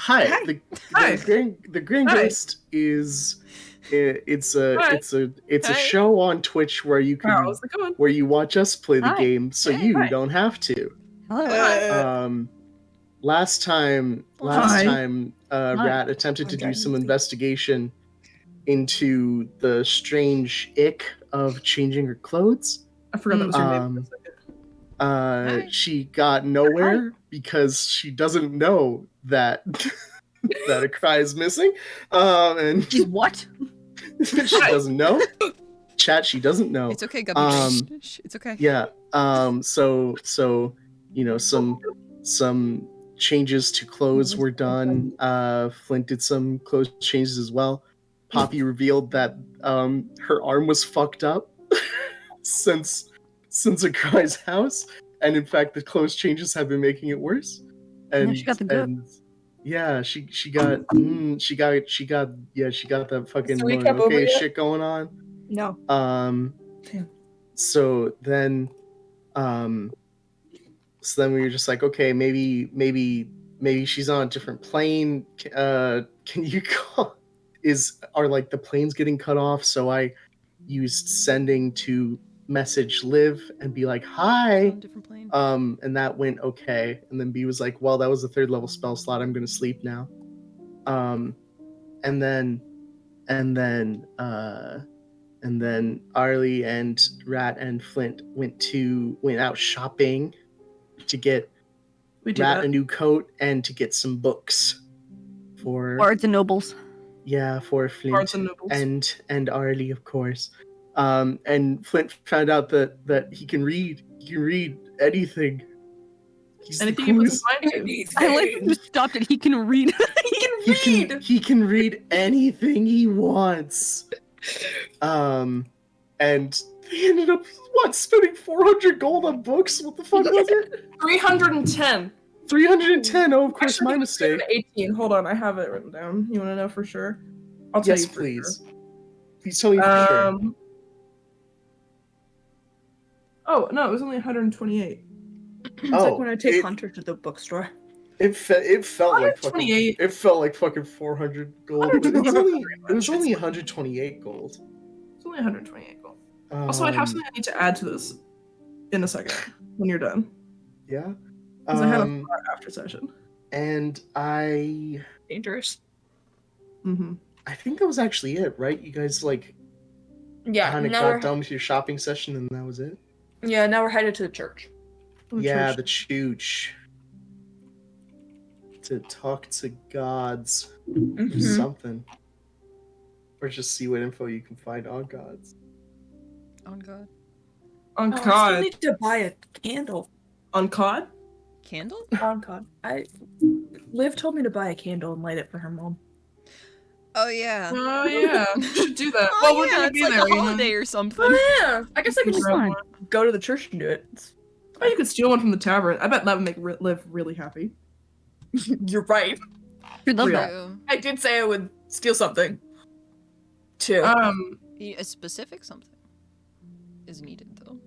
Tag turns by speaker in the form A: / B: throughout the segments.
A: Hi.
B: Hi.
A: The Green
B: Hi.
A: Ghost is it's a
B: Hi.
A: it's a
C: Hi.
A: show on Twitch where you can
B: How's it going?
A: where you watch us play the
C: Hi.
A: game, so
C: Hey.
A: you
B: Hi.
A: don't have to.
C: Hello.
A: Last time,
B: Hi.
A: Rat attempted to do some investigation into the strange ick of changing her clothes.
B: I forgot that was your name.
C: Hi.
A: She got nowhere because she doesn't know that that a cry is missing. And
C: She's what?
A: she doesn't know. Chat, she doesn't know.
C: It's okay, Gubby. It's okay.
A: Yeah. So you know, some changes to clothes were done. Flint did some clothes changes as well. Poppy revealed that her arm was fucked up since a cry's house, and in fact the clothes changes have been making it worse. And
C: she got the gook.
A: and yeah, she got that fucking
B: Is the recap over
A: okay
B: yet?
A: shit going on.
C: No.
A: So then we were just like, okay, maybe she's on a different plane. Can you call? Are like the planes getting cut off? So I used sending to message Liv and be like, hi.
C: Different plane.
A: And that went okay. And then B was like, well, that was a 3rd level spell slot. I'm gonna sleep now. And then Arly and Rat and Flint went out shopping to get Rat a new coat and to get some books for
C: Bards and Nobles.
A: Yeah, for Flint
B: Bards and Nobles.
A: and Arly, of course. And Flint found out that he can read. He can read anything. He's
B: Anything
A: the
B: he
A: coolest.
B: puts his mind to.
C: I like that you stopped it. He can read.
A: He can read anything he wants. And they ended up spending 400 gold on books? What the fuck was it?
B: 310.
A: 310. Oh, of course,
B: Actually,
A: my
B: I think it's
A: mistake.
B: 18. Hold on, I have it written down. You want to know for sure? I'll tell
A: Yes,
B: you for
A: please.
B: sure.
A: Please tell me for sure.
B: Oh no, it was only 128.
D: It's like when I take Hunter to the bookstore.
A: It felt like fucking.
B: 128.
A: It felt like fucking 400 gold. But it was only 128 gold.
B: It's only 128 gold. Also, I have something I need to add to this in a second when you're done.
A: Yeah.
B: Because I had a thought after session.
A: And I
D: Dangerous.
B: Mm-hmm.
A: I think that was actually it, right? You guys like
D: Yeah.
A: kind of
D: Now
A: got done with your shopping session, and that was it.
D: Yeah. Now we're headed to the church.
A: Yeah, the chooch. To talk to gods or something. Or just see what info you can find on gods.
C: On God.
B: On
D: I
B: COD.
D: still need to buy a candle.
B: On COD?
C: Candle?
D: On COD. Liv told me to buy a candle and light it for her mom.
C: Oh yeah.
B: Oh yeah, we should do that.
C: Oh,
B: Well, we're
C: yeah,
B: gonna
C: it's
B: be
C: like
B: there,
C: a holiday or something.
D: Oh yeah. I guess I could just
B: Fine.
D: go to the church and do it.
B: Oh, you could steal one from the tavern. I bet that would make Liv really happy.
D: You're right.
C: You'd love
B: Real.
C: that.
D: I did say I would steal something. Too.
C: A specific something is needed though.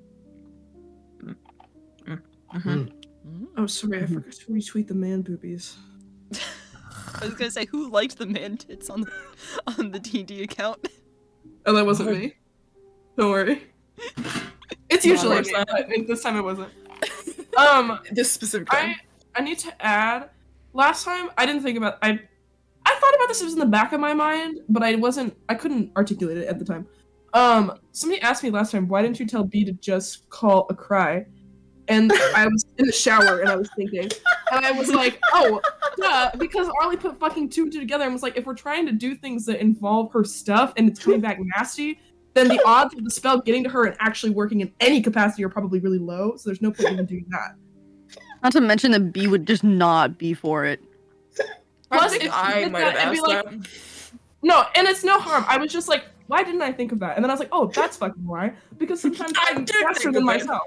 B: Oh, sorry, I forgot to retweet the man boobies.
C: I was gonna say, who liked the man tits on the D&D account?
B: Oh, that wasn't me. Don't worry. It's usually me, but this time it wasn't.
D: This specific time.
B: I need to add. Last time I didn't think about. I thought about this. It was in the back of my mind, but I couldn't articulate it at the time. Somebody asked me last time, why didn't you tell B to just call a cry? And I was in the shower and I was thinking, and I was like, oh, duh, because Arly put fucking 2 and 2 together and was like, if we're trying to do things that involve her stuff and it's coming back nasty, then the odds of the spell getting to her and actually working in any capacity are probably really low. So there's no point in doing that.
C: Not to mention that B would just not be for it.
B: Plus,
D: I might have asked
B: like,
D: that.
B: No, and it's no harm. I was just like, why didn't I think of that? And then I was like, oh, that's fucking why. Because sometimes I'm faster than myself.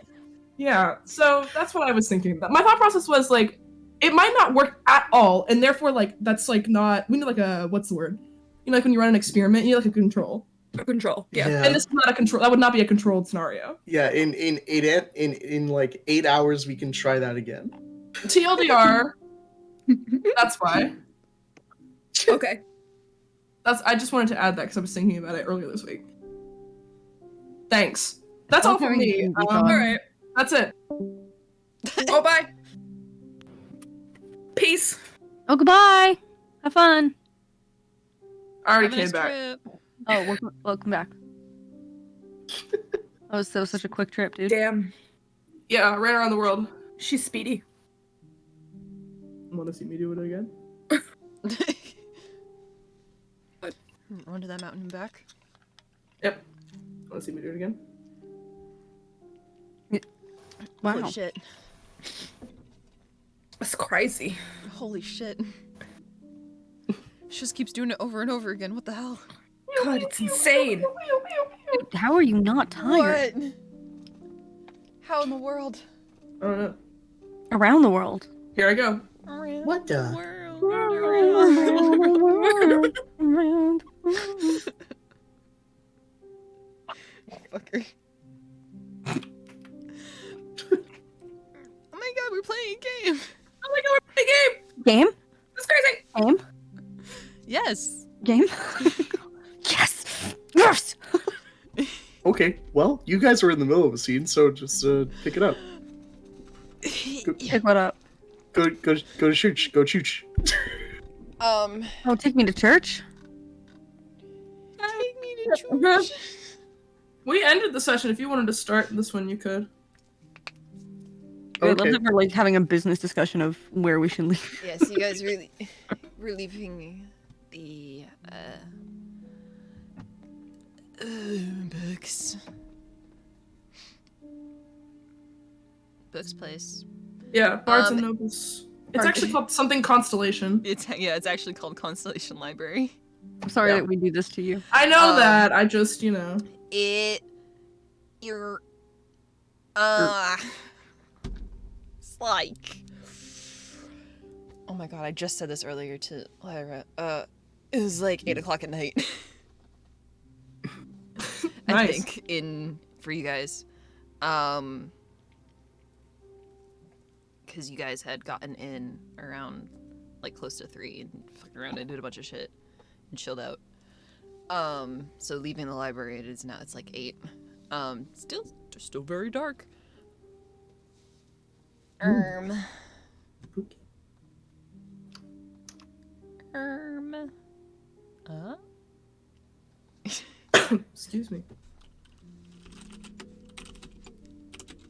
B: Yeah, so that's what I was thinking. My thought process was like, it might not work at all, and therefore, like, that's like not. We need like a what's the word? You know, like when you run an experiment, you need like a control.
D: A control. Yeah.
B: And this is not a control. That would not be a controlled scenario.
A: Yeah, in like 8 hours we can try that again.
B: TLDR. That's why.
D: Okay.
B: I just wanted to add that because I was thinking about it earlier this week. Thanks. That's all from me.
D: All right.
B: That's it.
D: Oh, bye. Peace.
E: Oh, goodbye. Have fun.
B: I already
C: Have a
B: came
C: nice
B: back.
C: trip.
E: Oh, welcome back. That was such a quick trip, dude.
D: Damn.
B: Yeah, I ran around the world.
D: She's speedy.
B: Want to see me do it again?
C: Run to that mountain and back.
B: Yep. Want to see me do it again?
E: Wow.
C: Holy shit.
D: That's crazy.
C: Holy shit. She just keeps doing it over and over again. What the hell?
D: God, it's insane.
E: Dude, how are you not tired?
C: What? How in the world?
B: I don't know.
E: Around the world.
B: Here I go.
A: What the?
C: Fucker. Oh my god, we're playing a game.
D: Oh my god, we're playing a game.
E: Game?
D: That's crazy.
E: Game?
C: Yes.
E: Game? Yes! Yes!
A: Okay, well, you guys are in the middle of a scene, so just pick it up.
E: Pick what up?
A: Go to church. Go chooch.
C: Um,
E: Oh, take me to church?
C: take me to church.
B: We ended the session. If you wanted to start this one, you could.
E: I love
A: Okay.
E: that we're like having a business discussion of where we should leave.
C: Yes, you guys really we're leaving the books. Books place.
B: Yeah, Bards and Nobles. It's actually called something Constellation.
C: It's actually called Constellation Library.
E: I'm sorry
A: Yeah.
E: that we do this to you.
B: I know that. I just, you know.
C: You're it's like, oh my god, I just said this earlier to Lyra. It was like 8 o'clock at night. I
B: Nice.
C: think for you guys, because you guys had gotten in around like close to 3 and fucked around and did a bunch of shit and chilled out. So leaving the library, it's like 8. Still very dark.
B: Excuse me.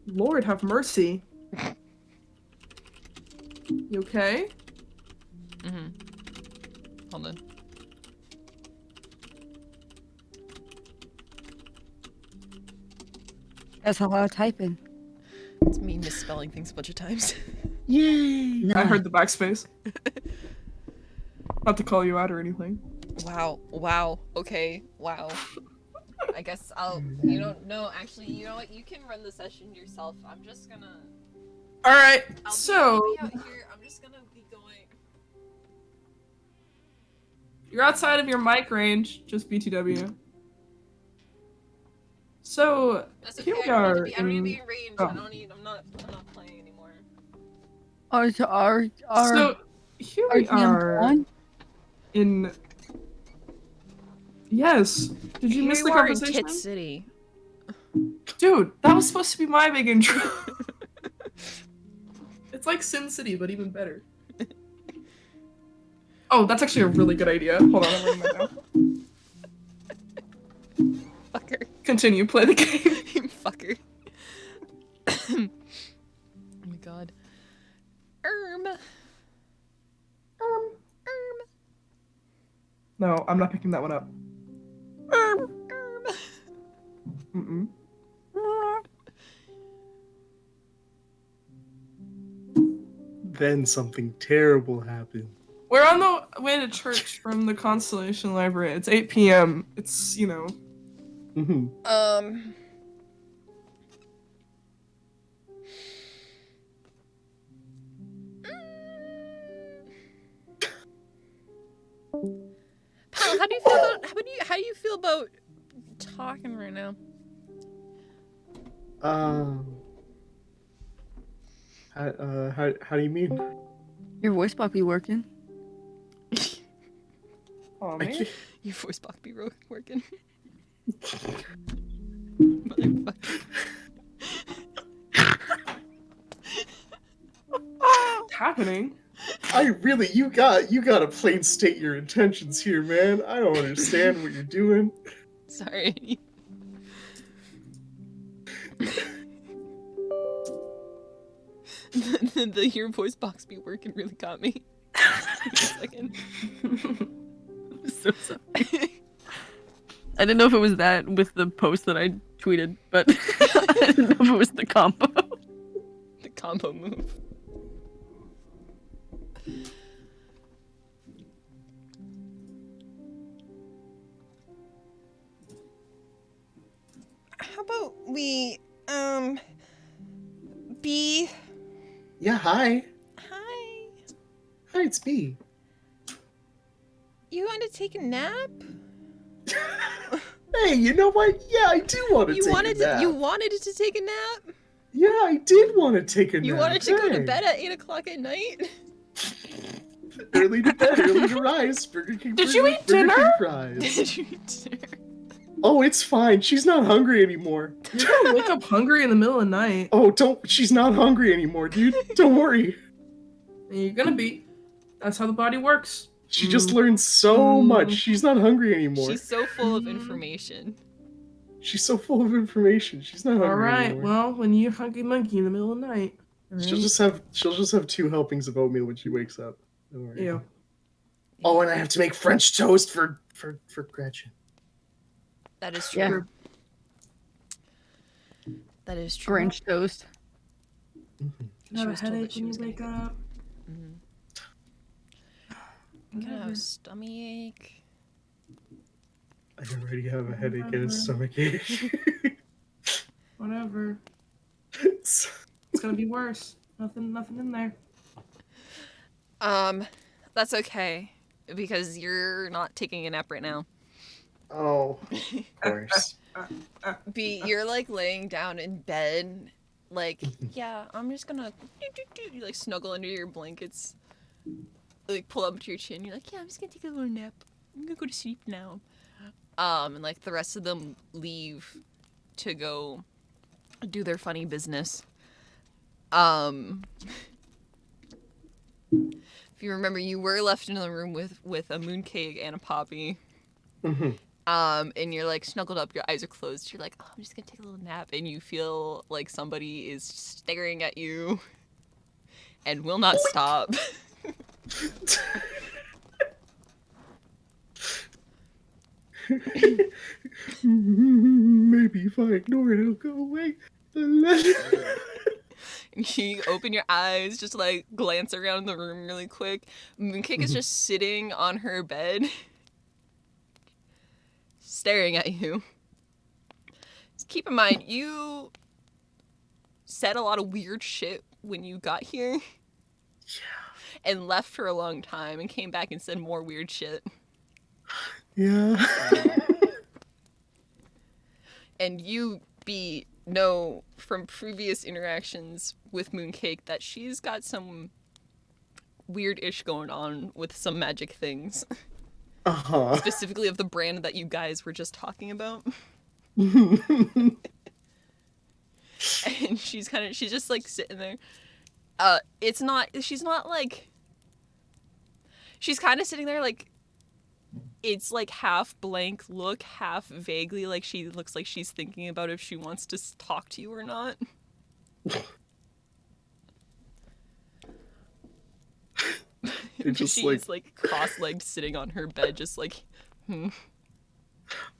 B: Lord have mercy. You okay?
C: Mm-hmm. Hold on.
E: That's a lot of typing.
C: It's me misspelling things a bunch of times.
A: Yay!
B: I heard the backspace. Not to call you out or anything.
C: Wow. Okay. Wow. I guess I'll. You don't know. Actually, you know what? You can run the session yourself. I'm just gonna.
B: All right.
C: I'll
B: So
C: be out here. I'm just gonna be going.
B: you're outside of your mic range. Just BTW. So
C: That's okay.
B: here we
C: I don't
B: are.
C: need to be in range.
B: Oh.
C: I'm not playing anymore.
B: So here we are in. Yes. Did you miss the conversation?
C: Kit City.
B: Dude, that was supposed to be my big intro. It's like Sin City, but even better. Oh, that's actually a really good idea. Hold on, I'm writing that down.
C: Fucker.
B: Continue, play the game.
C: Fucker. Oh my god.
B: No, I'm not picking that one up. Mm-mm.
A: Then something terrible happened.
B: We're on the way to church from the Constellation Library. It's 8 p.m. It's, you know.
A: Mm-hmm.
C: Pal, how do you feel about how do you feel about talking right now?
A: How do you mean?
E: Your voice might be working.
B: Oh,
A: I
B: man.
A: can't-
C: Your voice box be working. Motherfucker.
B: What's happening?
A: you gotta plain state your intentions here, man. I don't understand what you're doing.
C: Sorry. the your voice box be working really got me. Wait a second.
E: So sorry. I didn't know if it was that with the post that I tweeted, but I didn't know if it was the combo.
C: The combo move. How about we, B?
A: Yeah, hi.
C: Hi.
A: Hi, it's B.
C: You want to take a nap?
A: Hey, you know what? Yeah, I do want to take a nap.
C: You wanted to take a nap?
A: Yeah, I did want to take a nap.
C: You wanted to go to
A: Hey.
C: bed at 8 o'clock at night?
A: Early to bed, early to rise. Burger King.
B: Did you eat
A: Burger King
B: dinner?
A: fries.
C: Did you eat dinner?
A: Oh, it's fine. She's not hungry anymore.
B: You're gonna wake up hungry in the middle of the night.
A: Oh, don't. She's not hungry anymore, dude. Don't worry.
B: You're gonna be. That's how the body works.
A: She just learned so much. She's not hungry anymore.
C: She's so full of information.
A: She's so full of information. She's not hungry
B: All right.
A: anymore.
B: Well, when you're hungry monkey in the middle of the night, all
A: She'll
B: right?
A: just have 2 helpings of oatmeal when she wakes up. Don't worry.
B: Yeah.
A: Oh, and I have to make French toast for Gretchen.
C: That is true.
E: Yeah.
C: That is true.
E: French toast.
A: Mhm.
B: You have a
C: was told that
B: headache
C: she
B: when
C: was
B: you
C: gonna
B: wake
C: get
B: up.
C: I'm gonna have
B: Whatever.
C: a stomach.
A: I already have a headache and a stomachache.
B: Whatever.
A: It's-
B: It's gonna be worse. Nothing in there.
C: That's okay. Because you're not taking a nap right now.
A: oh, of course.
C: B, you're like laying down in bed. Like, yeah, I'm just gonna you like snuggle under your blankets. Like pull up to your chin. You're like, yeah, I'm just gonna take a little nap. I'm gonna go to sleep now. And like the rest of them leave to go do their funny business. If you remember, you were left in the room with a mooncake and a poppy.
A: Mhm.
C: And you're like snuggled up, your eyes are closed. You're like, oh, I'm just gonna take a little nap, and you feel like somebody is staring at you, and will not stop.
A: Maybe if I ignore it, it'll go away.
C: You open your eyes, just like glance around the room really quick. Mooncake is just sitting on her bed, staring at you. Just keep in mind, you said a lot of weird shit when you got here.
A: Yeah.
C: And left for a long time and came back and said more weird shit.
A: Yeah.
C: And you know from previous interactions with Mooncake that she's got some weird-ish going on with some magic things.
A: Uh-huh.
C: Specifically of the brand that you guys were just talking about. And she's just like sitting there. She's kind of sitting there like, it's like half blank look, half vaguely like she looks like she's thinking about if she wants to talk to you or not.
A: It's just
C: She's like cross-legged sitting on her bed just like,
A: I'm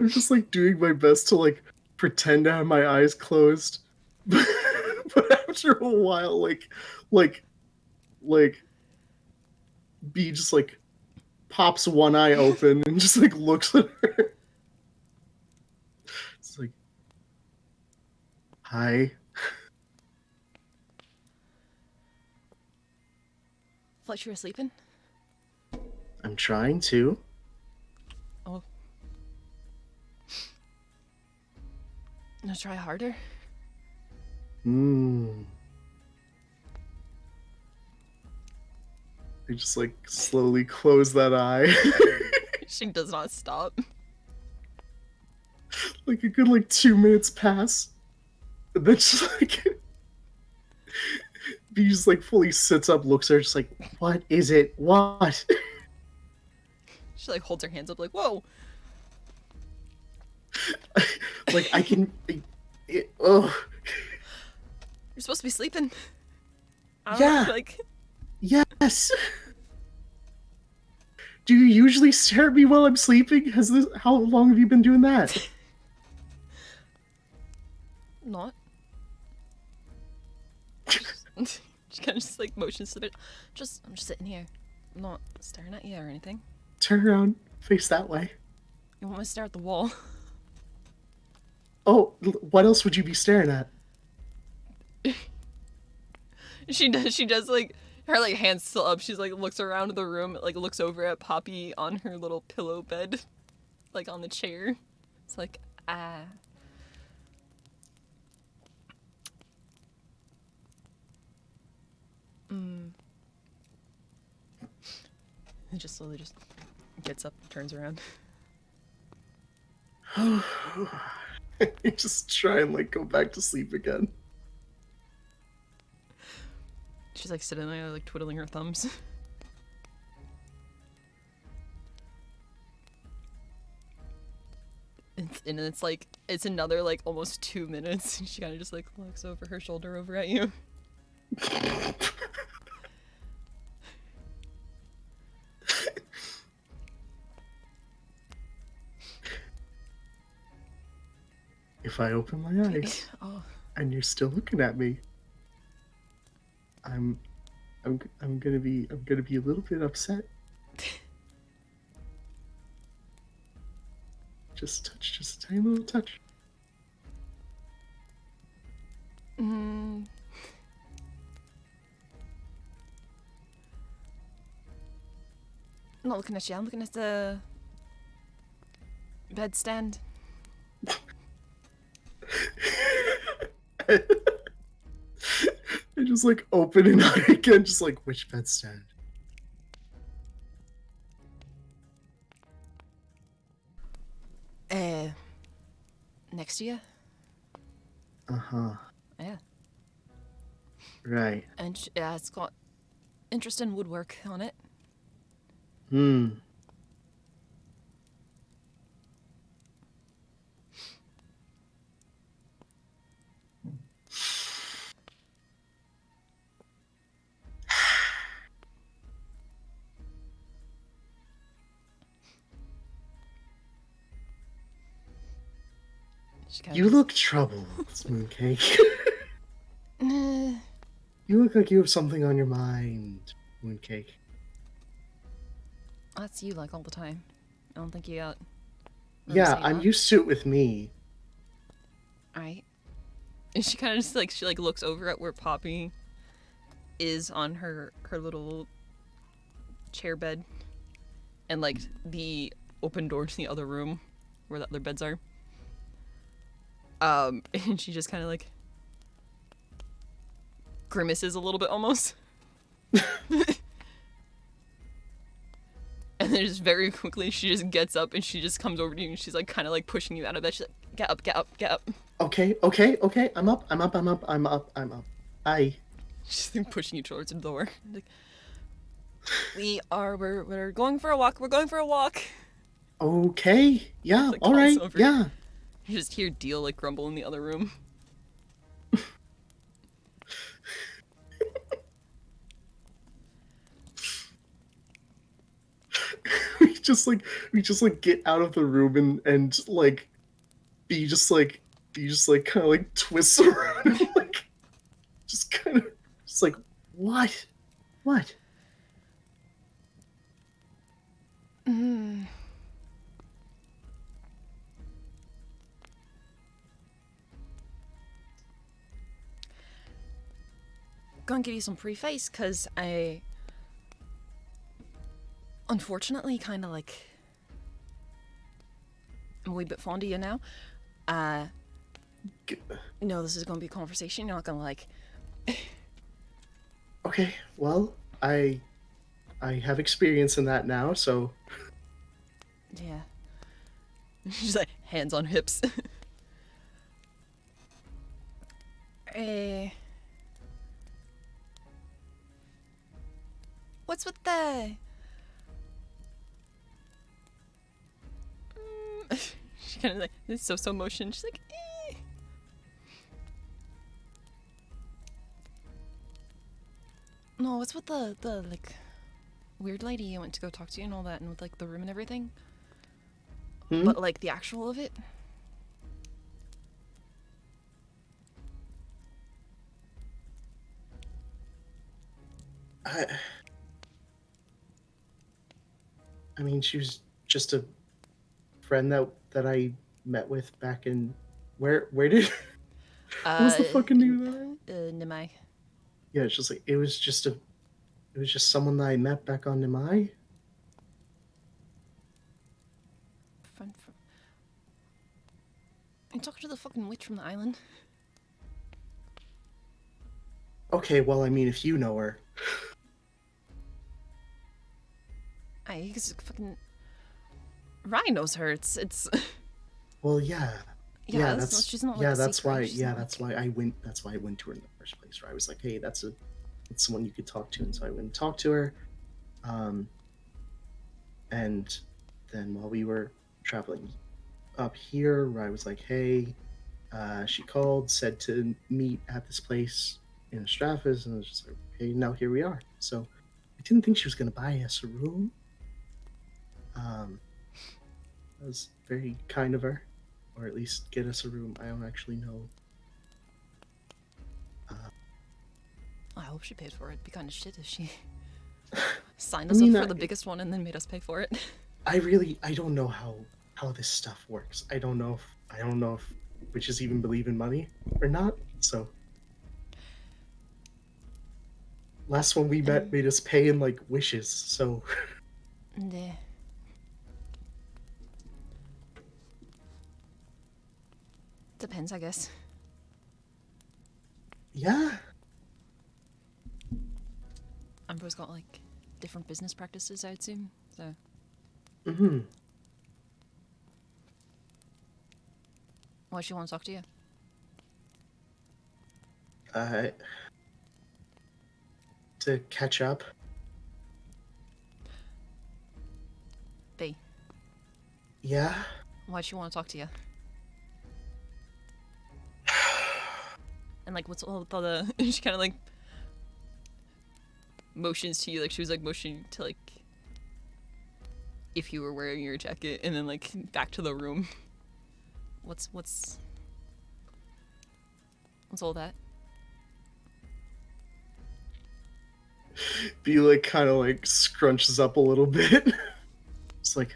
A: just like doing my best to like pretend to have my eyes closed. But after a while, like B just like pops one eye open and just like looks at her. It's like, hi.
C: thought you were sleeping?
A: I'm trying to.
C: Oh. Wanna try harder?
A: I just like slowly close that eye.
C: She does not stop.
A: Like a good like 2 minutes pass, and then just like B just like fully sits up, looks at her, just like, what is it? What?
C: She like holds her hands up like, whoa.
A: Like I can. Oh
C: You're supposed to be sleeping. I
A: Yeah.
C: don't, like.
A: yes. Do you usually stare at me while I'm sleeping? How long have you been doing that?
C: Not. She kind of just like motions to the bed. I'm just sitting here. I'm not staring at you or anything.
A: Turn around, face that way.
C: You want me to stare at the wall?
A: Oh, what else would you be staring at?
C: She does like her like hands still up. She's like looks around the room, like looks over at Poppy on her little pillow bed, like on the chair. It's like And just slowly just gets up and turns around.
A: You just try and like go back to sleep again.
C: She's like sitting there like twiddling her thumbs. And it's like it's another like almost 2 minutes. She kind of just like looks over her shoulder over at you.
A: If I open my eyes and you're still looking at me, I'm gonna be a little bit upset. Just a tiny little touch.
C: I'm not looking at you. I'm looking at the bedstand.
A: I just like open an eye again, just like, which bedstand?
C: Next to you.
A: Uh-huh.
C: Yeah.
A: Right.
C: And it's got interesting woodwork on it.
A: You look troubled, Mooncake. You look like you have something on your mind, Mooncake.
C: That's you like all the time. I don't think you got.
A: Yeah, I'm used to it with me.
C: Alright. And she kind of just like, she like looks over at where Poppy is on her little chair bed. And like the open door to the other room where the other beds are. And she just kind of like grimaces a little bit almost. And then just very quickly she just gets up and she just comes over to you and she's like kind of like pushing you out of bed. She's like, get up, get up, get up.
A: Okay. I'm up. Hi.
C: She's like pushing you towards the door. Like, we're going for a walk. We're going for a walk.
A: Okay. Yeah.
C: Like,
A: All right.
C: over.
A: Yeah.
C: You just hear Deal like grumble in the other room.
A: we just like get out of the room and like be just like kind of like twists around and like just kind of just like what
C: Gonna give you some free face because I unfortunately kind of like I'm a wee bit fond of you now. No, this is gonna be a conversation. You're not gonna like.
A: Okay, well, I have experience in that now, so
C: Yeah. She's like, hands on hips. Eh. What's with the... She kind of like, this so motion. She's like, eh. No, what's with the, like, weird lady I went to go talk to and all that, and with, like, the room and everything?
A: Hmm?
C: But, like, the actual of it?
A: I mean, she was just a friend that I met with back in where did what was the fucking name of that island?
C: Nimai.
A: Yeah, it's just like it was just someone that I met back on Nimai.
C: Friend from... You talking to the fucking witch from the island?
A: Okay, well, I mean, if you know her.
C: Aye, because fucking... Ryan knows her, it's...
A: Well, yeah.
C: Yeah, that's she's not, like, a
A: that's
C: secret.
A: why
C: She's
A: yeah,
C: not,
A: that's
C: like...
A: why I went to her in the first place. Where I was like, hey, that's someone you could talk to, and so I went and talked to her. And then while we were traveling up here, where I was like, hey, she called, said to meet at this place in Strathis, and I was just like, okay, now here we are. So I didn't think she was gonna buy us a room. That was very kind of her, or at least get us a room. I don't actually know.
C: I hope she paid for it. It'd be kind of shit if she signed us up for the biggest one and then made us pay for it.
A: I don't know how this stuff works. I don't know if witches even believe in money or not. So last one we met made us pay in like wishes. So
C: Yeah. Depends, I guess.
A: yeah.
C: Umbro's got like different business practices, I assume. So.
A: Mm-hmm.
C: Why she want to talk to you?
A: To catch up.
C: B.
A: Yeah.
C: Why'd she want to talk to you? And like, what's all the? She kind of like motions to you, like she was like motioning to like if you were wearing your jacket, and then like back to the room. What's all that?
A: Be like kind of like scrunches up a little bit. It's like.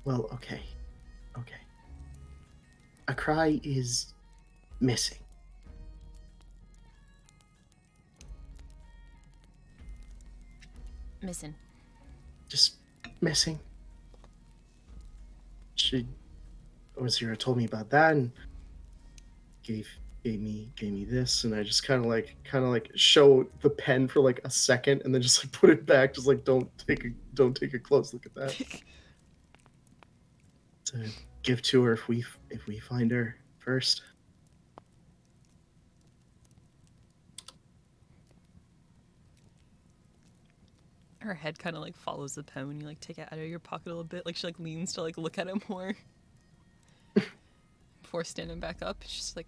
A: Well, okay. A cry is missing.
C: Missing.
A: Just missing. She was here, told me about that, and gave me this, and I just kind of like show the pen for like a second, and then just like put it back, just like don't take a close look at that. To give to her if we find her first.
C: Her head kind of like follows the pen when you like take it out of your pocket a little bit. Like she like leans to like look at it more before standing back up. She's just like,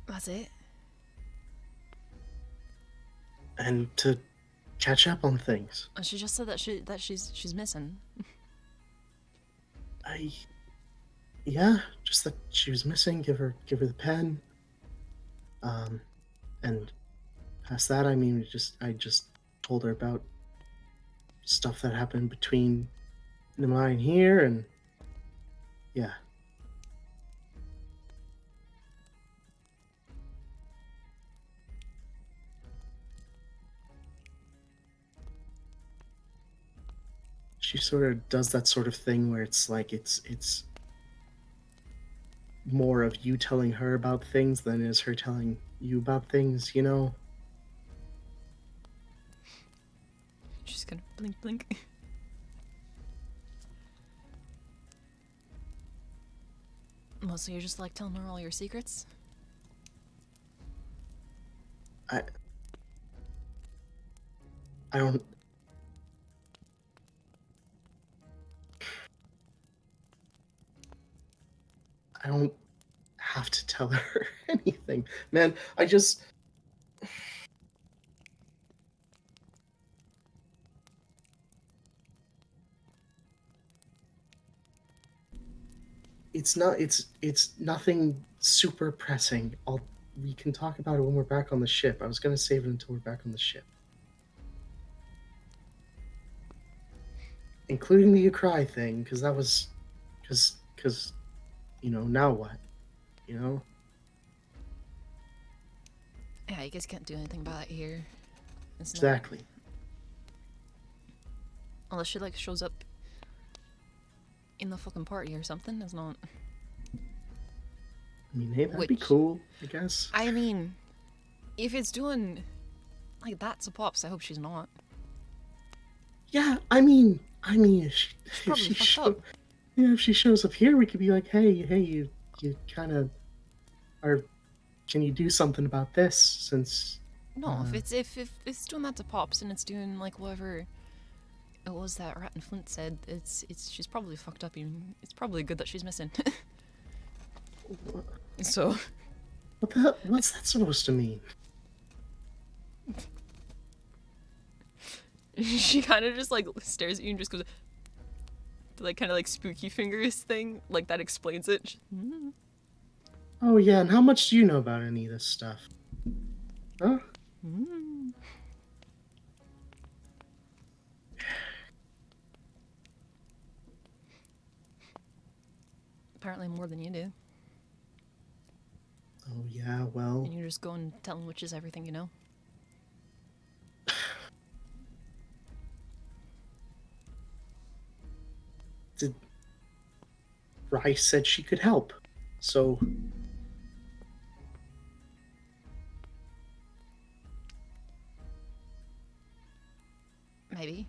C: that's it.
A: And to catch up on things.
C: And she just said that she's missing.
A: Yeah, just that she was missing. Give her the pen. And past that, I mean, I just told her about stuff that happened between Nimai and here, and yeah. She sort of does that sort of thing where it's like it's more of you telling her about things than it is her telling you about things, you know?
C: She's gonna blink, blink. Well, so you're just like telling her all your secrets?
A: I I don't I don't have to tell her anything. Man, I just it's nothing super pressing. We can talk about it when we're back on the ship. I was gonna save it until we're back on the ship. Including the Ukrai thing, because that was because now what? You know?
C: Yeah, you guys can't do anything about it here. It's not-
A: Exactly.
C: Unless she like shows up in the fucking party or something. It's not.
A: I mean, hey, that'd be
C: Which-
A: cool, I guess.
C: I mean, if it's doing like that to Pops, I hope she's not.
A: Yeah, I mean, if
C: probably
A: she
C: fucked up.
A: yeah, if she shows up here, we could be like, hey, you kind of are. Can you do something about this? Since
C: No, if it's doing that to Pops and it's doing like whatever it was that Rat and Flint said, it's she's probably fucked up. And it's probably good that she's missing. So
A: what's that supposed to mean?
C: she kind of just like stares at you and just goes, like kind of like spooky fingers thing. Like that explains it.
A: Oh yeah, and how much do you know about any of this stuff? Huh?
C: Apparently more than you do.
A: Oh yeah, well.
C: And you just go and tell witches everything you know.
A: Rice said she could help, so
C: Maybe.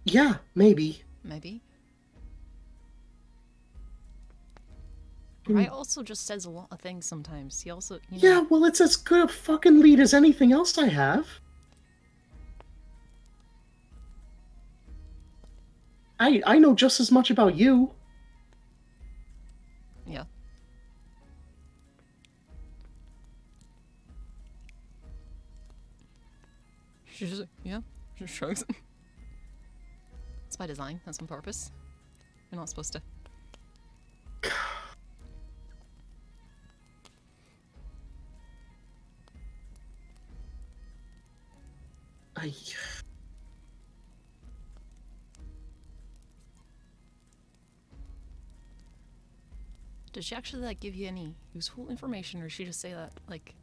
A: yeah, maybe.
C: Maybe.
A: Hmm.
C: Rai also just says a lot of things sometimes. He also, you know,
A: Yeah, well, it's as good a fucking lead as anything else I have. I know just as much about you.
C: yeah. She's just like, yeah, she shrugs. It's by design. That's on purpose. You're not supposed to.
A: I
C: Did she actually like give you any useful information, or did she just say that like,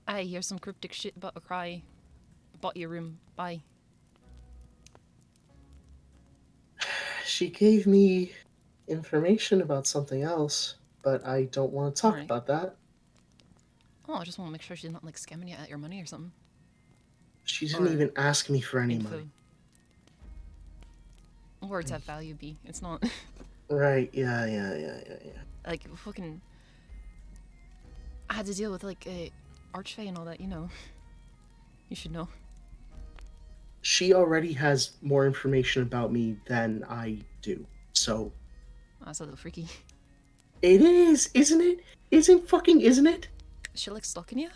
C: "I hear some cryptic shit about a cry, bought your room, bye."
A: She gave me information about something else, but I don't want to talk
C: Alright.
A: about that.
C: Oh, I just want to make sure she's not like scamming you at your money or something.
A: She didn't
C: Or
A: even ask me for any
C: Info.
A: money.
C: Words have value, B. It's not
A: Right, yeah.
C: like fucking. I had to deal with like a archfey and all that, you know. You should know.
A: She already has more information about me than I do. So
C: That's a little freaky.
A: it is, isn't it? Isn't it?
C: Is she like stalking you?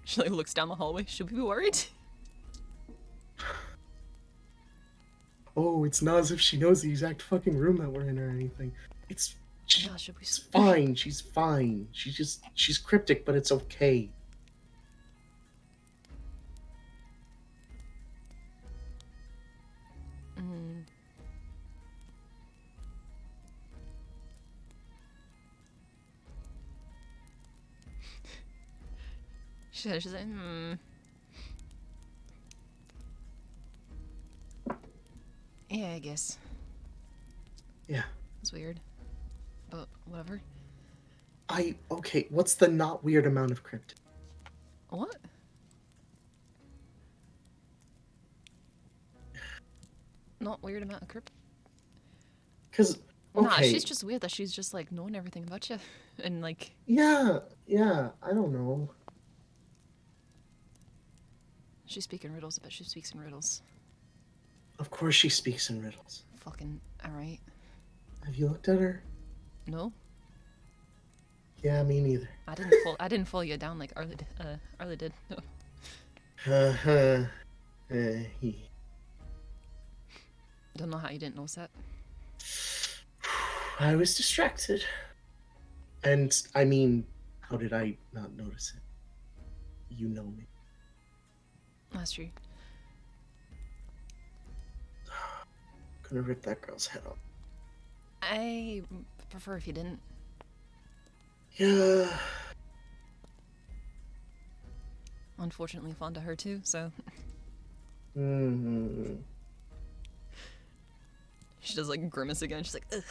C: She like looks down the hallway. Should we be worried?
A: Oh, it's not as if she knows the exact fucking room that we're in or anything.
C: Yeah, should we?
A: She's fine. She's fine. She's cryptic, but it's okay.
C: Mm. She's like, Yeah, I guess.
A: Yeah.
C: It's weird. But whatever.
A: Okay, what's the not weird amount of cryptid?
C: What? Not weird amount of crypt.
A: Because, okay.
C: Nah, she's just weird that she's just like knowing everything about you. And like.
A: Yeah, I don't know.
C: She's speaking riddles, I bet she speaks in riddles.
A: Of course she speaks in riddles.
C: Fucking alright.
A: Have you looked at her?
C: No?
A: Yeah, me neither.
C: I didn't fall you down like Arly did. Arly did. No. Don't know how you didn't notice that.
A: I was distracted. And, I mean, how did I not notice it? You know me.
C: That's true.
A: Gonna rip that girl's head off.
C: I prefer if you didn't.
A: Yeah.
C: Unfortunately, fond of her too, so.
A: Mm-hmm.
C: She does like grimace again. She's like, ugh.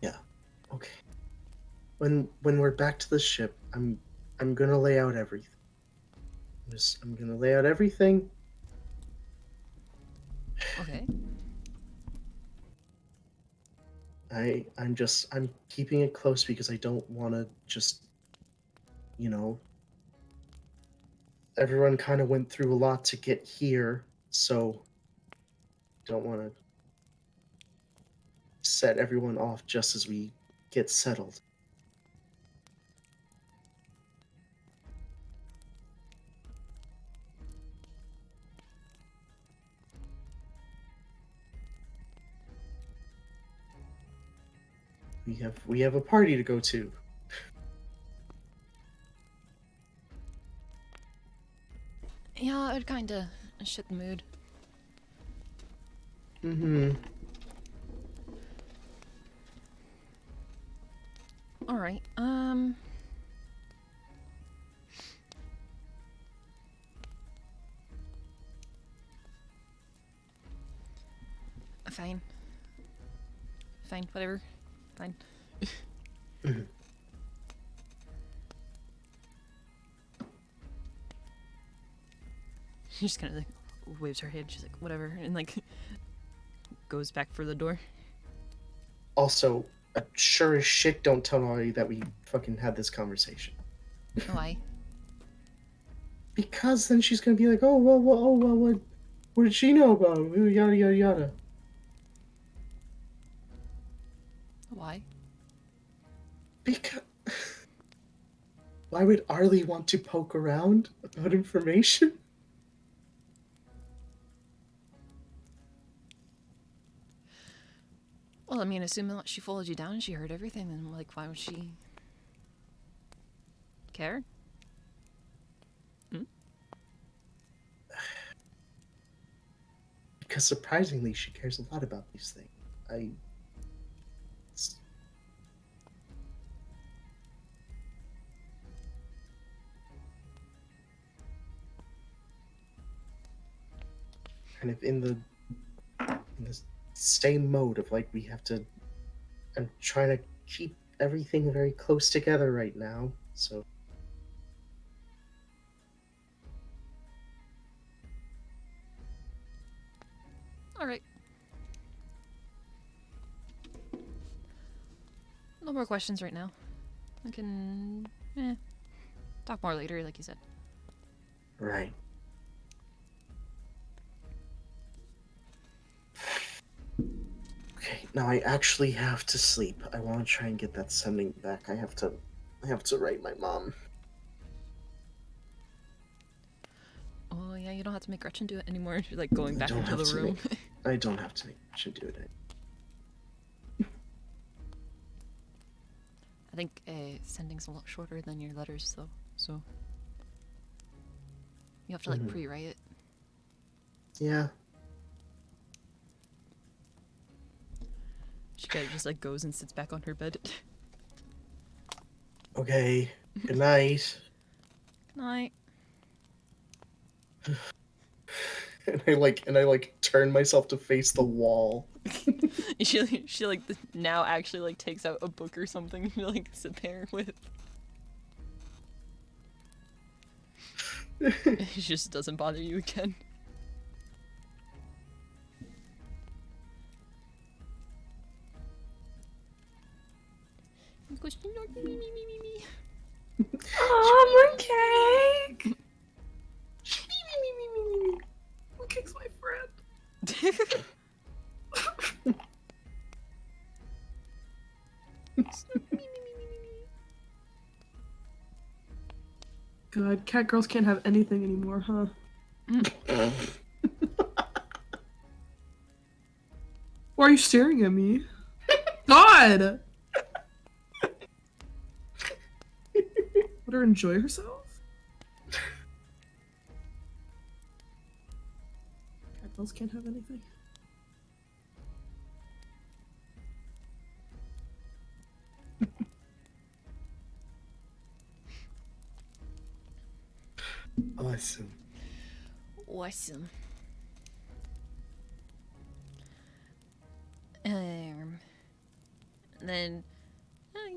A: Yeah. Okay. When we're back to the ship, I'm gonna lay out everything. I'm gonna lay out everything.
C: Okay.
A: I'm keeping it close because I don't want to just, you know, everyone kind of went through a lot to get here, so don't want to set everyone off just as we get settled. We have a party to go to.
C: Yeah, it'd kinda shit the mood.
A: Mm-hmm.
C: Alright, Fine. Fine, whatever. Fine.
A: Mm-hmm.
C: She just kind of like waves her head. She's like, whatever, and like goes back for the door.
A: Also, sure as shit, don't tell Arly that we fucking had this conversation.
C: Why?
A: Because then she's gonna be like, oh, well, what did she know about it? Ooh, yada, yada, yada.
C: Why?
A: Because... Why would Arly want to poke around about information?
C: Well, I mean, assuming that she followed you down and she heard everything, then like, why would she care?
A: Because surprisingly, she cares a lot about these things. Kind of in the same mode of like I'm trying to keep everything very close together right now, so
C: Alright. No more questions right now. We can talk more later, like you said.
A: right. Okay, now I actually have to sleep. I want to try and get that sending back. I have to write my mom.
C: Oh yeah, you don't have to make Gretchen do it anymore. You're like going back into the room.
A: I don't have to make Gretchen do it.
C: I think sending's a lot shorter than your letters though, so you have to like pre-write it.
A: Yeah.
C: She kind of just like goes and sits back on her bed.
A: Okay. Good night.
C: Good night.
A: And I like turn myself to face the wall.
C: She like now actually like takes out a book or something to like sit there with. She just doesn't bother you again. He goes, me.
B: Oh, mooncake! Mooncake's my friend. God, cat girls can't have anything anymore, huh? Why are you staring at me? God! Let her enjoy herself? Cat girls can't have anything.
A: Awesome.
C: Awesome. And then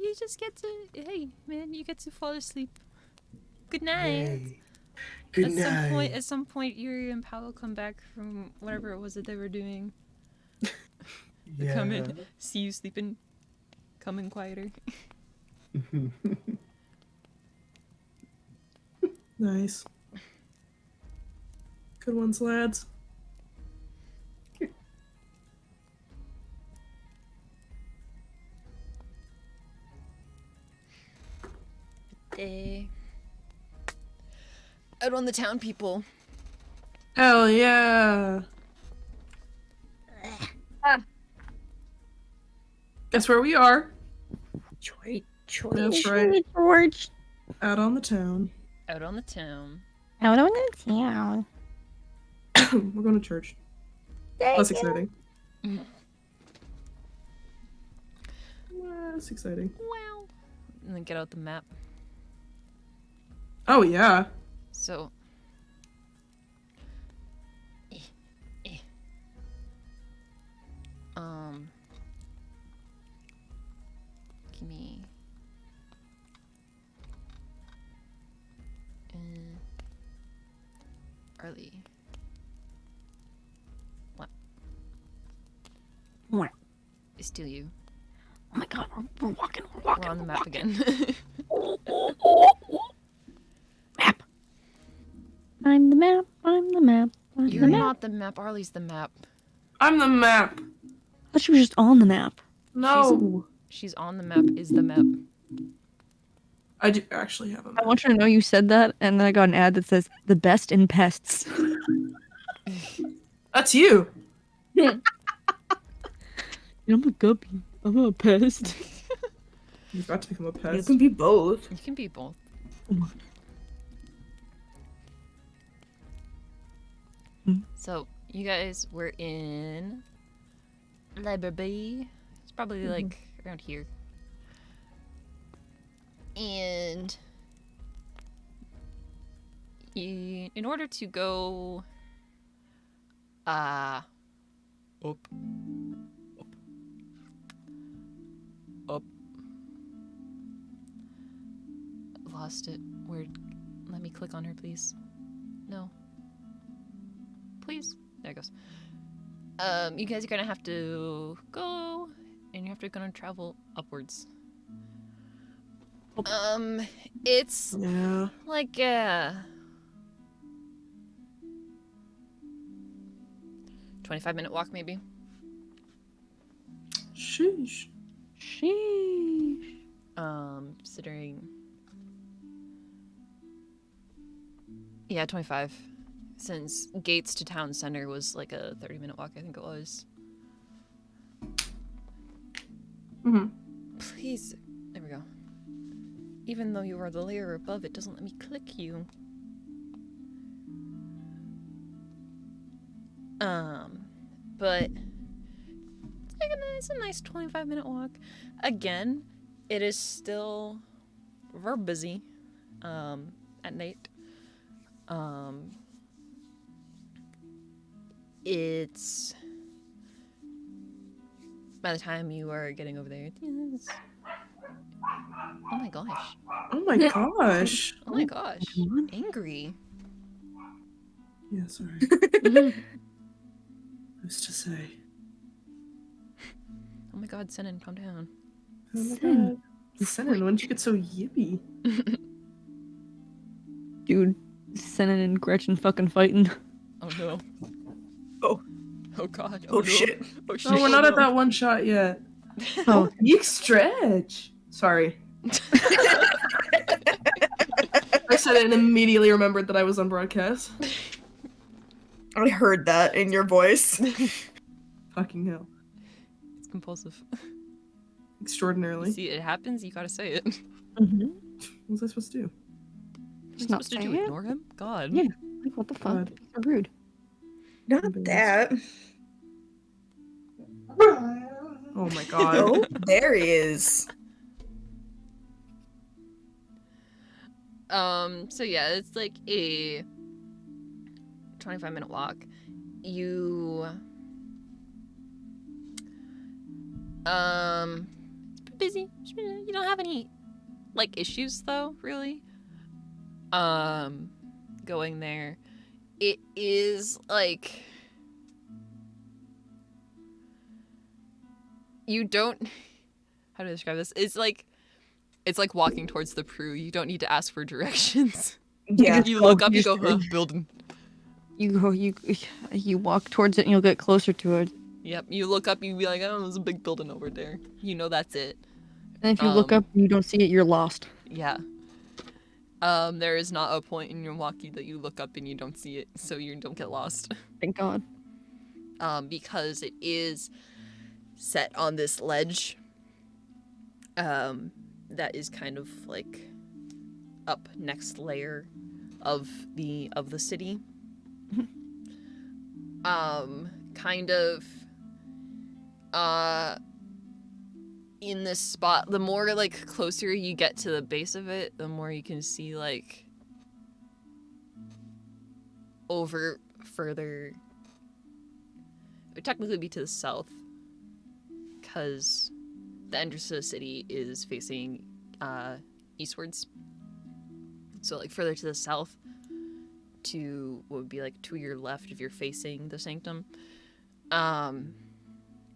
C: you just get to, hey man, you get to fall asleep. Good night.
A: Yay. Good night.
C: At some point, Yuri and Paolo come back from whatever it was that they were doing. They come in, see you sleeping, come in quieter.
B: Nice. Good ones, lads.
C: Out on the town, people.
B: Hell yeah! Guess where we are? That's right.
E: George.
B: Out on the town.
C: Out on the town.
E: Out on the town.
B: We're going to church. Less exciting. Less exciting.
C: Wow. And then get out the map.
B: Oh yeah.
C: So. Give me. Arly.
E: What?
C: It's still you.
E: Oh my god, we're walking.
C: We're on the map again.
E: Map. I'm the map. I'm the map. I'm
C: You're
E: the map.
C: not the map. Arly's the map.
B: I'm the map.
E: I thought she was just on the map.
B: No.
C: She's on the map. Is the map.
B: I do actually have a map.
E: I want you to know you said that, and then I got an ad that says the best in pests.
B: That's you.
E: I'm a guppy. I'm a pest.
B: You're about to become a
D: You
B: pest.
D: can be both.
C: You can be both. So, you guys were in library. It's probably like around here. And in order to go up. Lost it. Where? Let me click on her, please. No. Please. There it goes. You guys are gonna have to go, and you have to gonna travel upwards. It's
B: Yeah.
C: like 25-minute walk maybe.
B: Sheesh.
E: Sheesh.
C: Considering. Yeah, 25. Since gates to town center was like a 30-minute walk, I think it was. Please. There we go. Even though you are the layer above, it doesn't let me click you. But it's a nice 25-minute walk. Again, it is still very busy at night. It's by the time you are getting over there, oh my gosh.
B: Oh my gosh.
C: Oh my gosh. Angry.
B: Yeah, sorry. Who's to say?
C: Oh my god, Senin, calm down.
B: Oh my
E: Sin.
B: god. Senin, when did you get so yippy?
E: Dude, Senna and Gretchen fucking fighting.
C: Oh no.
D: Oh.
C: Oh god.
D: Oh,
C: no.
D: shit.
C: Oh shit.
B: No, we're not at that one shot yet.
E: Oh,
B: Yeek stretch. Sorry. I said it and immediately remembered that I was on broadcast.
D: I heard that in your voice.
B: Fucking hell.
C: It's compulsive.
B: Extraordinarily.
C: See, it happens, you gotta say it.
E: mm-hmm.
B: What was I supposed to do?
C: What are you
E: not
C: supposed to do?
E: saying it.
C: Ignore him? God.
E: Yeah. Like, what the fuck?
B: God.
E: So rude.
D: Not that.
B: Oh my god.
D: Oh, there he is.
C: So yeah, it's like a 25-minute walk. You it's pretty busy. You don't have any like issues though, really. Going there. It is like you don't how do I describe this? It's like walking towards the Prue. You don't need to ask for directions.
D: Yeah.
C: You look up, you
E: just-
C: go, huh, building.
E: You walk towards it and you'll get closer to it.
C: Yep, you look up, you be like, oh, there's a big building over there. You know that's it.
E: And if you look up and you don't see it, you're lost.
C: Yeah. There is not a point in your walkie that you look up and you don't see it, so you don't get lost.
E: Thank God.
C: Because it is set on this ledge. That is kind of like up next layer of the city. Kind of in this spot, the more like closer you get to the base of it, the more you can see like over further. It would technically be to the south because the entrance to the city is facing eastwards. So like further to the south to what would be like to your left if you're facing the sanctum.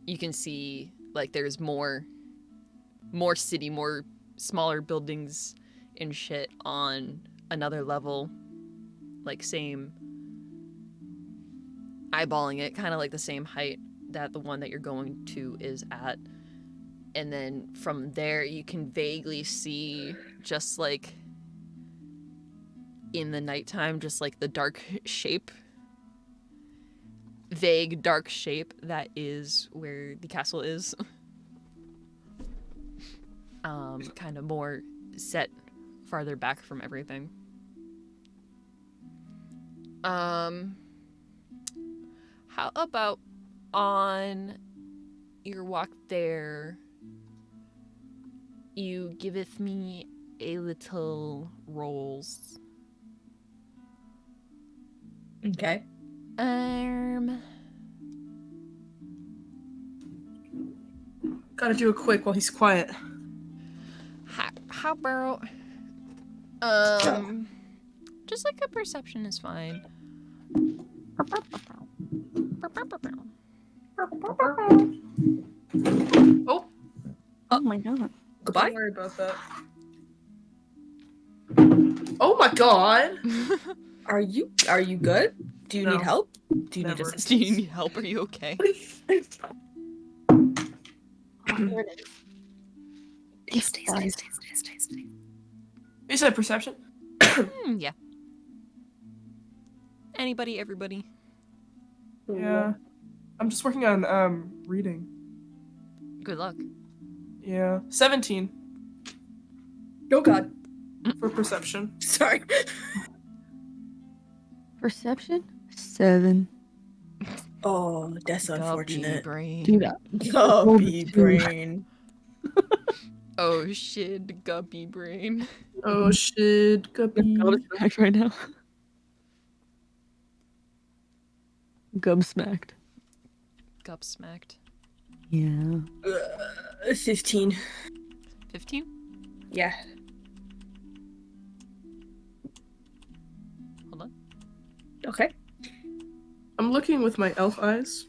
C: You can see like there's more city, more smaller buildings and shit on another level, like same eyeballing it, kind of like the same height that the one that you're going to is at. And then from there you can vaguely see just like in the nighttime, just like the dark shape, vague dark shape that is where the castle is. Kind of more set farther back from everything. How about on your walk there, you giveth me a little rolls.
D: Okay.
B: Gotta do it quick while he's quiet.
C: How about just like a perception is fine.
B: Oh,
E: Oh my God.
D: Goodbye.
B: don't worry about that. Oh my god.
D: Are you good? Do you
B: No.
D: need help? Do you need
B: Never.
D: assistance?
C: Do you need help? Are you okay?
B: You said perception?
C: Yeah. Anybody, everybody.
B: Yeah. I'm just working on reading.
C: Good luck.
B: Yeah. 17
D: Oh God.
B: for perception.
D: Sorry.
E: Perception? 7.
D: Oh, that's
C: Guppy
D: unfortunate.
C: brain.
E: Do that.
D: Guppy
E: Two.
D: brain.
C: Oh shit, guppy brain.
B: Oh shit, guppy.
E: Gub smacked right now. Gub smacked.
C: Gup smacked.
E: Yeah.
D: 15.
C: 15?
D: Yeah.
C: Hold on.
D: Okay.
B: I'm looking with my elf eyes.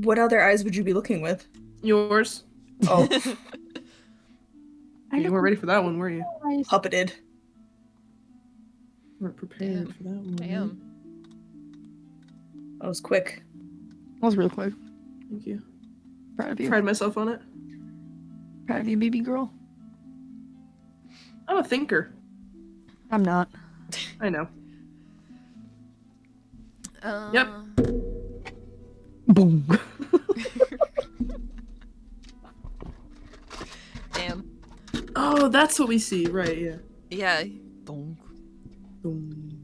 D: What other eyes would you be looking with?
B: Yours.
D: Oh,
B: You weren't ready for that one, were you?
D: puppeted.
B: Weren't prepared
C: Damn.
B: for that one.
C: Damn.
D: That was quick.
E: That was real quick.
B: Thank you.
E: Proud of you.
B: Pride myself on it.
E: Proud of you, baby girl.
B: I'm a thinker.
E: I'm not.
B: I know.
C: Yep.
E: Boom.
C: Damn.
B: Oh, that's what we see. Right, yeah.
C: Yeah. Donk.
B: Boom.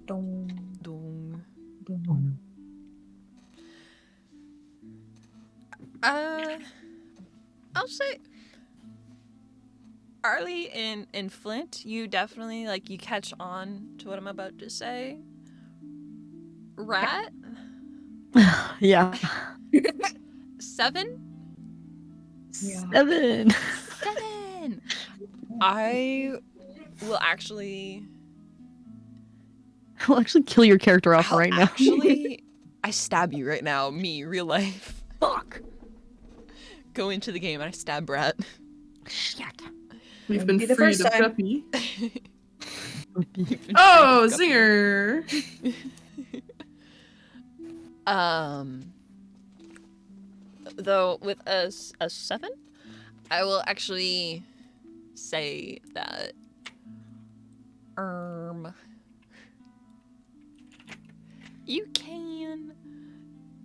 C: Dong.
E: Boom.
C: I'll say Arly and Flint, you definitely like you catch on to what I'm about to say. Rat
E: Yeah.
C: 7?
D: Yeah.
E: 7.
C: 7. I will actually
E: I'll actually kill your character off
C: I'll
E: right now.
C: actually I stab you right now, me, real life.
E: Fuck.
C: Go into the game and I stab Rat.
E: Shit.
B: We've
D: Wouldn't
B: been
D: be the
B: freed
D: first
B: of
D: time.
B: Guppy.
C: You've been
B: Oh,
C: freed, Guppy.
B: zinger!
C: Though with a 7, I will actually say that you can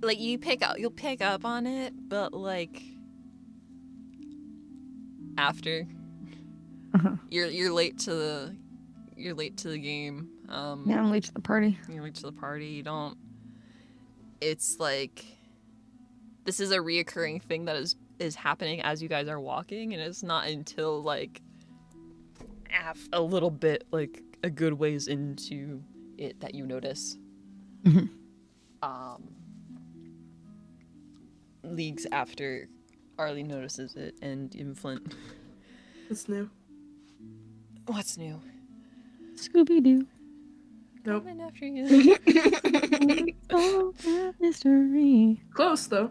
C: like you'll pick up on it, but like after
E: Uh-huh.
C: you're late to the game.
E: Yeah, I'm late to the party.
C: You're late to the party. You don't. It's like this is a reoccurring thing that is happening as you guys are walking, and it's not until like a little bit like a good ways into it that you notice.
E: Mhm.
C: Leagues after Arly notices it, and even Flint.
B: It's new.
C: What's new?
E: Scooby Doo.
B: Nope.
C: Coming after you.
E: Oh, that mystery.
B: Close, though.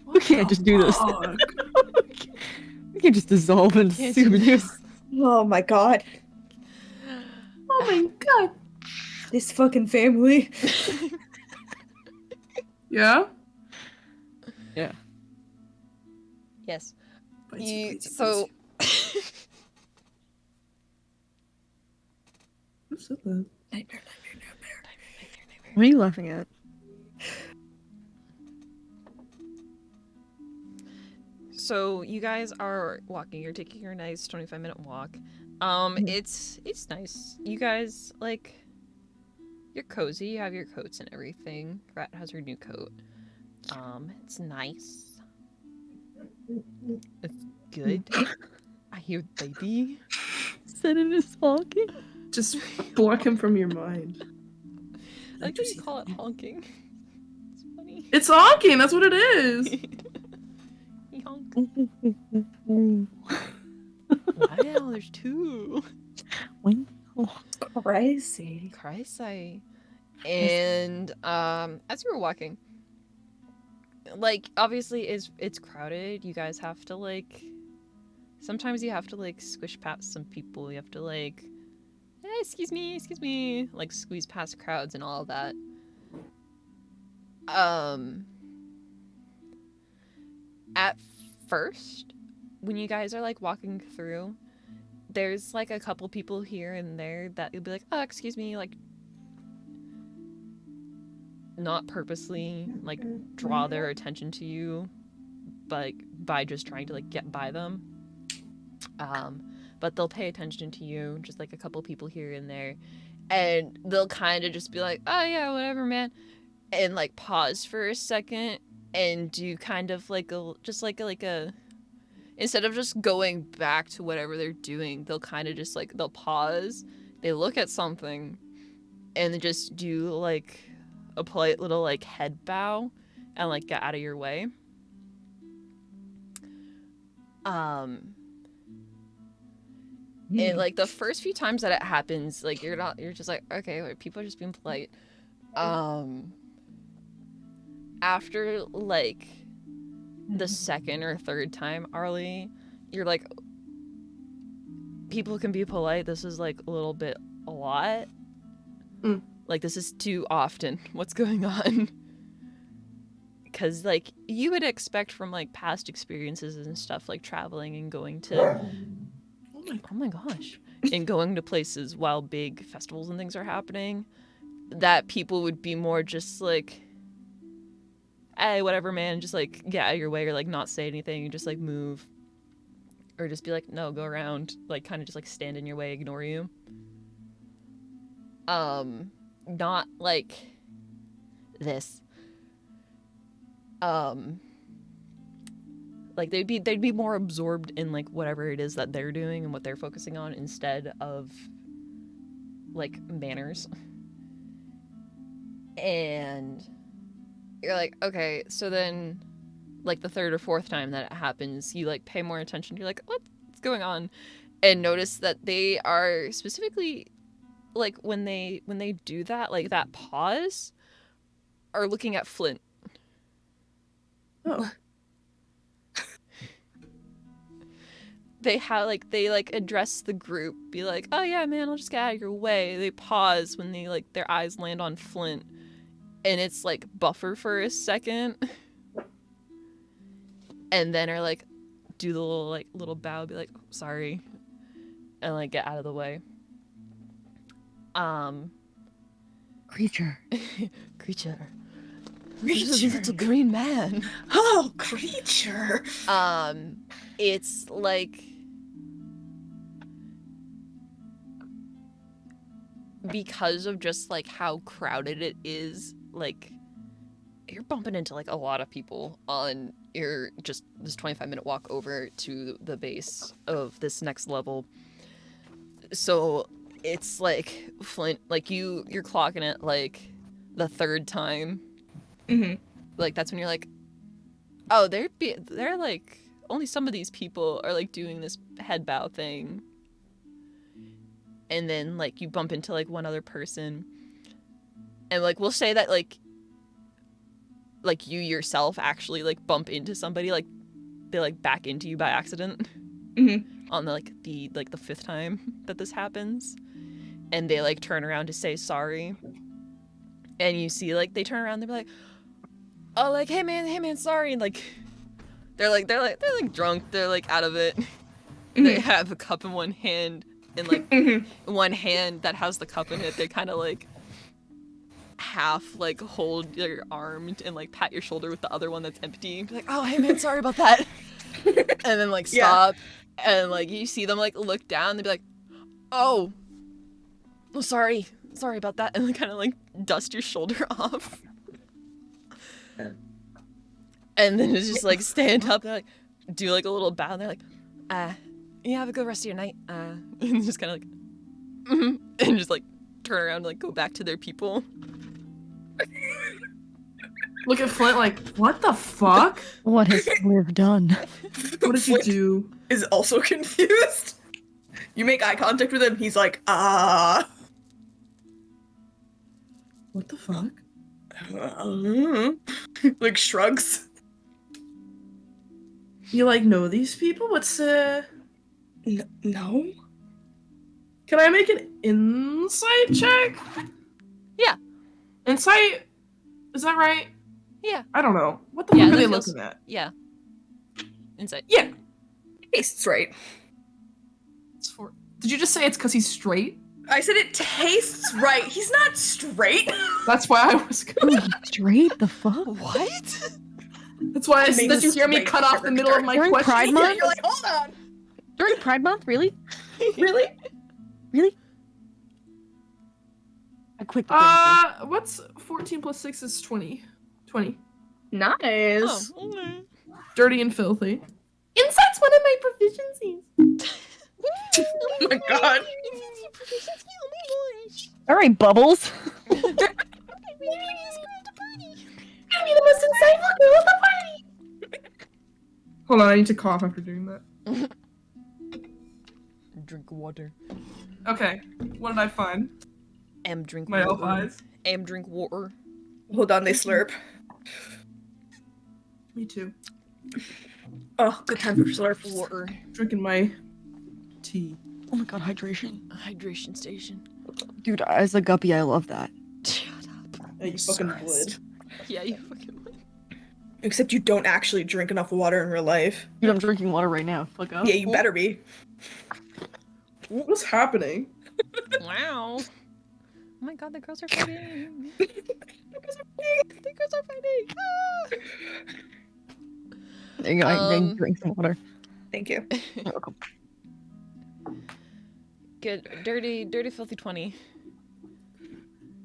E: We can't just do this.
B: Fuck.
E: We can't just dissolve into
C: Can't do
E: Scooby Doo.
C: this.
D: Oh my god.
B: Oh my god.
D: This fucking family.
B: Yeah?
E: Yeah.
C: Yes.
B: Bites you.
C: So
B: Who said that?
E: What are you laughing at?
C: So you guys are walking. You're taking your nice 25-minute walk. It's nice. You guys like you're cozy. You have your coats and everything. Rat has her new coat. It's nice. It's good. I hear baby.
E: Said it is honking.
B: Just block him from your mind.
C: I like how you call it honking. It's funny.
B: It's honking. That's what it is.
C: He honk. Wow, there's 2.
D: Crazy.
C: Crazy. And as you were walking, like obviously it's crowded. You guys have to like sometimes you have to like squish past some people. You have to like hey, excuse me, like squeeze past crowds and all of that. At first, when you guys are like walking through, there's like a couple people here and there that you'll be like, oh, excuse me, like not purposely like draw their attention to you, but like, by just trying to like get by them. But they'll pay attention to you, just like a couple people here and there, and they'll kind of just be like, oh yeah, whatever, man, and like pause for a second and do kind of like a instead of just going back to whatever they're doing, they'll kind of just like, they'll pause, they look at something, and they just do like a polite little like head bow and like get out of your way. And like the first few times that it happens, like you're just like, okay, like, people are just being polite. After like the second or third time, Arly, you're like, people can be polite. This is like a little bit a lot. Like this is too often. What's going on? Because like you would expect from like past experiences and stuff, like traveling and going to oh my gosh, and going to places while big festivals and things are happening, that people would be more just like, hey, whatever, man, just like get out of your way, or like not say anything and just like move, or just be like, no, go around, like kind of just like stand in your way, ignore you. Not like this. Like they'd be more absorbed in like whatever it is that they're doing and what they're focusing on, instead of like manners. And you're like, okay, so then like the third or fourth time that it happens, you like pay more attention. You're like, what's going on? And notice that they are specifically like when they do that, like that pause, are looking at Flint.
D: Oh.
C: They address the group, be like, oh yeah, man, I'll just get out of your way. They pause when they like their eyes land on Flint, and it's like buffer for a second, and then are like, do the little bow, be like, oh, sorry, and like get out of the way.
E: Creature.
C: It's a green man.
D: Oh, creature.
C: It's like, because of just like how crowded it is, like you're bumping into like a lot of people on your just this 25-minute walk over to the base of this next level. So it's like Flint, like you're clocking it like the third time. Like that's when you're like, oh, they're like, only some of these people are like doing this head bow thing. And then like you bump into like one other person, and like we'll say that like you yourself actually like bump into somebody, like they like back into you by accident. On the fifth time that this happens, and they like turn around to say sorry, and you see like they turn around, they're like, oh, like, hey man, sorry, and like they're drunk, they're like out of it. They have a cup in one hand, and like one hand that has the cup in it, they kind of like half like hold your arm and like pat your shoulder with the other one that's empty. Be like, oh, hey man, sorry about that. And then like stop, and like you see them like look down, they'd be like, oh, sorry about that, and then kind of like dust your shoulder off. And then it's just like stand up, they're like do like a little bow, and they're like, yeah, have a good rest of your night, and just kind of like and just like turn around and like go back to their people.
B: Look at Flint like, what the fuck?
E: What has Liv done?
B: What did you do?
D: Is also confused. You make eye contact with him, he's like,
B: What the fuck?
D: Like shrugs.
B: You like know these people? What's
D: No.
B: Can I make an insight check?
C: Yeah.
B: Insight? Is that right?
C: Yeah.
B: I don't know. What the fuck are
C: that
B: they
C: feels-
B: looking at?
C: Yeah. Insight.
B: Yeah.
D: Tastes right.
B: It's for. Did you just say it's because he's straight?
D: I said it tastes right. He's not straight.
B: That's why I was.
E: Straight? The fuck?
C: What?
B: That's why I
D: It
B: said.
D: makes
B: Did you hear me
D: straight
B: cut off the middle of my
E: During
B: question?
E: Pride
D: Yeah,
E: Month?
D: you're like, hold on.
E: During Pride Month, really?
D: Really?
E: Really? I quit the thing.
B: What's 14 plus 6 is 20. 20.
D: Nice.
C: Oh, okay.
B: Dirty and filthy. Insight's one of my proficiencies.
D: Oh my god.
E: All right, Bubbles.
B: I'm the most insightful girl at the party. Hold on, I need to cough after doing that.
C: Drink water.
B: Okay, what did I find?
C: Drink
B: My elf
C: water.
B: eyes.
C: Drink water.
D: Hold on, they slurp.
B: Me too.
D: Oh, good time for slurp.
C: Water.
B: Drinking my tea.
E: Oh my god, hydration.
C: Hydration station.
E: Dude, as a guppy, I love that.
C: Shut up.
B: You fucking would.
C: Yeah, you fucking would.
D: Except you don't actually drink enough water in real life.
E: Dude, I'm drinking water right now. Fuck up.
D: Yeah, you better be.
B: What was happening?
C: Wow. Oh my god, the girls are fighting. The girls are fighting. Ah!
E: There you go. I drink some water.
D: Thank you.
E: You're welcome.
C: Good. Dirty, filthy 20.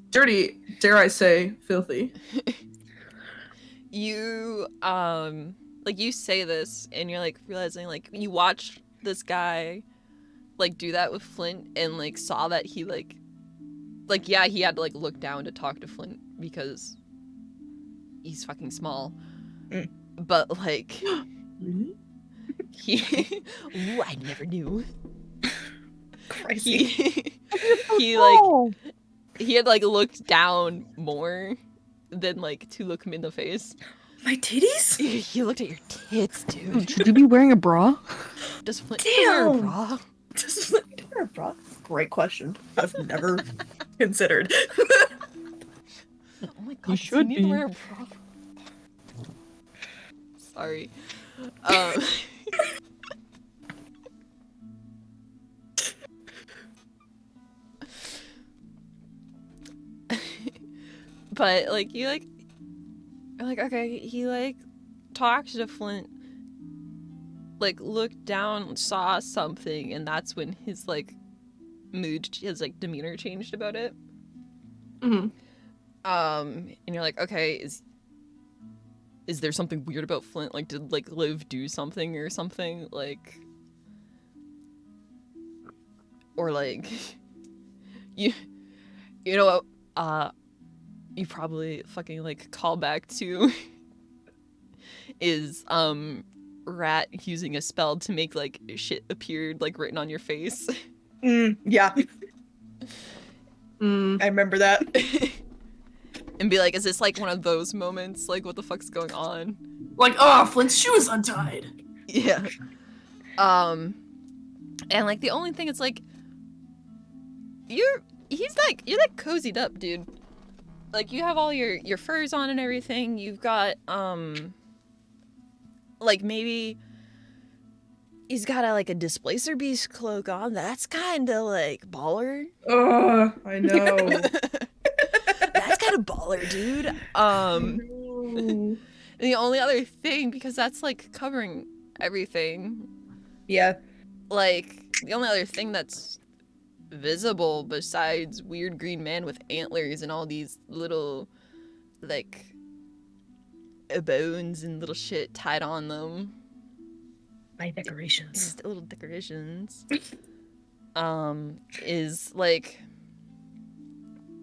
B: Dirty, dare I say, filthy.
C: You, like, you say this, and you're, like, realizing, like, you watched this guy, like, do that with Flint, and, like, saw that he, like, yeah, he had to, like, look down to talk to Flint, because he's fucking small.
D: Mm.
C: But, like,
B: Really?
C: he... Ooh, I never knew.
D: Crazy.
C: He, like, he had, like, looked down more than, like, to look him in the face.
D: My titties?
C: He looked at your tits, dude.
E: Should you be wearing a bra?
C: Does Flint wear a
D: Damn.
C: bra?
D: Does Flint wear a bra? Great question. I've never considered.
C: Oh my god,
E: should
C: does he need to
E: be.
C: wear a bra? Sorry. But, like, you, like, are like, okay, he, like, talked to Flint, like, looked down, saw something, and that's when his, like, mood, his, like, demeanor changed about it.
B: Mm-hmm.
C: And you're like, okay, is there something weird about Flint? Like, did, like, Liv do something or something? Like, or, like, you know what, you probably fucking, like, call back to is, Rat using a spell to make, like, shit appear, like, written on your face.
D: Yeah, I remember that.
C: And be like, is this, like, one of those moments? Like, what the fuck's going on?
B: Like, oh, Flint's shoe is untied.
C: Yeah. And, like, the only thing is, like, you're like cozied up, dude. Like, you have all your furs on and everything. You've got, like, maybe he's got a displacer beast cloak on. That's kind of, like, baller.
B: I know.
C: That's kind of baller, dude.
B: No.
C: The only other thing, because that's, like, covering everything,
D: Yeah.
C: like, the only other thing that's visible besides weird green man with antlers and all these little, like, bones and little shit tied on them.
D: My decorations.
C: Just little decorations. Is, like,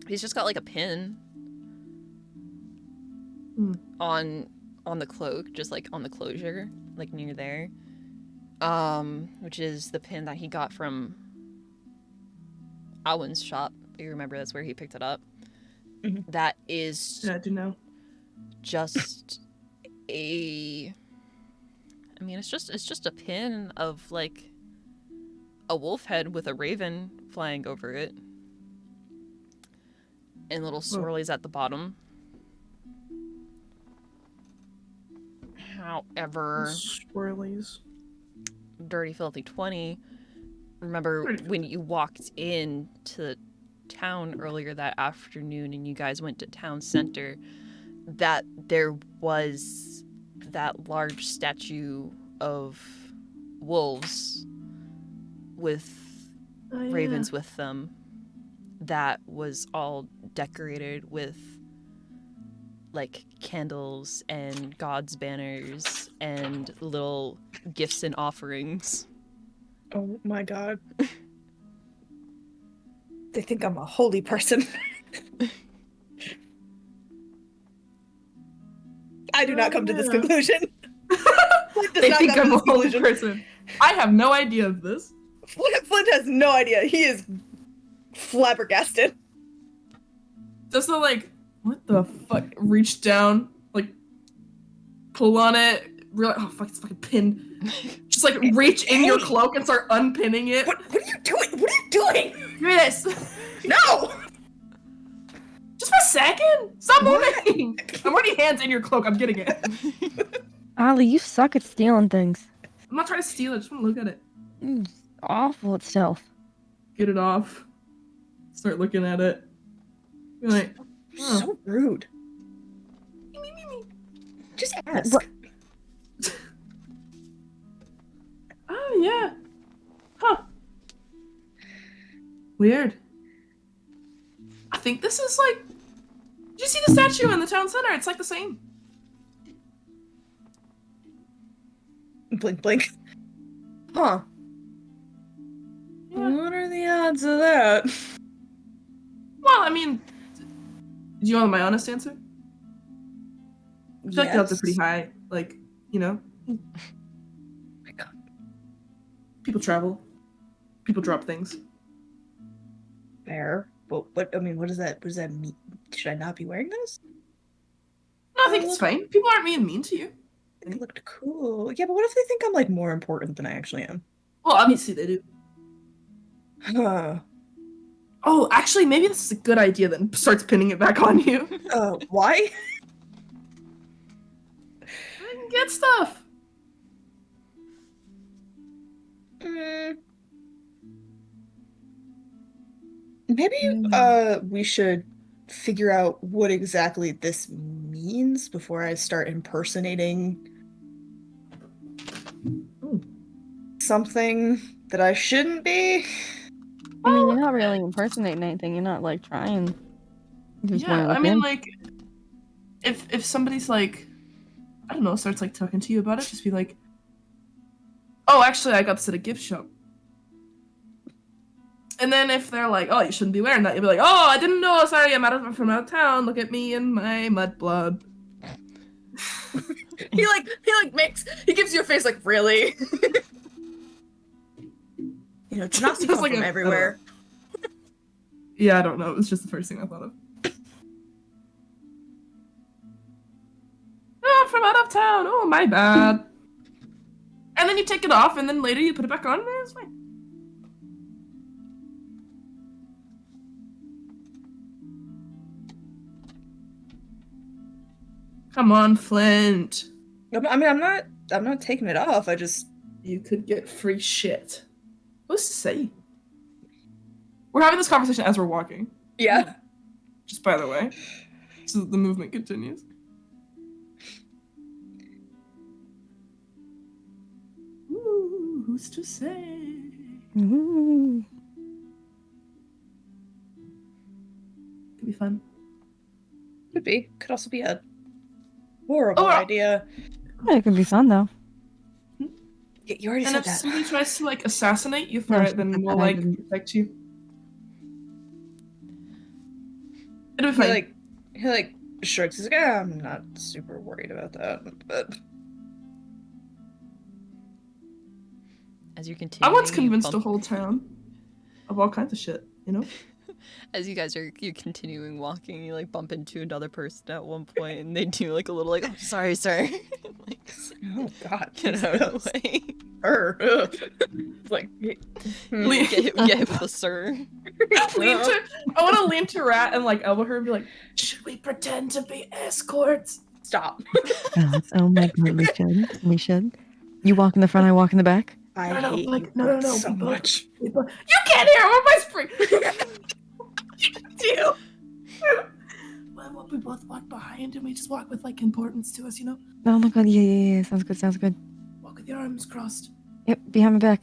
C: he's just got, like, a pin on the cloak, just, like, on the closure, like, near there. Which is the pin that he got from Alwyn's shop. You remember that's where he picked it up.
D: Mm-hmm.
C: That is
B: Yeah, I do know.
C: just a... I mean, it's just a pin of, like, a wolf head with a raven flying over it. And little swirlies at the bottom. However...
B: Swirlies.
C: Dirty Filthy 20, remember when you walked into town earlier that afternoon and you guys went to town center, that there was that large statue of wolves with
B: Oh, yeah.
C: ravens with them that was all decorated with like candles and God's banners and little gifts and offerings.
D: Oh my god. They think I'm a holy person. I do not come to this
B: Yeah.
D: conclusion. Flint does
B: They
D: not
B: think
D: come
B: I'm
D: to
B: a
D: this
B: holy
D: conclusion.
B: person. I have no idea of this.
D: Flint has no idea. He is flabbergasted.
B: Does the like, what the fuck? Reach down, like, pull on it. Realize, oh fuck, it's fucking pinned. Just like reach in your cloak and start unpinning it.
D: What are you doing? What are you doing?
B: Give me this.
D: No!
B: Just for a second. Stop moving. I'm already hands in your cloak. I'm getting it.
E: Arly, you suck at stealing things.
B: I'm not trying to steal it. I just want to look at it.
E: It's awful at stealth.
B: Get it off. Start looking at it. Be like, oh.
D: So rude. Just ask.
E: What?
B: Oh yeah. Huh. Weird. I think this is like. Did you see the statue in the town center? It's like the same.
D: Blink, blink. Huh.
B: Yeah.
D: What are the odds of that?
B: Well, I mean, do you want my honest answer? I feel like the odds are pretty high. Like, you know,
D: Oh my god.
B: people travel, people drop things.
D: Fair. But what? I mean, what does that mean? Should I not be wearing this?
B: No, I think it's fine. People aren't being mean to you.
D: It looked cool. Yeah, but what if they think I'm like more important than I actually am?
B: Well, obviously they do. Oh, actually, maybe this is a good idea. Then starts pinning it back on you.
D: Why?
B: I can get stuff.
D: Maybe we should figure out what exactly this means before I start impersonating something that I shouldn't be.
E: I mean, you're not really impersonating anything. You're not like trying. You just
B: Yeah,
E: wanna
B: I mean,
E: look
B: like, if somebody's like, I don't know, starts like talking to you about it, just be like, oh, actually, I got this at a gift shop. And then if they're like, oh, you shouldn't be wearing that, you'll be like, oh, I didn't know. Sorry, from out of town. Look at me and my mud blood.
D: He gives you a face like, really? You know, Genasi come
B: like
D: from
B: a-
D: everywhere.
B: Yeah, I don't know. It was just the first thing I thought of. Oh, I'm from out of town. Oh, my bad. And then you take it off, and then later you put it back on, and it's fine. Come on, Flint.
D: I mean, I'm not taking it off. I just.
B: You could get free shit. What's to say? We're having this conversation as we're walking.
D: Yeah.
B: Just by the way. So the movement continues. Ooh, who's to say?
E: Ooh.
B: Could be fun.
D: Could be. Could also be a horrible
B: Oh,
D: idea.
E: Yeah, it could be fun though.
D: You already
B: And
D: said
B: if
D: that.
B: somebody tries to like assassinate you for
E: No,
B: it, then we'll like protect you. It'll be
D: He
B: fine.
D: like shrugs. He's like, "Ah, I'm not super worried about that, but
C: As you continue,
B: I once
C: you
B: convinced a
C: bump-
B: whole town of all kinds of shit, you know?
C: As you guys are continuing walking, you like bump into another person at one point, and they do like a little like, oh, sorry, sir. Like,
D: oh god,
C: get out of the way.
D: her. It's like,
B: Lean-
C: Get hit with a sir.
B: I want to lean to Rat and like elbow her and be like, should we pretend to be escorts?
D: stop.
E: Oh my god, we should. We should. You walk in the front, I walk in the back.
D: I
B: No,
D: hate
B: like,
D: you
B: no,
D: both so
B: we both-
D: much.
B: we both- You can't hear what my spring.
D: Deal.
B: Well, we both walk behind and we just walk with like importance to us, you know?
E: Oh my god, yeah. Sounds good, sounds good.
B: Walk with your arms crossed.
E: Yep, behind my back.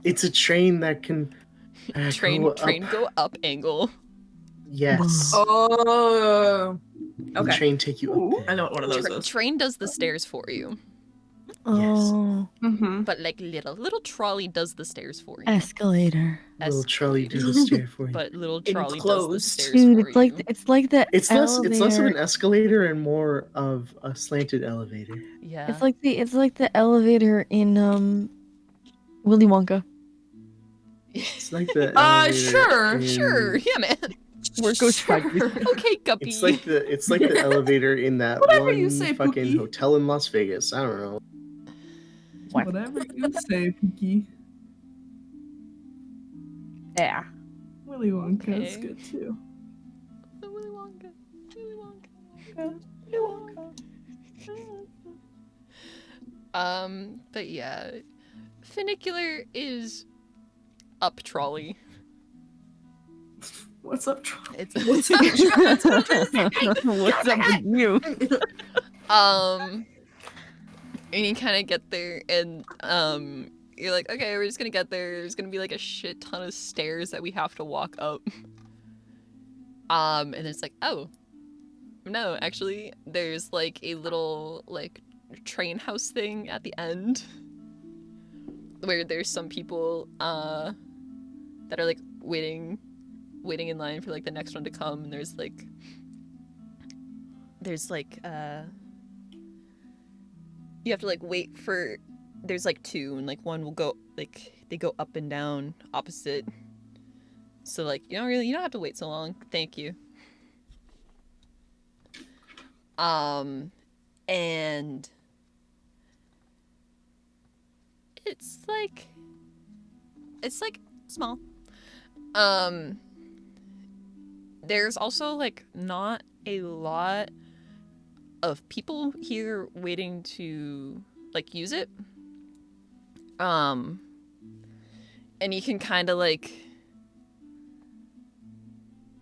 A: It's a train that can
C: Train go up angle.
A: Yes.
D: Oh.
A: The
D: Okay.
A: train take you up.
D: I know what one of those is.
C: Train does the stairs for you,
E: Oh,
B: Mm-hmm.
C: but like little trolley does the stairs for you.
E: escalator.
A: Little trolley do the stair for you.
C: But little trolley does the
D: Enclosed.
C: stairs
E: Dude,
C: for
E: it's like
C: you.
E: it's like the
A: It's
E: elevator.
A: less of an escalator and more of a slanted elevator.
C: Yeah.
E: It's like the elevator in Willy Wonka,
A: It's like the elevator.
B: Sure.
C: Yeah, man.
E: where it goes
B: Sure.
E: sideways.
C: Okay, Guppy.
A: It's like the elevator in that
B: Whatever
A: one
B: you say,
A: fucking
B: Pookie.
A: hotel in Las Vegas. I don't know.
B: Whatever you say, Pookie.
E: Yeah.
B: Willy Wonka is
C: Okay.
B: good too.
C: Willy Wonka. But yeah, funicular is up trolley.
B: What's up, Troy?
C: It's
E: What's up with you?
C: And you kind of get there, and you're like, okay, we're just gonna get there. There's gonna be like a shit ton of stairs that we have to walk up. And it's like, oh, no, actually, there's like a little like train house thing at the end where there's some people that are like waiting in line for like the next one to come, and there's like you have to like wait for, there's like two, and like one will go like they go up and down opposite, so like you don't have to wait so long. Thank you. And it's like small. There's also like not a lot of people here waiting to like use it. And you can kind of like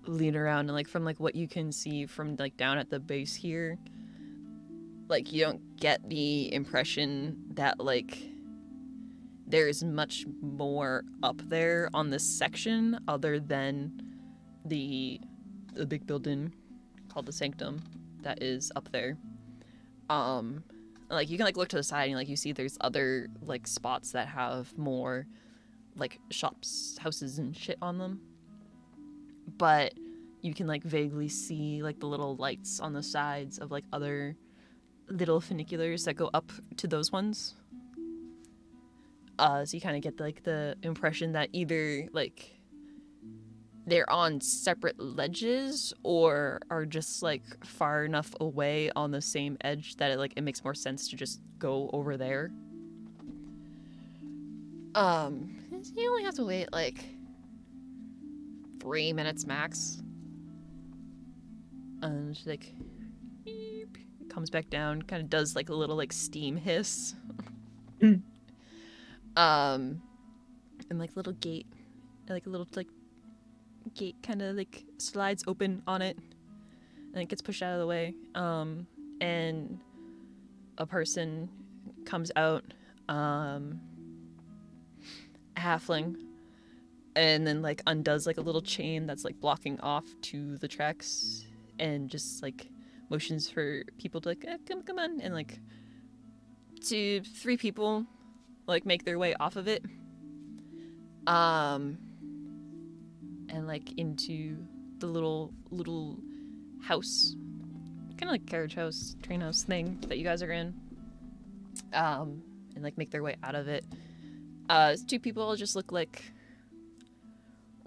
C: lean around, and like from like what you can see from like down at the base here, like you don't get the impression that like there's much more up there on this section other than the big building called the Sanctum that is up there. Like you can like look to the side and like you see there's other like spots that have more like shops, houses and shit on them. But you can like vaguely see like the little lights on the sides of like other little funiculars that go up to those ones. So you kind of get like the impression that either like they're on separate ledges or are just like far enough away on the same edge that it makes more sense to just go over there. You only have to wait like 3 minutes max. And she like beep, comes back down, kind of does like a little like steam hiss. And like little gate, like a little like gate kind of like slides open on it, and it gets pushed out of the way. And a person comes out, halfling, and then like undoes like a little chain that's like blocking off to the tracks, and just like motions for people to like come on, and like 2-3 people like make their way off of it, and like into the little house, kind of like carriage house, train house thing that you guys are in, and like make their way out of it. 2 people just look like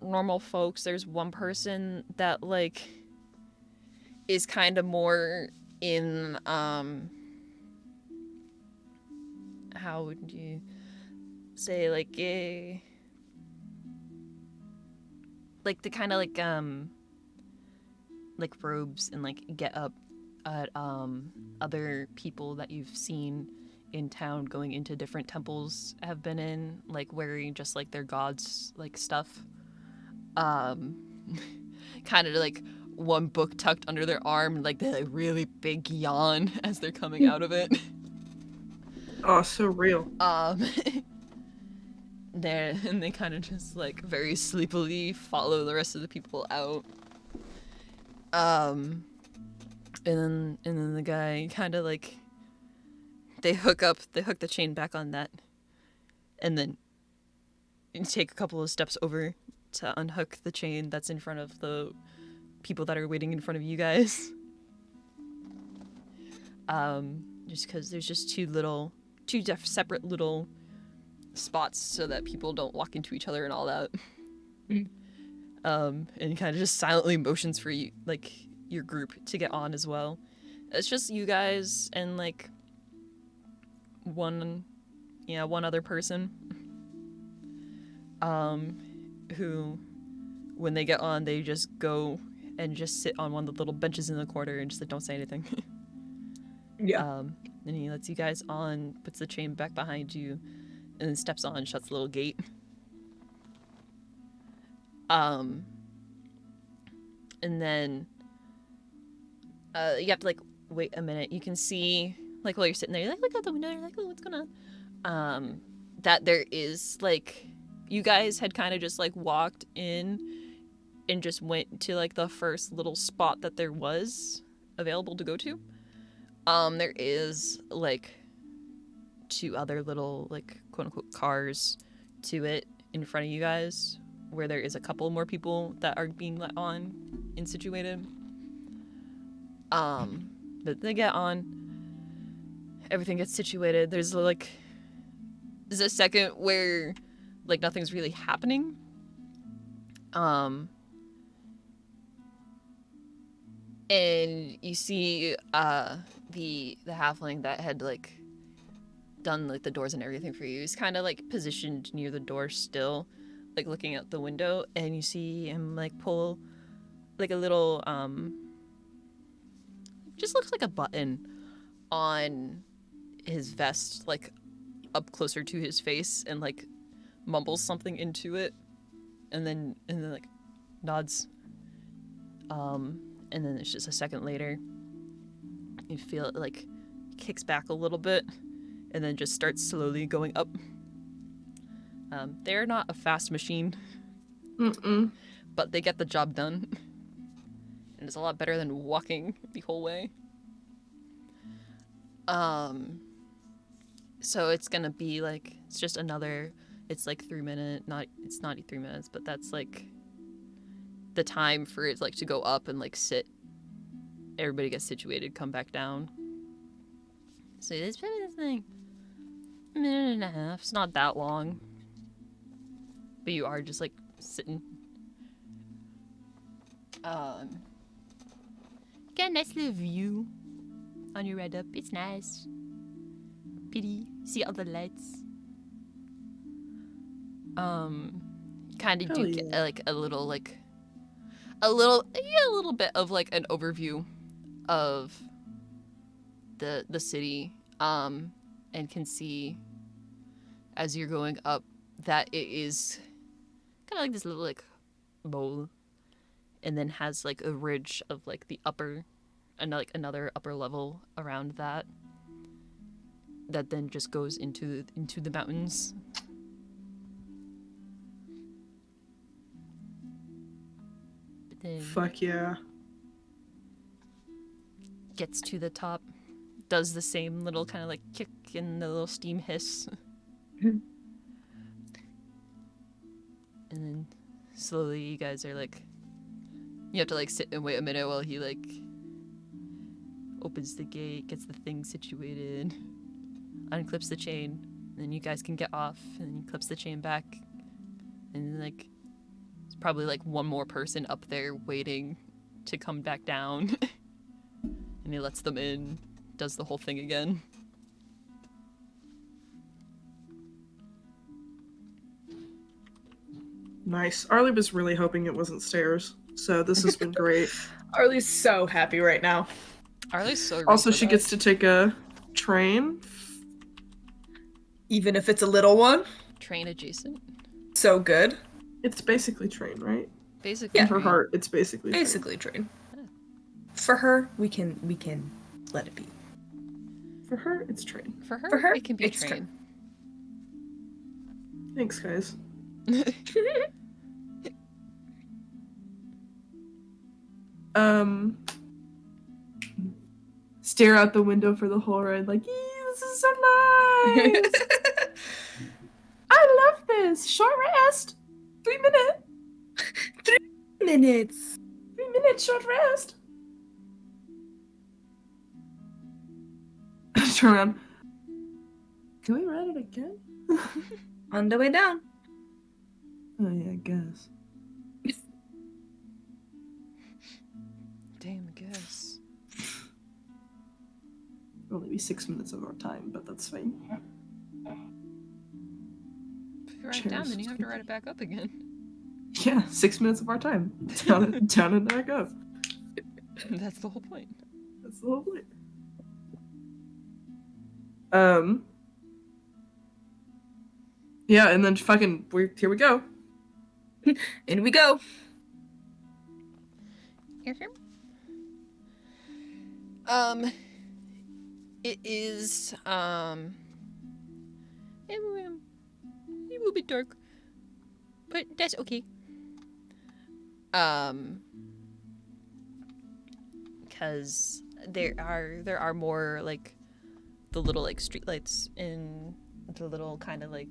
C: normal folks. There's one person that like is kind of more in how would you say, like a like the kind of like robes and like get up at other people that you've seen in town going into different temples have been in, like wearing just like their gods like stuff, kind of like one book tucked under their arm, like they like really big yawn as they're coming out of it.
B: Oh, so real.
C: there, and they kind of just like very sleepily follow the rest of the people out. And then the guy kind of like they hook the chain back on that, and then take a couple of steps over to unhook the chain that's in front of the people that are waiting in front of you guys. Just because there's just two separate little spots so that people don't walk into each other and all that. And he kind of just silently motions for you, like your group, to get on as well. It's just you guys and like one other person. Who, when they get on, they just go and just sit on one of the little benches in the corner and just like don't say anything.
D: Yeah.
C: Then he lets you guys on, puts the chain back behind you, and then steps on, shuts the little gate. And then you have to like wait a minute. You can see, like, while you're sitting there, you're like, look out the window, you're like, oh, what's going on? That there is like, you guys had kind of just like walked in and just went to like the first little spot that there was available to go to. There is like two other little like quote unquote cars to it in front of you guys, where there is a couple more people that are being let on and situated. But they get on, everything gets situated. There's a second where like nothing's really happening. And you see the halfling that had like done like the doors and everything for you. He's kind of like positioned near the door still, like looking out the window, and you see him like pull like a little just looks like a button on his vest, like up closer to his face, and like mumbles something into it, and then like nods. And then it's just a second later, you feel it like kicks back a little bit, and then just starts slowly going up. They're not a fast machine, but they get the job done, and it's a lot better than walking the whole way. So it's gonna be like, it's just another, it's like 3 minutes, it's not 3 minutes, but that's like the time for it like to go up and like sit. Everybody gets situated, come back down. So it's probably this thing, a minute and a half. It's not that long, but you are just like sitting. Get a nice little view on your ride up. It's nice. Pretty. See all the lights. Kind of do get like a little bit of like an overview of the city, and can see as you're going up that it is kind of like this little like bowl, and then has like a ridge of like the upper, and like another upper level around that then just goes into the mountains.
B: Fuck yeah.
C: Gets to the top, does the same little kind of like kick and the little steam hiss. And then slowly you guys are like, you have to like sit and wait a minute while he like opens the gate, gets the thing situated, unclips the chain, and then you guys can get off, and then he clips the chain back, and then like there's probably like one more person up there waiting to come back down. And he lets them in, does the whole thing again.
B: Nice. Arly was really hoping it wasn't stairs, so this has been great.
D: Arly's so happy right now.
C: Arly's so
B: Also,
C: ready for
B: she
C: that.
B: gets to take a train.
D: Even if it's a little one.
C: Train adjacent.
D: So good.
B: It's basically train, right?
C: Basically.
B: In her
C: train.
B: heart, it's basically train.
D: Basically train. For her, we can let it be.
B: For her, it's train.
C: For her,
D: For her,
C: it can be
D: it's
C: train.
B: Thanks, guys. Stare out the window for the whole ride, like, this is so nice. I love this. Short rest. 3 minutes.
D: 3 minutes.
B: 3 minutes short rest. Turn around. Can we ride it again?
D: On the way down.
B: Oh yeah, I guess.
C: Damn, I guess.
B: It'll only be 6 minutes of our time, but that's fine.
C: If you write it down, then you have to write it back up again.
B: Yeah, 6 minutes of our time. Down and back up.
C: That's the whole point.
B: That's the whole point. Yeah, and then fucking here we go.
D: In we go.
C: It is it will be dark, but that's okay. Because there are more like the little like street lights in the little kind of like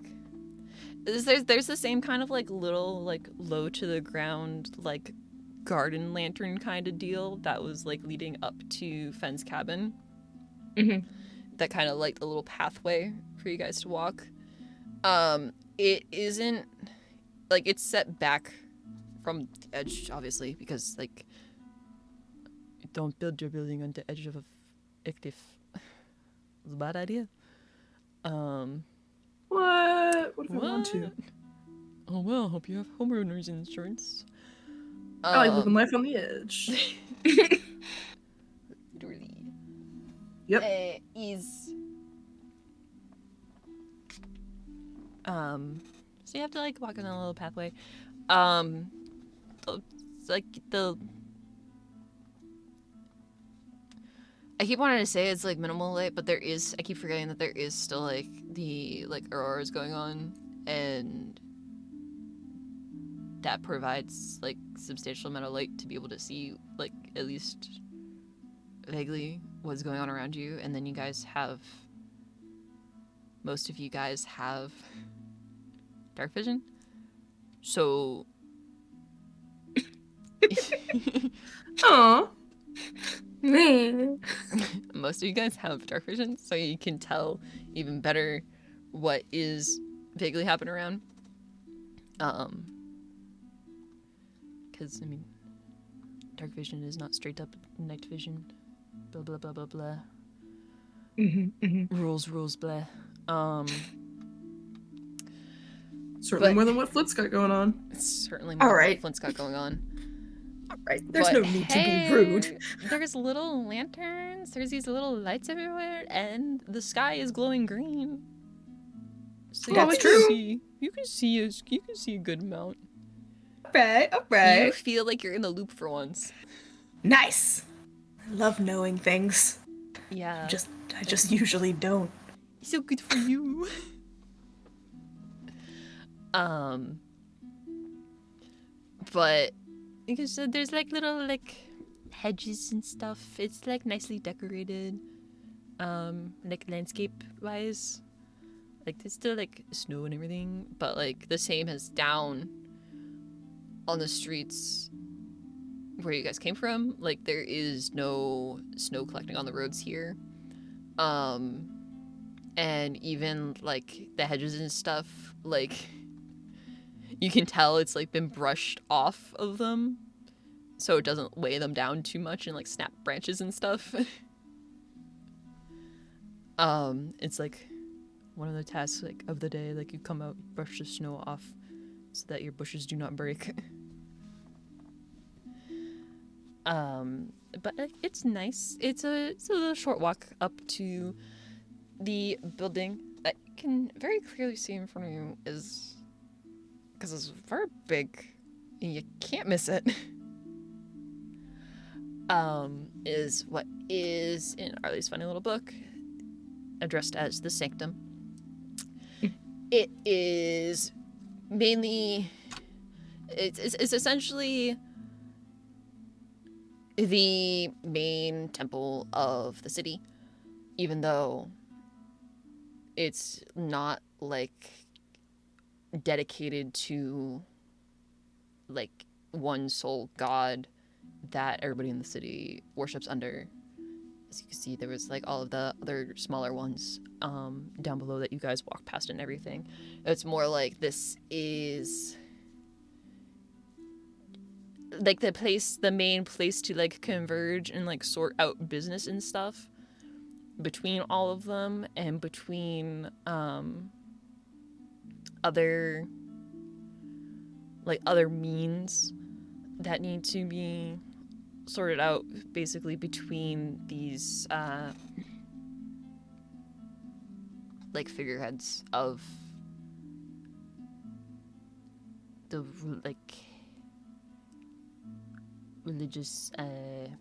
C: there's the same kind of like little like low to the ground like garden lantern kind of deal that was like leading up to Fenn's cabin.
D: Mm-hmm.
C: That kind of like the little pathway for you guys to walk. It isn't like it's set back from the edge, obviously, because like you don't build your building on the edge of a cliff. It's a bad idea.
B: What? What if I want to?
C: Oh well, hope you have homeowners insurance.
B: I like living life on the edge.
C: Literally.
B: Yep.
C: So you have to like walk on a little pathway. It's like the I keep wanting to say it's like minimal light, but I keep forgetting that there is still like the like auroras going on, and that provides like substantial amount of light to be able to see like at least vaguely what's going on around you. And then most of you guys have dark vision, so
B: Aww.
C: most of you guys have dark vision, so you can tell even better what is vaguely happening around. Because I mean, dark vision is not straight up night vision. Blah blah blah blah blah.
D: Mm-hmm, mm-hmm.
C: Rules blah.
B: Certainly
C: But-
B: more than what Flint's got going on.
C: It's certainly more
D: All
C: than
D: right.
C: what Flint's got going on.
D: All right. There's
C: But
D: no need to
C: hey,
D: be rude.
C: There's little lanterns. There's these little lights everywhere, and the sky is glowing green. So
D: That's
C: you can
D: true.
C: See, you can see a good amount.
D: All right.
C: You feel like you're in the loop for once.
D: Nice. I love knowing things.
C: Yeah.
D: I just usually don't.
C: So good for you. But because there's like little like hedges and stuff. It's like nicely decorated. Like landscape wise. Like there's still like snow and everything, but like the same as down on the streets where you guys came from. Like there is no snow collecting on the roads here. And even like the hedges and stuff, like you can tell it's like been brushed off of them so it doesn't weigh them down too much and like snap branches and stuff. It's like one of the tasks like of the day, like you come out, brush the snow off so that your bushes do not break. But like, it's nice. It's a little short walk up to the building that you can very clearly see in front of you is because it's very big and you can't miss it. Is what is in Arly's funny little book addressed as the Sanctum. It is mainly, it's essentially the main temple of the city, even though it's not like dedicated to like one sole god that everybody in the city worships under. As you can see, there was like all of the other smaller ones down below that you guys walk past and everything. It's more like this is like the main place to like converge and like sort out business and stuff between all of them and between other means that need to be sorted out, basically between these like figureheads of the like religious I'm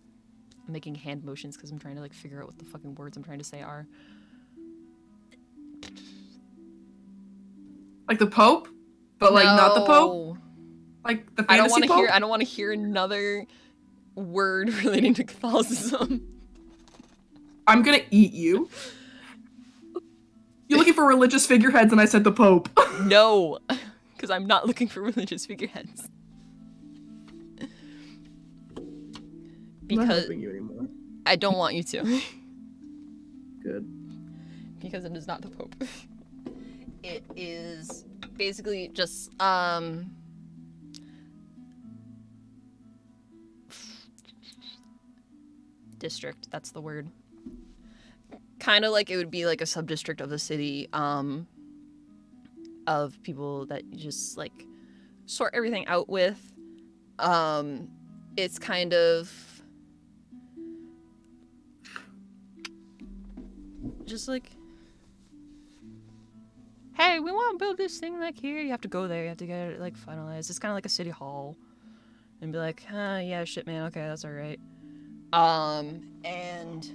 C: making hand motions because I'm trying to like figure out what the fucking words I'm trying to say are.
B: Like the Pope, but like not the Pope.
C: No.
B: Like the
C: I don't
B: fantasy Pope.
C: I don't want to hear another word relating to Catholicism.
B: I'm gonna eat you. You're looking for religious figureheads, and I said the Pope.
C: No, because I'm not looking for religious figureheads.
A: I'm not
C: Because
A: helping you anymore.
C: I don't want you to.
A: Good.
C: Because it is not the Pope. It is basically just district, that's the word. Kind of like it would be like a sub-district of the city of people that you just like sort everything out with. It's kind of just like, hey, we want to build this thing like here. You have to go there. You have to get it like finalized. It's kind of like a city hall, and be like, yeah, shit, man. Okay, that's all right. And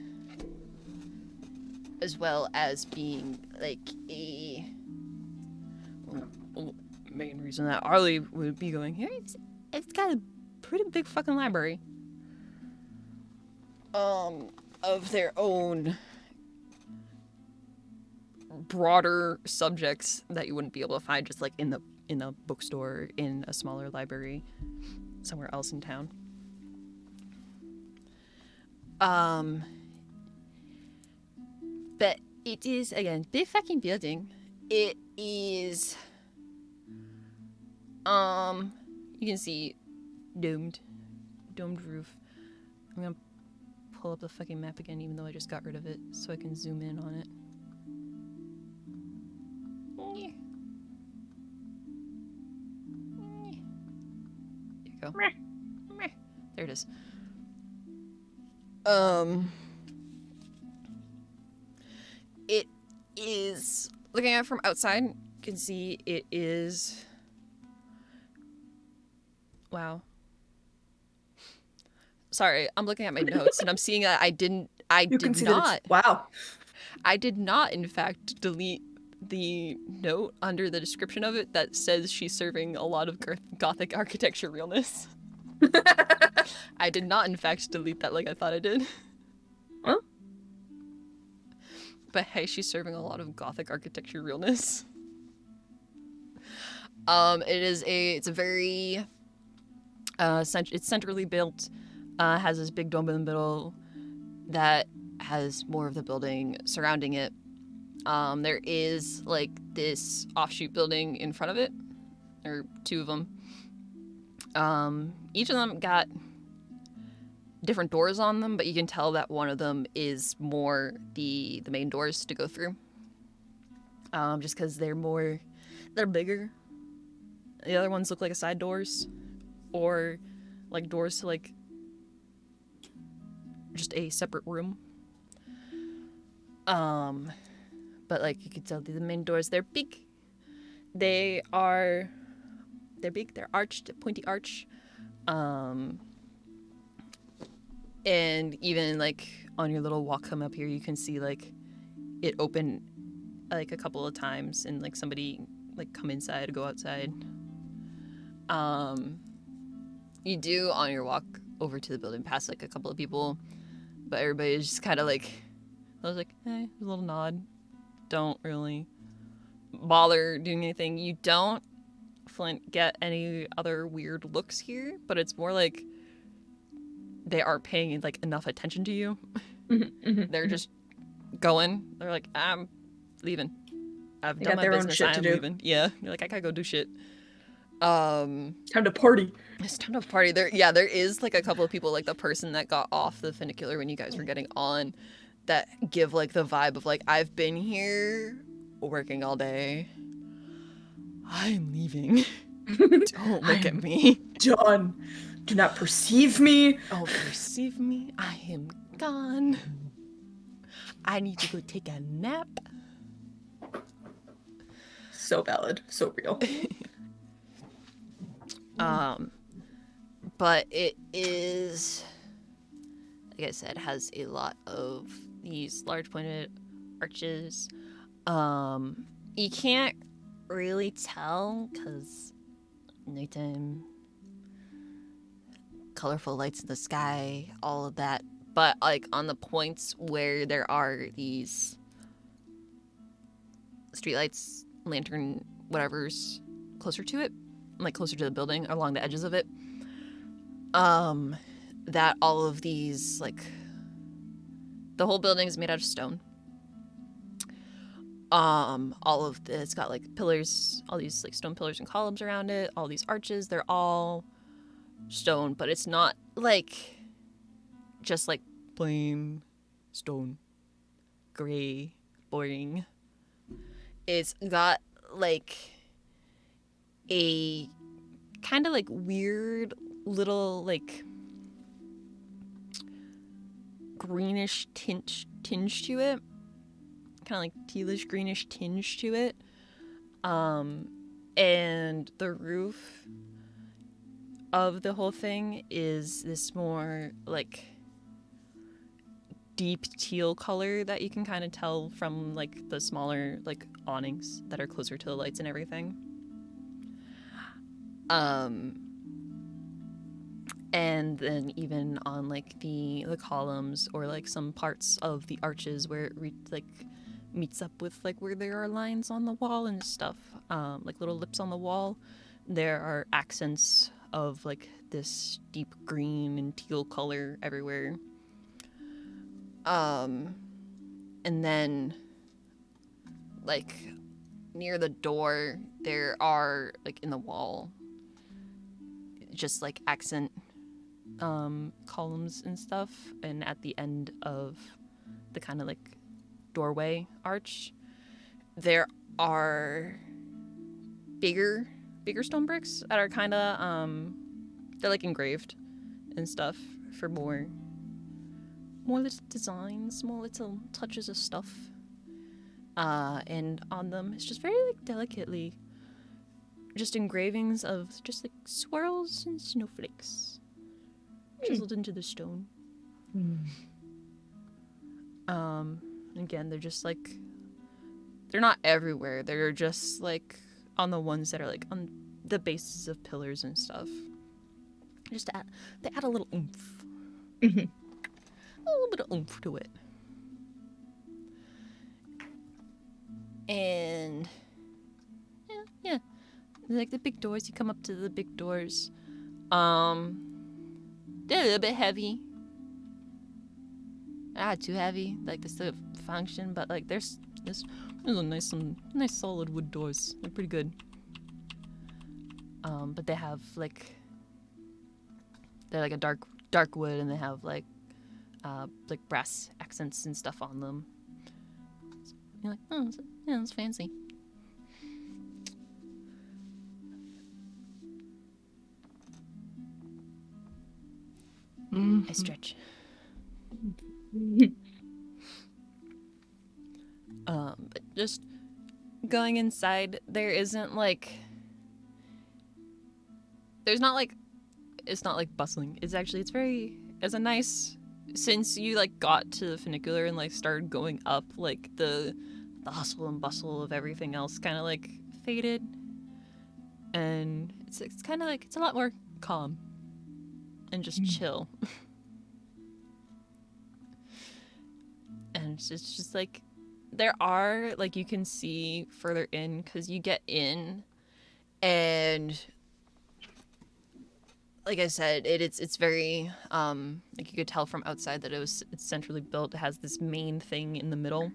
C: as well as being like a main reason that Arly would be going here. It's got a pretty big fucking library. Of their own broader subjects that you wouldn't be able to find just like in the bookstore in a smaller library somewhere else in town. But it is, again, big fucking building. It is you can see domed roof. I'm gonna pull up the fucking map again, even though I just got rid of it, so I can zoom in on it. There you go. There it is. It is, looking at it from outside, you can see it is, wow. Sorry, I'm looking at my notes and I'm seeing that I did not, in fact, delete the note under the description of it that says she's serving a lot of Gothic architecture realness. I did not, in fact, delete that like I thought I did.
E: Huh?
C: But hey, she's serving a lot of Gothic architecture realness. It's a very, it's centrally built, has this big dome in the middle that has more of the building surrounding it. There is like this offshoot building in front of it, or two of them. Each of them got different doors on them, but you can tell that one of them is more the main doors to go through. Just because they're bigger. The other ones look like side doors, or like doors to like just a separate room. But like you can tell the main doors, they're big. They're big, they're arched, pointy arch. And even like on your little walk come up here, you can see like it open like a couple of times, and like somebody like come inside, go outside. You do on your walk over to the building pass like a couple of people, but everybody is just kind of like, I was like, a little nod. Don't really bother doing anything. You don't, Flint, get any other weird looks here, but it's more like they aren't paying like enough attention to you. They're just going. They're like, I'm leaving. I've done my business. I'm leaving. Yeah, you're like, I gotta go do shit.
D: Time to party.
C: It's time to party. There is like a couple of people, like the person that got off the funicular when you guys were getting on, that give like the vibe of like, I've been here working all day. I'm leaving. Don't look at me.
D: Done. Do not perceive me.
C: Oh, perceive me. I am gone. I need to go take a nap.
D: So valid. So real.
C: But it is, like I said, has a lot of these large pointed arches. You can't really tell because nighttime, colorful lights in the sky, all of that. But like on the points where there are these streetlights, lantern, whatever's closer to it, like closer to the building, along the edges of it, that all of these, like, the whole building is made out of stone. All of it's got like pillars, all these like stone pillars and columns around it, all these arches, they're all stone, but it's not like just like plain stone, gray, boring. It's got like a kind of like weird little like greenish tinge to it, kind of like tealish greenish tinge to it, and the roof of the whole thing is this more like deep teal color that you can kind of tell from like the smaller like awnings that are closer to the lights and everything. And then even on like the columns or like some parts of the arches where it like meets up with like where there are lines on the wall and stuff, like little lips on the wall, there are accents of like this deep green and teal color everywhere. And then like near the door there are like in the wall just like accent columns and stuff, and at the end of the kind of like doorway arch there are bigger stone bricks that are kind of they're like engraved and stuff for more little designs, more little touches of stuff, and on them it's just very like delicately just engravings of just like swirls and snowflakes chiseled into the stone. Again, they're just like, they're not everywhere, they're just like on the ones that are like on the bases of pillars and stuff. Just they add a little oomph. A little bit of oomph to it. And yeah. Like the big doors, you come up to the big doors. They're a little bit heavy. Not too heavy, like they still function, but like there's a nice solid wood doors. They're pretty good. But they have like, they're like a dark wood, and they have like brass accents and stuff on them. So you're like, oh, yeah, that's fancy. I stretch. But just going inside, there isn't like, there's not like, it's not like bustling. It's a nice, since you like got to the funicular and like started going up, like the the hustle and bustle of everything else kind of like faded, and it's kind of like it's a lot more calm and just chill. And it's just like there are like you can see further in because you get in, and like I said, it's very like you could tell from outside that it's centrally built. It has this main thing in the middle.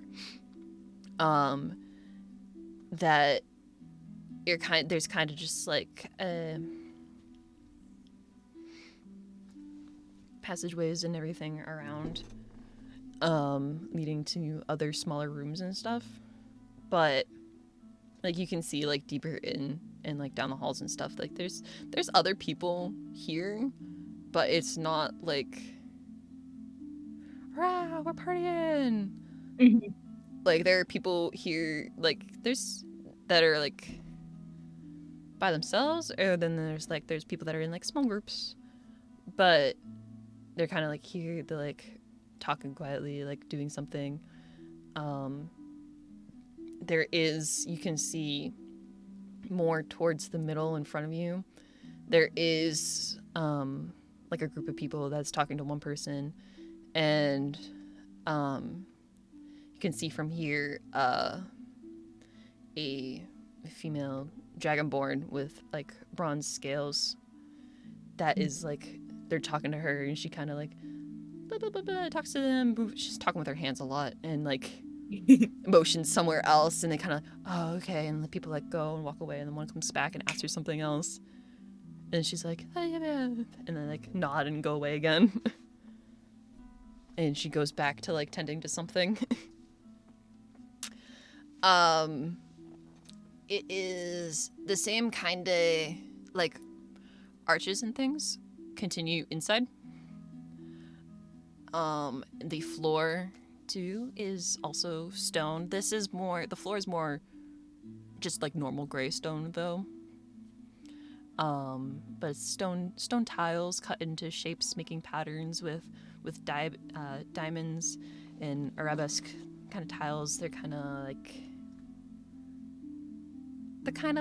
C: That there's kind of just like passageways and everything around, leading to other smaller rooms and stuff. But like you can see like deeper in and like down the halls and stuff, like there's other people here, but it's not like rah, we're partying. Like there are people here like there's that are like by themselves, or then there's people that are in like small groups, but they're kind of like here, they're like talking quietly, like doing something. There is, you can see more towards the middle in front of you, there is like a group of people that's talking to one person, and you can see from here a female dragonborn with like bronze scales that is like they're talking to her, and she kind of like blah, blah, blah, blah, talks to them. She's talking with her hands a lot and like motions somewhere else, and they kind of oh okay, and the people like go and walk away, and then one comes back and asks her something else, and she's like oh, yeah, yeah, and then like nod and go away again. And she goes back to like tending to something. It is the same kind of like arches and things continue inside. The floor too is also stone. The floor is more just like normal gray stone though. But it's stone tiles cut into shapes, making patterns with diamonds and arabesque kind of tiles. They're kind of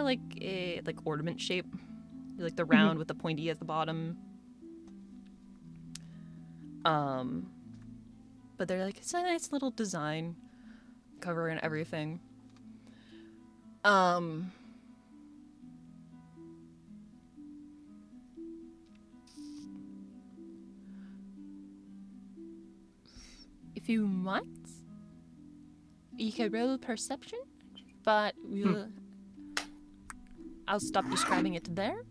C: like a like ornament shape, like the round with the pointy at the bottom. But they're like it's a nice little design, cover and everything. If you want, you can roll perception, but I'll stop describing it there.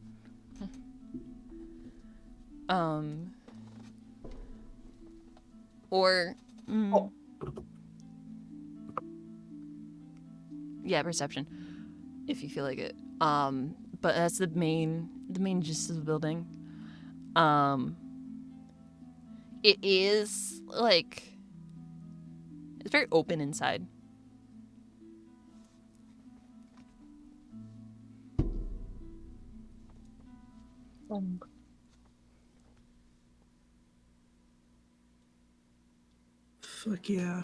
C: Yeah, perception, if you feel like it. But that's the main gist of the building. It is like it's very open inside.
B: Fuck yeah.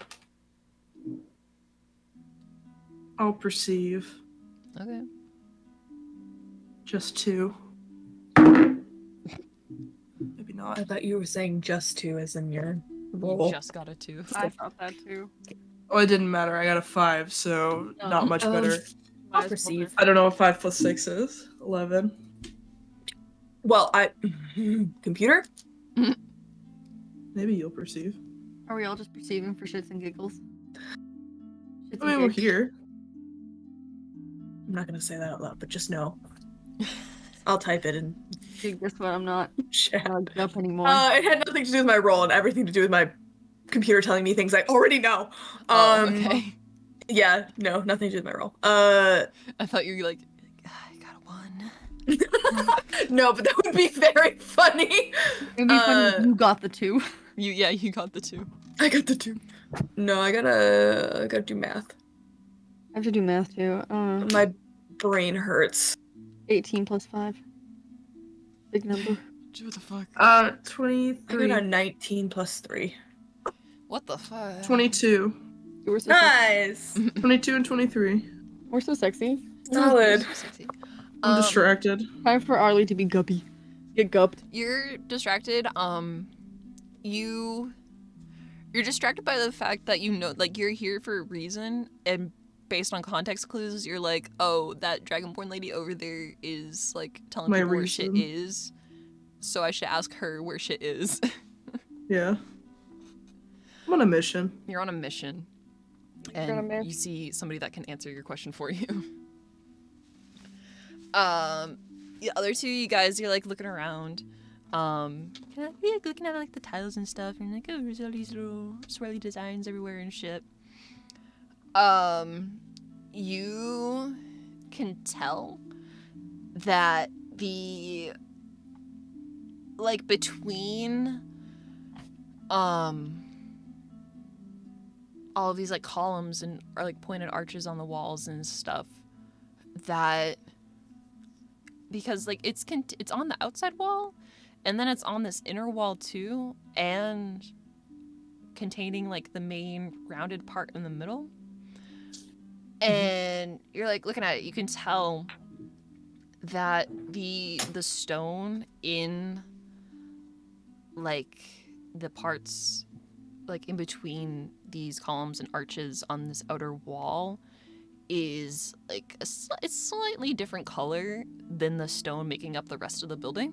B: I'll perceive.
C: Okay.
B: Just 2. Maybe not.
D: I thought you were saying just 2 as in your roll.
C: You just got a 2.
E: I thought that too.
B: Oh, it didn't matter. I got a 5, so not much better.
D: I'll perceive.
B: I don't know what 5 plus 6 is. 11.
D: Well, computer?
B: Maybe you'll perceive.
E: Are we all just perceiving for shits and giggles? Shits
B: I mean, we're here.
D: I'm not gonna say that out loud, but just know. I'll type it in
E: Dude, guess what? I'm not
D: chat.
E: logged up anymore.
D: It had nothing to do with my role and everything to do with my computer telling me things I already know.
C: Okay.
D: Yeah, no, nothing to do with my role.
C: I thought you were like, I got a 1.
D: No, but that would be very funny.
E: It'd be funny if you got the 2.
C: You got the 2.
D: I got the 2. No, I gotta do math.
E: I have to do math too.
D: My brain hurts.
E: 18 plus 5. Big number.
C: What the fuck?
B: 23.
D: I got a 19 plus 3.
C: What the fuck?
B: 22.
E: You were so
D: Nice.
B: 22 and 23.
E: We're so sexy.
D: Solid.
C: So sexy.
B: I'm distracted.
E: Time for Arly to be guppy. Get gupped.
C: You're distracted. You're distracted by the fact that you know, like, you're here for a reason, and based on context clues, you're like, oh, that Dragonborn lady over there is, like, telling
B: My
C: people where shit
B: reason.
C: is, so I should ask her where shit is.
B: Yeah. I'm on a mission.
C: You're on a mission, and you see somebody that can answer your question for you. The other two, you guys, you're, like, looking around. You're looking at like the tiles and stuff, and like, oh, there's all these little swirly designs everywhere and shit. You can tell that the like between all of these like columns and or like pointed arches on the walls and stuff, that because like it's on the outside wall. And then it's on this inner wall too, and containing like the main rounded part in the middle. And you're like looking at it, you can tell that the stone in like the parts like in between these columns and arches on this outer wall is like it's slightly different color than the stone making up the rest of the building.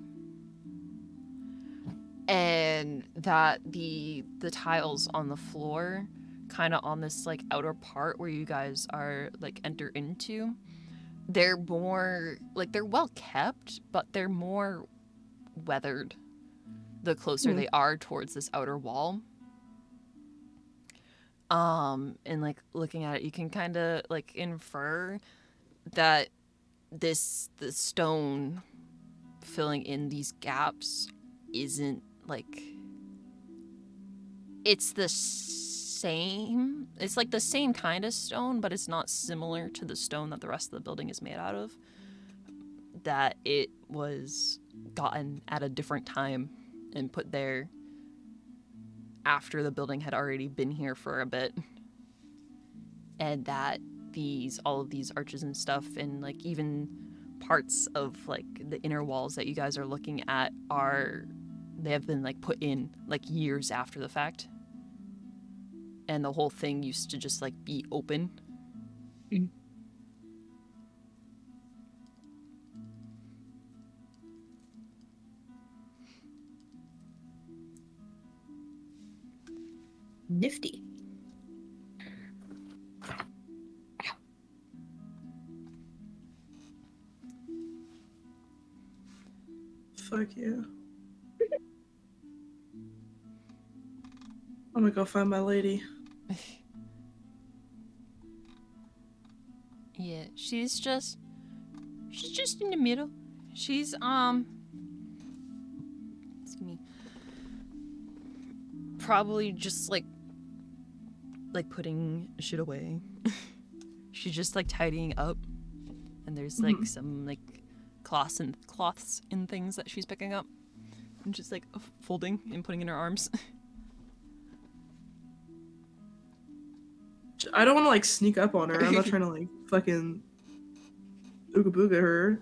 C: And that the tiles on the floor, kind of on this like outer part where you guys are like enter into, they're more like they're well kept, but they're more weathered the closer they are towards this outer wall. And like looking at it, you can kind of like infer that the stone filling in these gaps isn't like it's the same, it's like the same kind of stone, but it's not similar to the stone that the rest of the building is made out of, that it was gotten at a different time and put there after the building had already been here for a bit, and that all of these arches and stuff and like even parts of like the inner walls that you guys are looking at they have been like put in like years after the fact, and the whole thing used to just like be open.
D: Nifty.
B: Fuck yeah. I'm gonna go find my lady.
C: Yeah, she's just in the middle. She's excuse me, probably just like putting shit away. She's just like tidying up, and there's like some like cloths and things that she's picking up and just like folding and putting in her arms.
B: I don't want to like sneak up on her. I'm not trying to like fucking ooga booga her.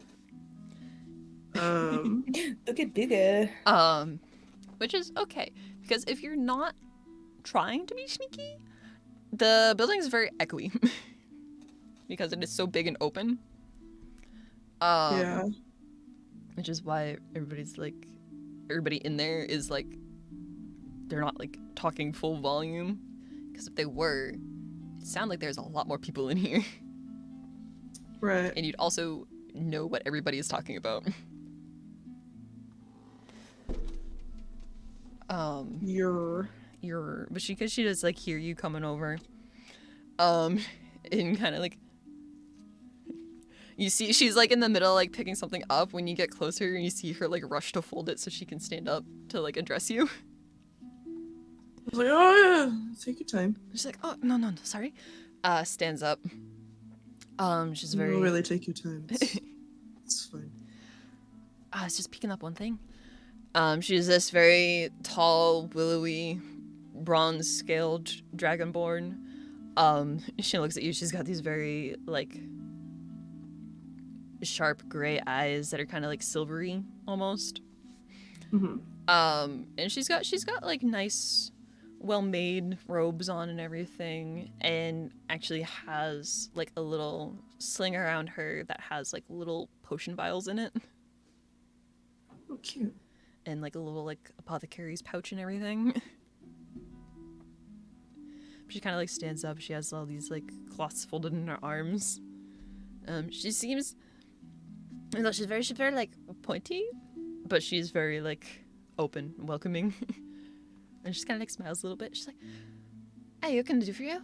D: Booga booga.
C: Which is okay, because if you're not trying to be sneaky, the building is very echoey because it is so big and open.
B: Yeah.
C: Which is why everybody in there is like, they're not like talking full volume, because if they were, it sounds like there's a lot more people in here.
B: Right.
C: And you'd also know what everybody is talking about. But she does like hear you coming over. And kind of like, you see she's like in the middle like picking something up when you get closer, and you see her like rush to fold it so she can stand up to like address you.
B: I was like, oh yeah, take your time.
C: She's like, oh no, sorry. Stands up. She's very
B: No, really take your time. It's fine.
C: It's just picking up one thing. She's this very tall, willowy, bronze-scaled dragonborn. She looks at you. She's got these very like sharp gray eyes that are kind of like silvery almost.
B: Mm-hmm.
C: And she's got like nice, well-made robes on and everything, and actually has like a little sling around her that has like little potion vials in it,
B: Oh, cute.
C: and like a little like apothecary's pouch and everything. She kind of like stands up. She has all these like cloths folded in her arms. She seems, you know, she's very like pointy, but she's very like open, welcoming, and she kind of like smiles a little bit. She's like, "Hey, what can I do for you?"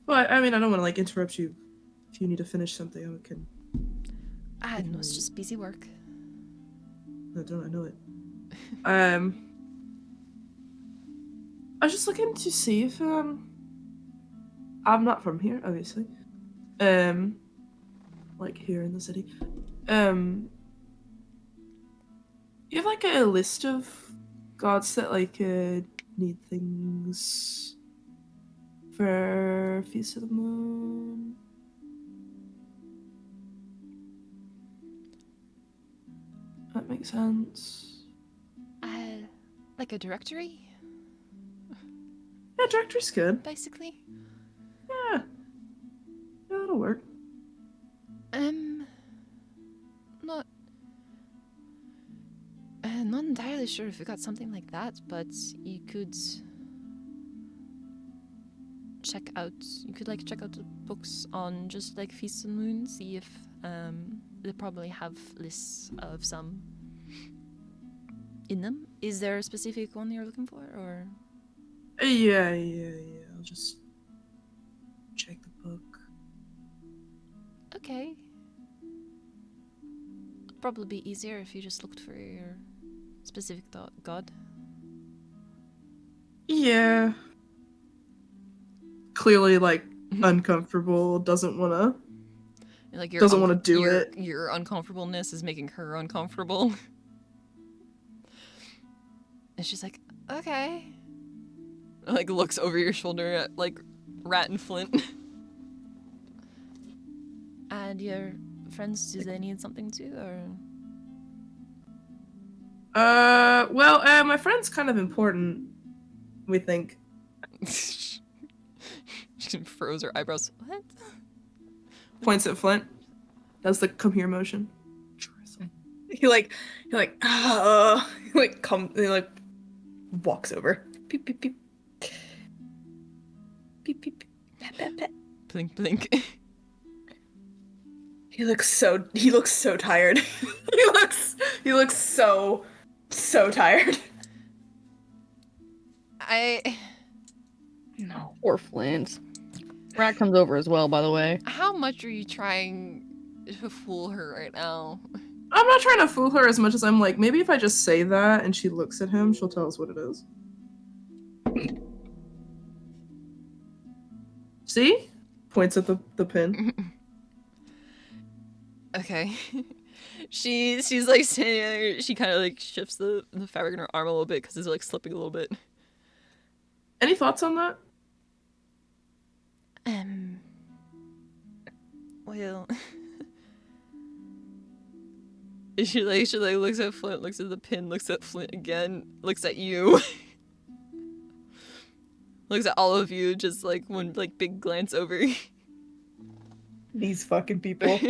B: Well, I mean, I don't want to like interrupt you. If you need to finish something, I can.
C: No, it's just busy work.
B: I know it. I was just looking to see if I'm not from here, obviously. Like here in the city. You have like a list of gods that like need things for Feast of the Moon? That makes sense.
C: Like a directory,
B: Yeah, directory's good.
C: basically.
B: Yeah. Yeah, that'll work.
C: Not entirely sure if you got something like that, but you could check out. You could like check out the books on just like Feast of the Moon, see if they probably have lists of some in them. Is there a specific one you're looking for, or?
B: Yeah. I'll just check the book.
C: Okay. Probably be easier if you just looked for your specific god.
B: Yeah. Clearly, like, uncomfortable, doesn't want to.
C: Like
B: Doesn't wanna do it.
C: Your uncomfortableness is making her uncomfortable. And she's like, okay. Like looks over your shoulder at like Rat and Flint. And your friends, do they need something too, or?
B: Well, my friend's kind of important, we think.
C: She froze her eyebrows. What?
B: Points at Flint. Does the come here motion.
D: He like walks over. Peep peep peep. Peep peep peep. Pat pat pat.
C: Blink blink.
D: He looks so tired. he looks so tired.
E: No. Poor Flint. Rat comes over as well, by the way.
C: How much are you trying to fool her right now?
B: I'm not trying to fool her as much as I'm like, maybe if I just say that and she looks at him, she'll tell us what it is. See? Points at the pin.
C: Okay. She's like standing there. She kind of like shifts the fabric in her arm a little bit because it's like slipping a little bit.
B: Any thoughts on that?
C: Well, she looks at Flint, looks at the pin, looks at Flint again, looks at you, looks at all of you, just like one like big glance over.
D: These fucking people.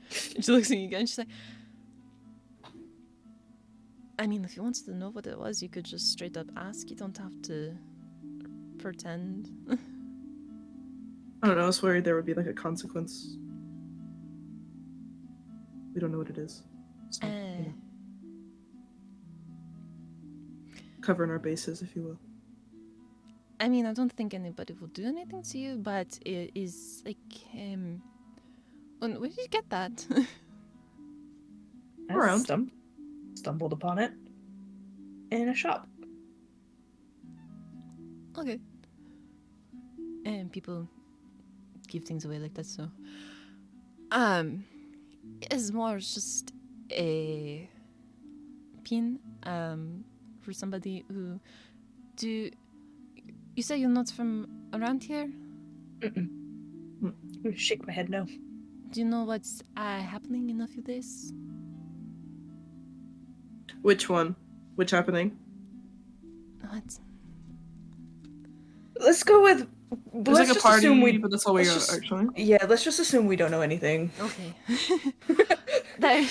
C: She looks at you again. She's like, I mean, if you wanted to know what it was, you could just straight up ask. You don't have to pretend.
B: I don't know, I was worried there would be like a consequence. We don't know what it is. So, you know. Covering our bases, if you will.
C: I mean, I don't think anybody will do anything to you, but it is like, where did you get that?
B: Around.
D: Stumbled upon it in a shop.
C: Okay. And people give things away like that, so it's more just a pin for somebody who You say you're not from around here?
D: I'm gonna shake my head no.
C: Do you know what's happening in a few days?
B: Which one? Which happening?
C: What?
D: Let's go with.
B: There's
D: Let's
B: like a
D: just
B: party,
D: assume we.
B: but that's all we
D: let's
B: got,
D: just-
B: actually.
D: Yeah, let's just assume we don't know anything.
C: Okay. there.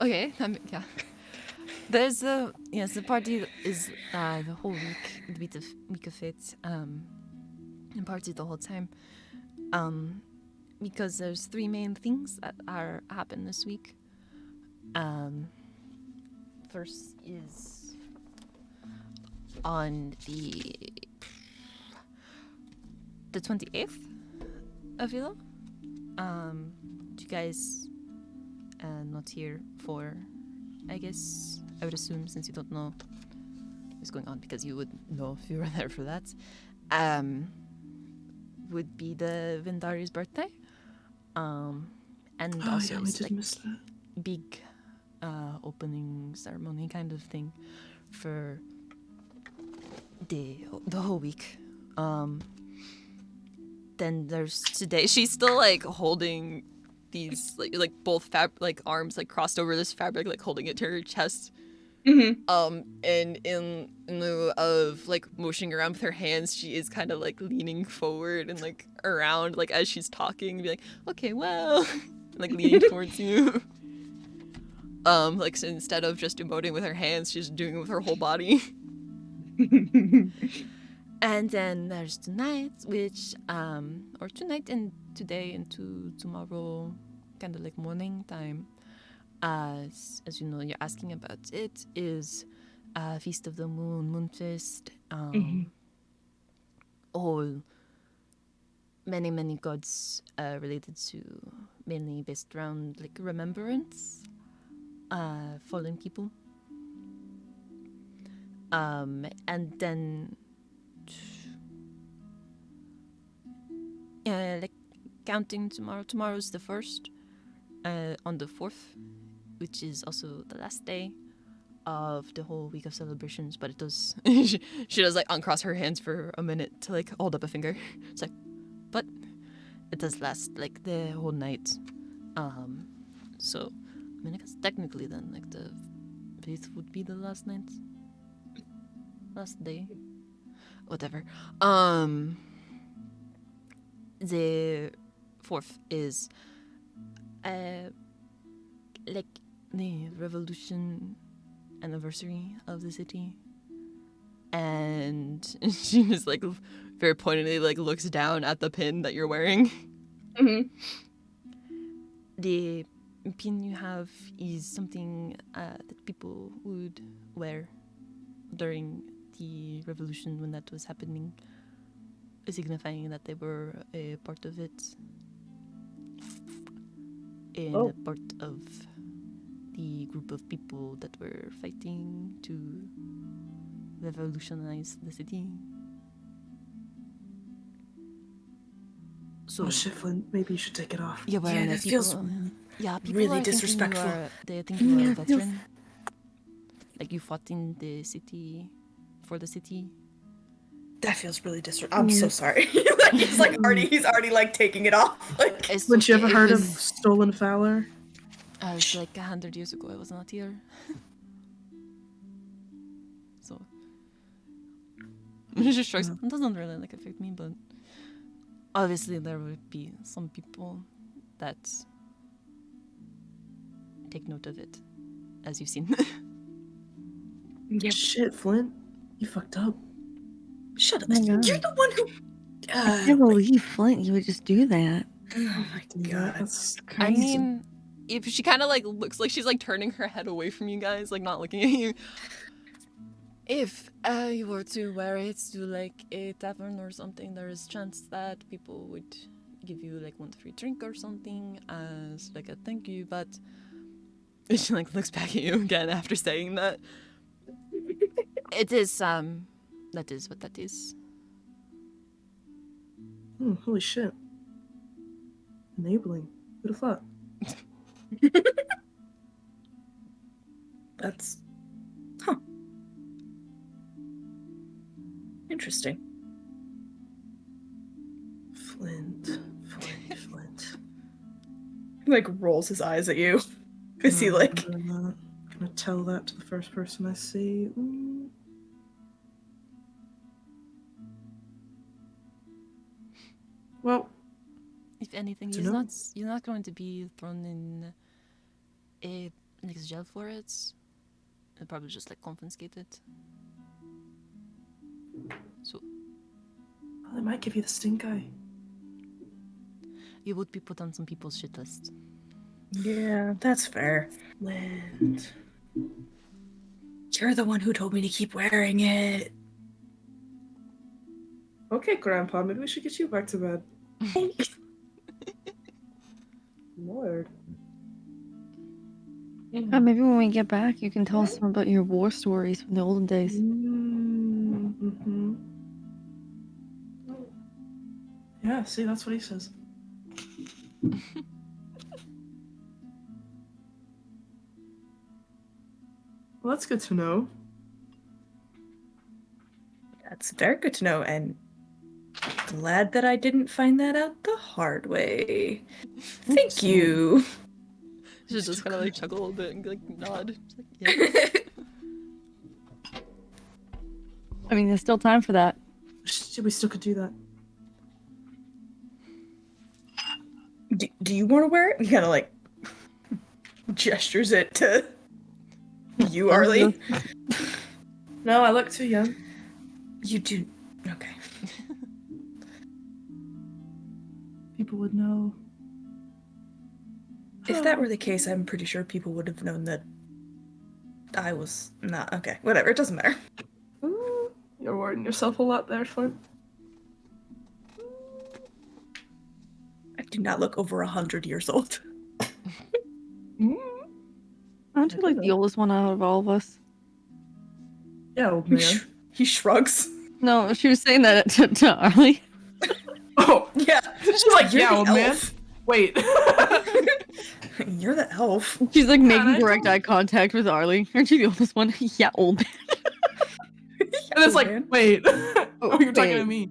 C: Okay. Yeah. There's the party is the whole week, the week of it. And party the whole time. Because there's 3 main things that are happen this week. First is on the 28th of Elo. You guys not here for, I guess, I would assume, since you don't know what's going on, because you would know if you were there for that, would be the Vindari's birthday. And also
B: we
C: it's
B: did
C: like
B: miss that.
C: big opening ceremony kind of thing for the whole week. Then there's today. She's still like holding these like both arms like crossed over this fabric, like holding it to her chest.
D: Mm-hmm.
C: And in lieu of like motioning around with her hands, she is kind of like leaning forward and like around, like as she's talking, be like, okay, well, like leaning towards you. Like, so instead of just emoting with her hands, she's doing it with her whole body. And then there's tonight, which or tonight and today into tomorrow, kind of like morning time. As you know, you're asking about it, is Feast of the Moon, Moonfest. All many gods related to, mainly based around like remembrance, fallen people. And then like counting tomorrow. Tomorrow's the 1st. On the 4th, which is also the last day of the whole week of celebrations, but it does she does like uncross her hands for a minute to like hold up a finger. It's like, but it does last like the whole night. So I mean, I guess technically then like the 5th would be the last night, last day, whatever. The 4th is like the revolution anniversary of the city, and she just like very pointedly like looks down at the pin that you're wearing.
D: Mm-hmm.
C: The pin you have is something that people would wear during the revolution when that was happening, signifying that they were a part of it. In a part of the group of people that were fighting to revolutionize the city. So,
B: Oh shit, Flint, maybe you should take it off.
C: you're wearing
D: Yeah,
C: it.
D: that feels
C: People
D: really
C: are thinking
D: disrespectful.
C: They think you are a veteran. Like you fought in the city, for the city.
D: That feels really disrespectful. I'm so sorry. Like, he's already like taking it off. Like,
C: It's
B: Haven't you ever
C: okay,
B: heard
C: it
B: of
C: was-
B: Stolen Valor?
C: I was like 100 years ago. I was not here. So it just shrugs. It doesn't really like affect me, but obviously there would be some people that take note of it, as you've seen.
D: Yep.
B: Shit, Flint, you fucked up.
D: Shut up.
E: Oh my God.
D: You're the one who.
E: I can't believe Flint, you would just do that.
D: Oh my god.
B: That's
C: I
B: crazy.
C: mean, if she kind of like looks like she's like turning her head away from you guys, like not looking at you. If you were to wear it to like a tavern or something, there is chance that people would give you like one free drink or something as like a thank you. But she like looks back at you again after saying that. It is that is what that is.
B: Holy shit. Enabling. Who'd have thought?
D: That's. Interesting.
B: Flint.
D: He like rolls his eyes at you. Is he like?
B: I'm not gonna tell that to the first person I see. Well,
C: If anything,
B: To
C: he's
B: know.
C: not going to be thrown in a next jail for it. They'll probably just like confiscate it. So
B: well, they might give you the stink eye.
C: you would be put on some people's shit list.
D: Yeah, that's fair.
B: Flint.
D: You're the one who told me to keep wearing it.
B: Okay, Grandpa, maybe we should get you back to bed. Lord.
E: Maybe when we get back, you can tell us some about your war stories from the olden days.
B: Mm-hmm. Yeah, see, that's what he says. Well, that's good to know.
D: That's very good to know, and glad that I didn't find that out the hard way. Thank you.
C: Should just kind of like chuckle a little bit and like nod. Just like, yeah.
E: I mean, there's still time for that.
B: We still could do that.
D: Do you want to wear it? He kind of like gestures it to you, Arly.
B: No, I look too young.
D: You do. Okay.
B: People would know.
D: If that were the case, I'm pretty sure people would have known that I was not. Okay, whatever. It doesn't matter.
B: Ooh, you're worrying yourself a lot there, Flint.
D: I do not look over 100 years old.
E: Aren't you like the oldest one out of all of us?
B: Yeah, old man.
D: He shrugs.
E: No, she was saying that to Arly.
B: Oh,
D: Yeah.
B: she's like,
D: You're
B: yeah,
D: the
B: old man.
D: elf.
B: Wait.
D: You're the elf.
E: She's like
B: I
E: making direct
B: don't-
E: eye contact with Arly. Aren't you the oldest one? Yeah, old man.
B: And it's like,
D: man.
B: wait. Oh, you're talking to
E: wait.
B: me.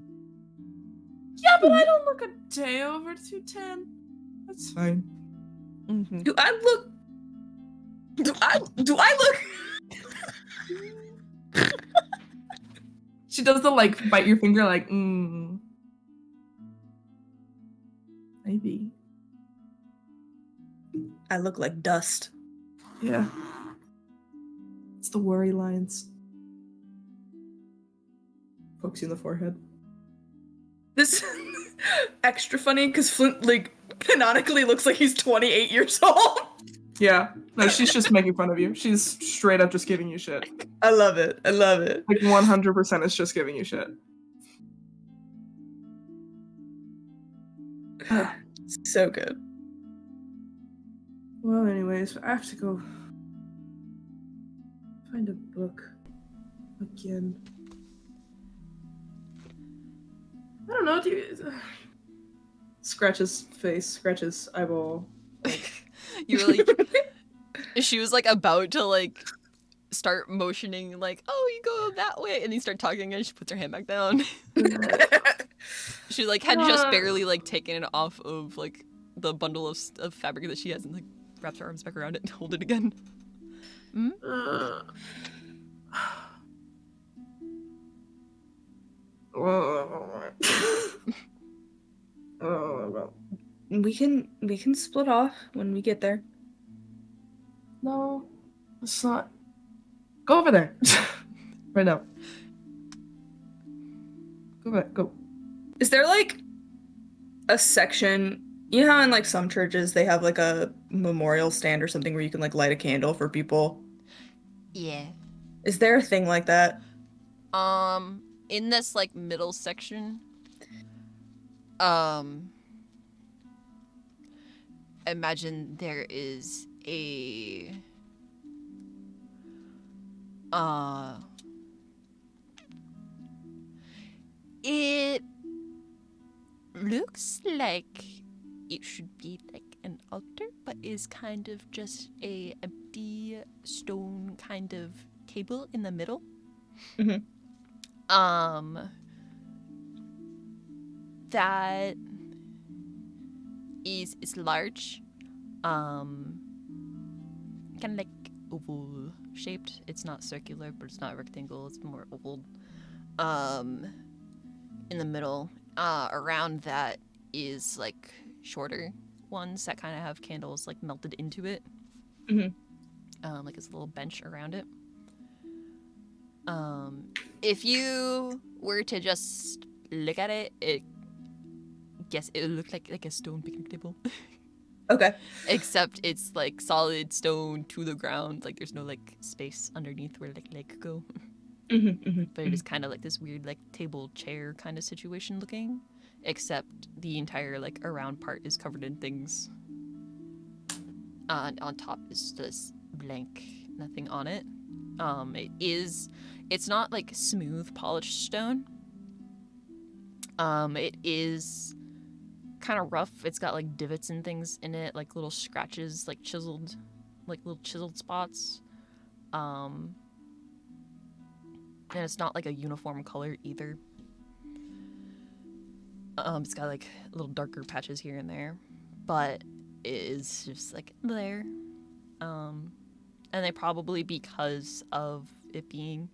B: Yeah, but I don't look a day over 210. That's fine.
E: Mm-hmm.
D: Do I look? Do I look?
B: She does the like bite your finger like, maybe.
D: I look like dust.
B: Yeah. It's the worry lines. Pokes you in the forehead.
D: This extra funny because Flint like canonically looks like he's 28 years old.
B: Yeah. No, she's just making fun of you. She's straight up just giving you shit.
D: I love it. I love it.
B: Like 100% is just giving you shit.
D: So good.
B: Well, anyways, I have to go find a book again. I don't know, do you... Scratches face, scratches eyeball.
C: You were like, she was like about to like start motioning like, oh, you go that way, and you start talking and she puts her hand back down. She like had just barely like taken it off of like the bundle of fabric that she has and like wraps her arms back around it and hold it again.
D: We can split off when we get there.
B: No, it's not. Go over there. Right now. Go back, go.
D: Is there like a section? You know how in like some churches they have like a memorial stand or something where you can like light a candle for people?
C: Yeah.
D: Is there a thing like that?
C: In this like middle section, imagine there is a it looks like it should be like an altar, but is kind of just a empty stone kind of table in the middle.
D: Mhm.
C: that is large, kind of like oval shaped. It's not circular, but it's not rectangle. It's more oval. In the middle, around that is like shorter ones that kind of have candles like melted into it. Like it's a little bench around it. If you were to just look at it, it would look like a stone picnic table.
D: Okay.
C: Except it's like solid stone to the ground. Like there's no like space underneath where like leg could go. But it is kind of like this weird like table chair kind of situation looking. Except the entire like around part is covered in things. On top is just blank, nothing on it. It's not like smooth polished stone. It is kind of rough. It's got like divots and things in it, like little scratches, like little chiseled spots. And it's not like a uniform color either. It's got like little darker patches here and there, but it is just like there. And they probably, because of it being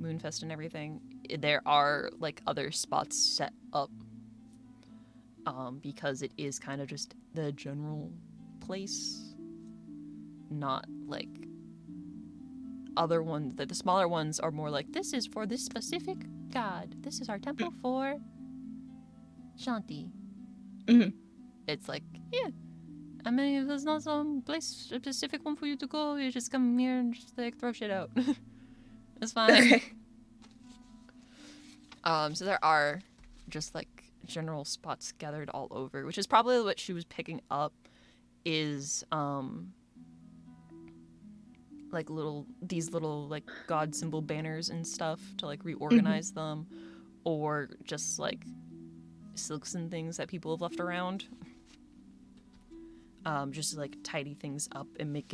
C: Moonfest and everything, there are like other spots set up. Because it is kind of just the general place, not like other ones. The smaller ones are more like, this is for this specific god. This is our temple for Shanti. It's like, yeah. I mean, if there's not some place, a specific one for you to go, you just come here and just like throw shit out. It's fine.
D: Okay.
C: So there are just like general spots gathered all over, which is probably what she was picking up, is like these little like god symbol banners and stuff to like reorganize them, or just like silks and things that people have left around, just to like tidy things up and make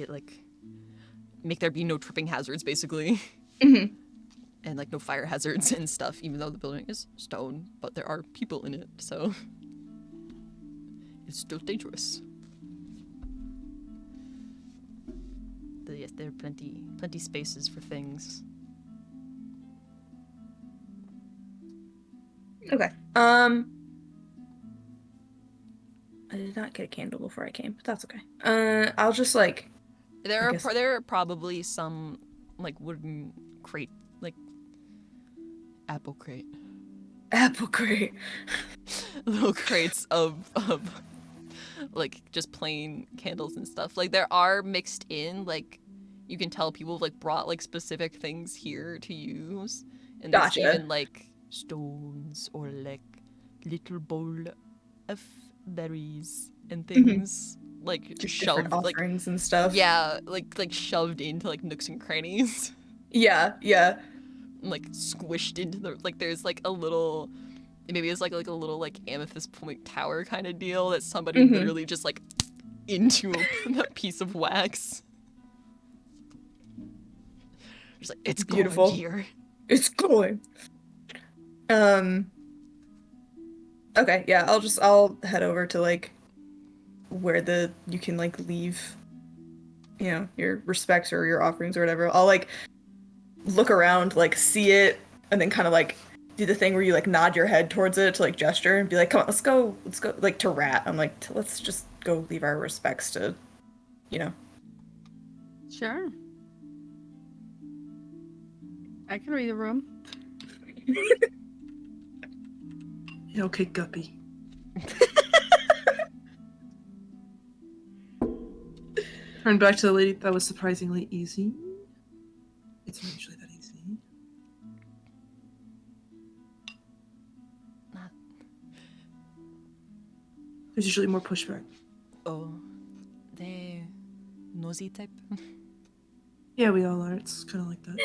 C: there be no tripping hazards basically. And like no fire hazards and stuff, even though the building is stone, but there are people in it, so it's still dangerous. But yes, there are plenty spaces for things.
D: Okay. I did not get a candle before I came, but that's okay. I'll just like.
C: There are probably some like wooden crate, like apple crate, little crates of like just plain candles and stuff. Like there are mixed in, like you can tell people like brought like specific things here to use, and there's
D: Gotcha.
C: even like stones or like little bowl of berries and things like
D: Just
C: shoved
D: different
C: like
D: offerings and stuff.
C: yeah, like shoved into like nooks and crannies.
D: Yeah.
C: Like squished into the like there's like a little, maybe it's like a little like amethyst point tower kind of deal that somebody literally just like into a piece of wax. Just like it's
D: beautiful.
C: going here.
D: It's going. Okay, yeah, I'll head over to like where you can like leave, you know, your respects or your offerings or whatever. I'll like look around, like see it, and then kind of like do the thing where you like nod your head towards it to like gesture and be like, come on, let's go, like to Rat. I'm like, let's just go leave our respects to, you know.
E: Sure. I can read the room.
B: Yeah, okay, Guppy. Turn back to the lady. That was surprisingly easy. It's not usually that easy. There's usually more pushback.
C: Oh, they nosy type.
B: Yeah, we all are. It's kind of like that.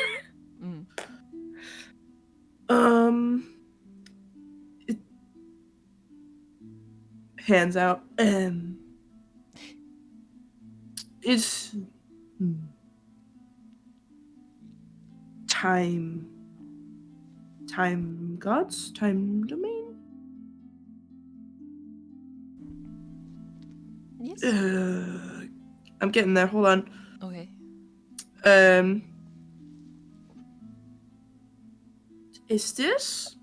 B: Hands out. It's time gods, time domain.
C: Yes.
B: I'm getting there. Hold on.
C: Okay.
B: Is this?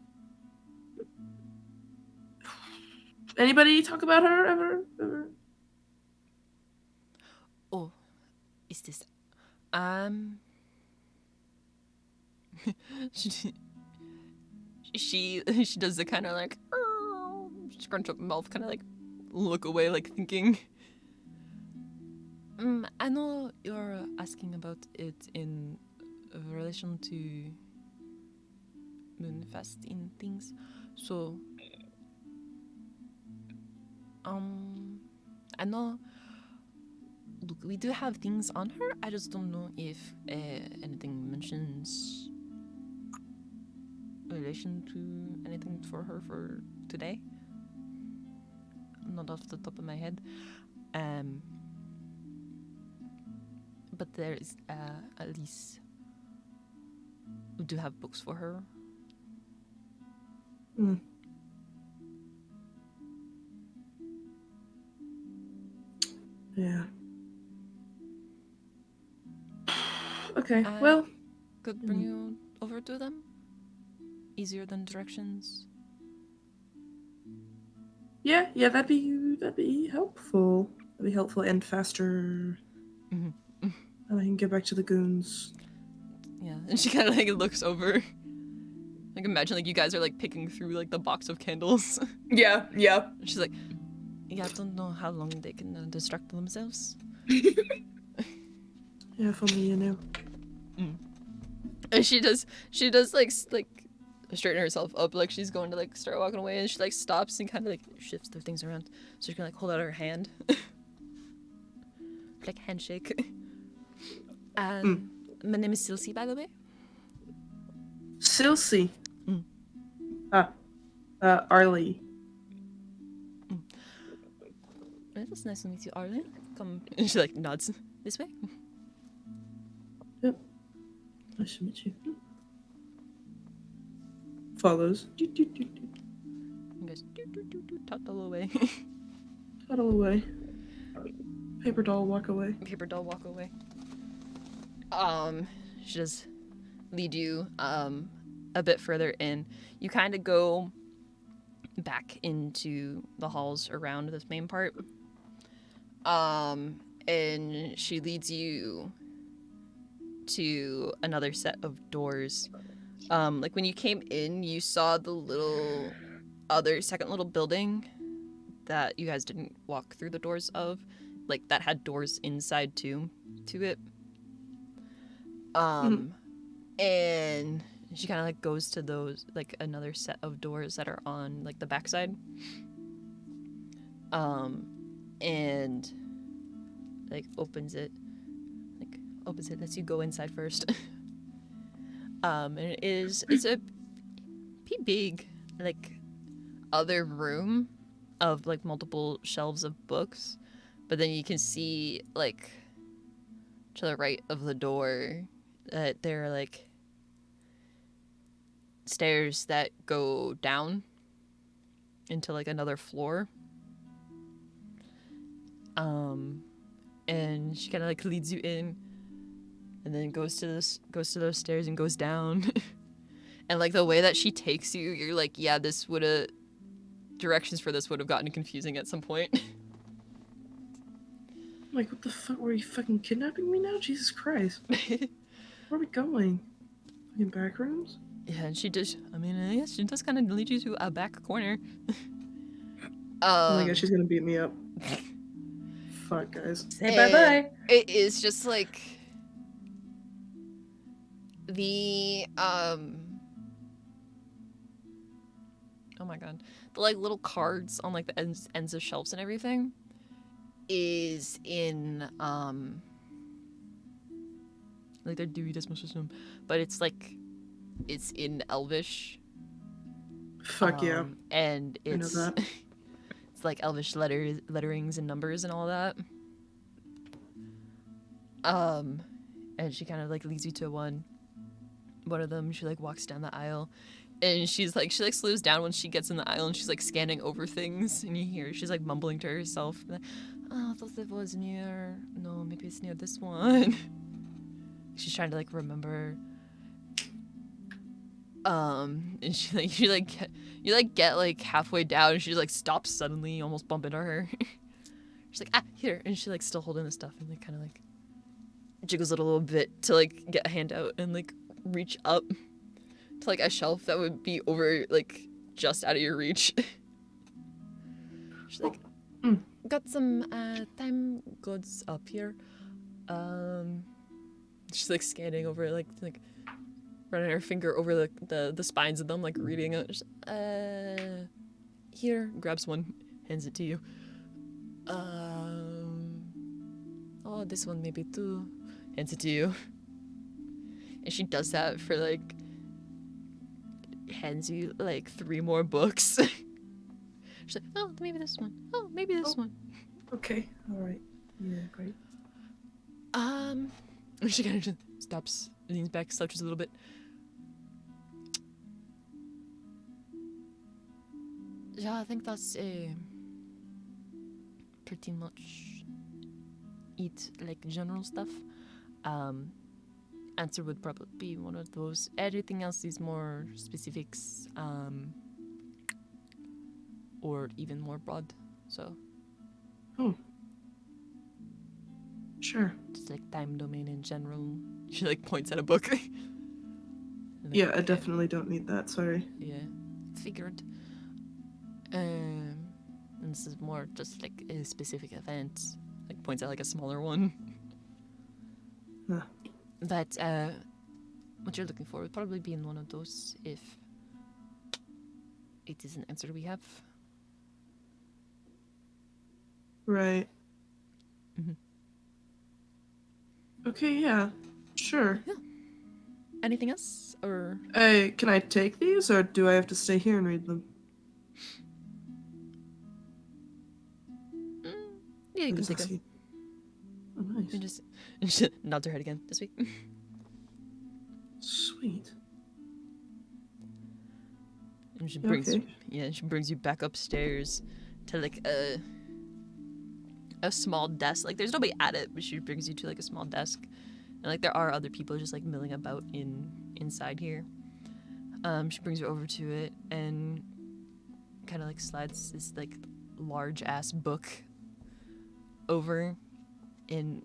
B: Anybody talk about her ever?
C: Oh, is this? she she does the kind of like scrunch up mouth, kind of like look away, like thinking. I know you're asking about it in relation to Moonfest in things, so I know. Look, we do have things on her. I just don't know if anything mentions relation to anything for her for today. Not off the top of my head. But there is at least we do have books for her.
B: Yeah. Okay.
C: I
B: Well,
C: could bring you over to them. Easier than directions.
B: yeah, that'd be helpful. That'd be helpful and faster.
C: Mm-hmm.
B: And I can get back to the goons.
C: Yeah, and she kind of like looks over. Like imagine like you guys are like picking through like the box of candles.
D: Yeah.
C: She's like, yeah, I don't know how long they can distract themselves.
B: Yeah, if only you knew.
C: And she does like straighten herself up, like she's going to like start walking away, and she like stops and kind of like shifts their things around, so she's gonna like hold out her hand, like handshake. My name is Silsey, by the way.
B: Silsey. Arly.
C: It's nice to meet you, Arly. Come. And she like nods this way.
B: Yep. Nice to meet you. Follows.
C: You guys toddle away.
B: Toddle away. Paper doll walk away.
C: Paper doll walk away. She does lead you a bit further in. You kind of go back into the halls around this main part. And she leads you to another set of doors. Like when you came in, you saw the little second little building that you guys didn't walk through the doors of, like that had doors inside to it. And she kind of like goes to those, like another set of doors that are on like the backside. And like opens it, lets you go inside first. And it's a pretty big, like, other room of like multiple shelves of books, but then you can see like to the right of the door that there are like stairs that go down into like another floor. And she kind of like leads you in, and then goes to those stairs and goes down. And like the way that she takes you, you're like, yeah, directions for this would have gotten confusing at some point.
B: Like, what the fuck? Were you fucking kidnapping me now? Jesus Christ. Where are we going? Fucking back rooms?
C: Yeah, and she does. I mean, I guess she does kind of lead you to a back corner.
B: Oh my god, she's gonna beat me up. Fuck, guys.
D: Say bye-bye.
C: It is just like the oh my god, the like little cards on like the ends of shelves and everything is in like their Dewey Decimal System, but it's in Elvish.
B: Fuck yeah.
C: And
B: I know
C: it's
B: that.
C: it's like Elvish letterings and numbers and all that. And she kind of like leads you to one of them. She like walks down the aisle, And she slows down when she gets in the aisle and she's like scanning over things, and you hear she's like mumbling to herself, like, oh, I thought it was near, no, maybe it's near this one. She's trying to like remember. And you get like halfway down and she like stops suddenly, you almost bump into her. She's like, here, and she like still holding the stuff and like kind of like jiggles it a little bit to like get a hand out and like reach up to like a shelf that would be over like just out of your reach. She's like, got some time goods up here. She's like scanning over it, like running her finger over the spines of them, like reading it. Just, here, grabs one, hands it to you. Oh, this one maybe too, hands it to you. And she does that for like, hands you like 3 more books. She's like, oh, maybe this one. Oh, maybe this one.
B: Okay, all right. Yeah, great.
C: And she kind of just stops, leans back, slouches a little bit. Yeah, I think that's pretty much it, like general stuff. Answer would probably be one of those. Everything else is more specifics, or even more broad. So.
B: Oh. Sure.
C: Just like time domain in general. She like points at a book. Like,
B: yeah, I definitely don't need that. Sorry.
C: Yeah, figured. And this is more just like a specific event. Like points at like a smaller one.
B: Huh.
C: But what you're looking for would probably be in one of those if it is an answer we have.
B: Right.
C: Mm-hmm.
B: Okay, yeah. Sure.
C: Yeah. Anything else? Or
B: Hey, can I take these, or do I have to stay here and read them?
C: yeah, you can take them.
B: Oh, nice.
C: And she nods her head again this week.
B: Sweet.
C: And she brings
B: Okay.
C: she brings you back upstairs to like a small desk. Like there's nobody at it, but she brings you to like a small desk. And like there are other people just like milling about inside here. She brings you over to it and kind of like slides this like large ass book over and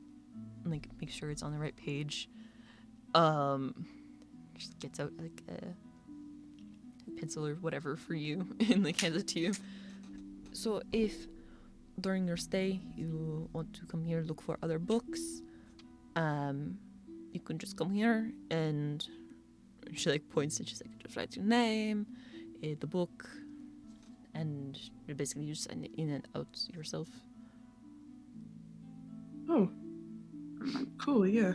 C: like make sure it's on the right page. Just gets out like a pencil or whatever for you and like hands it to you. So if during your stay you want to come here look for other books, you can just come here, and she like points and she's like, just write your name, the book, and you basically just sign it in and out yourself.
B: Oh. Cool, yeah.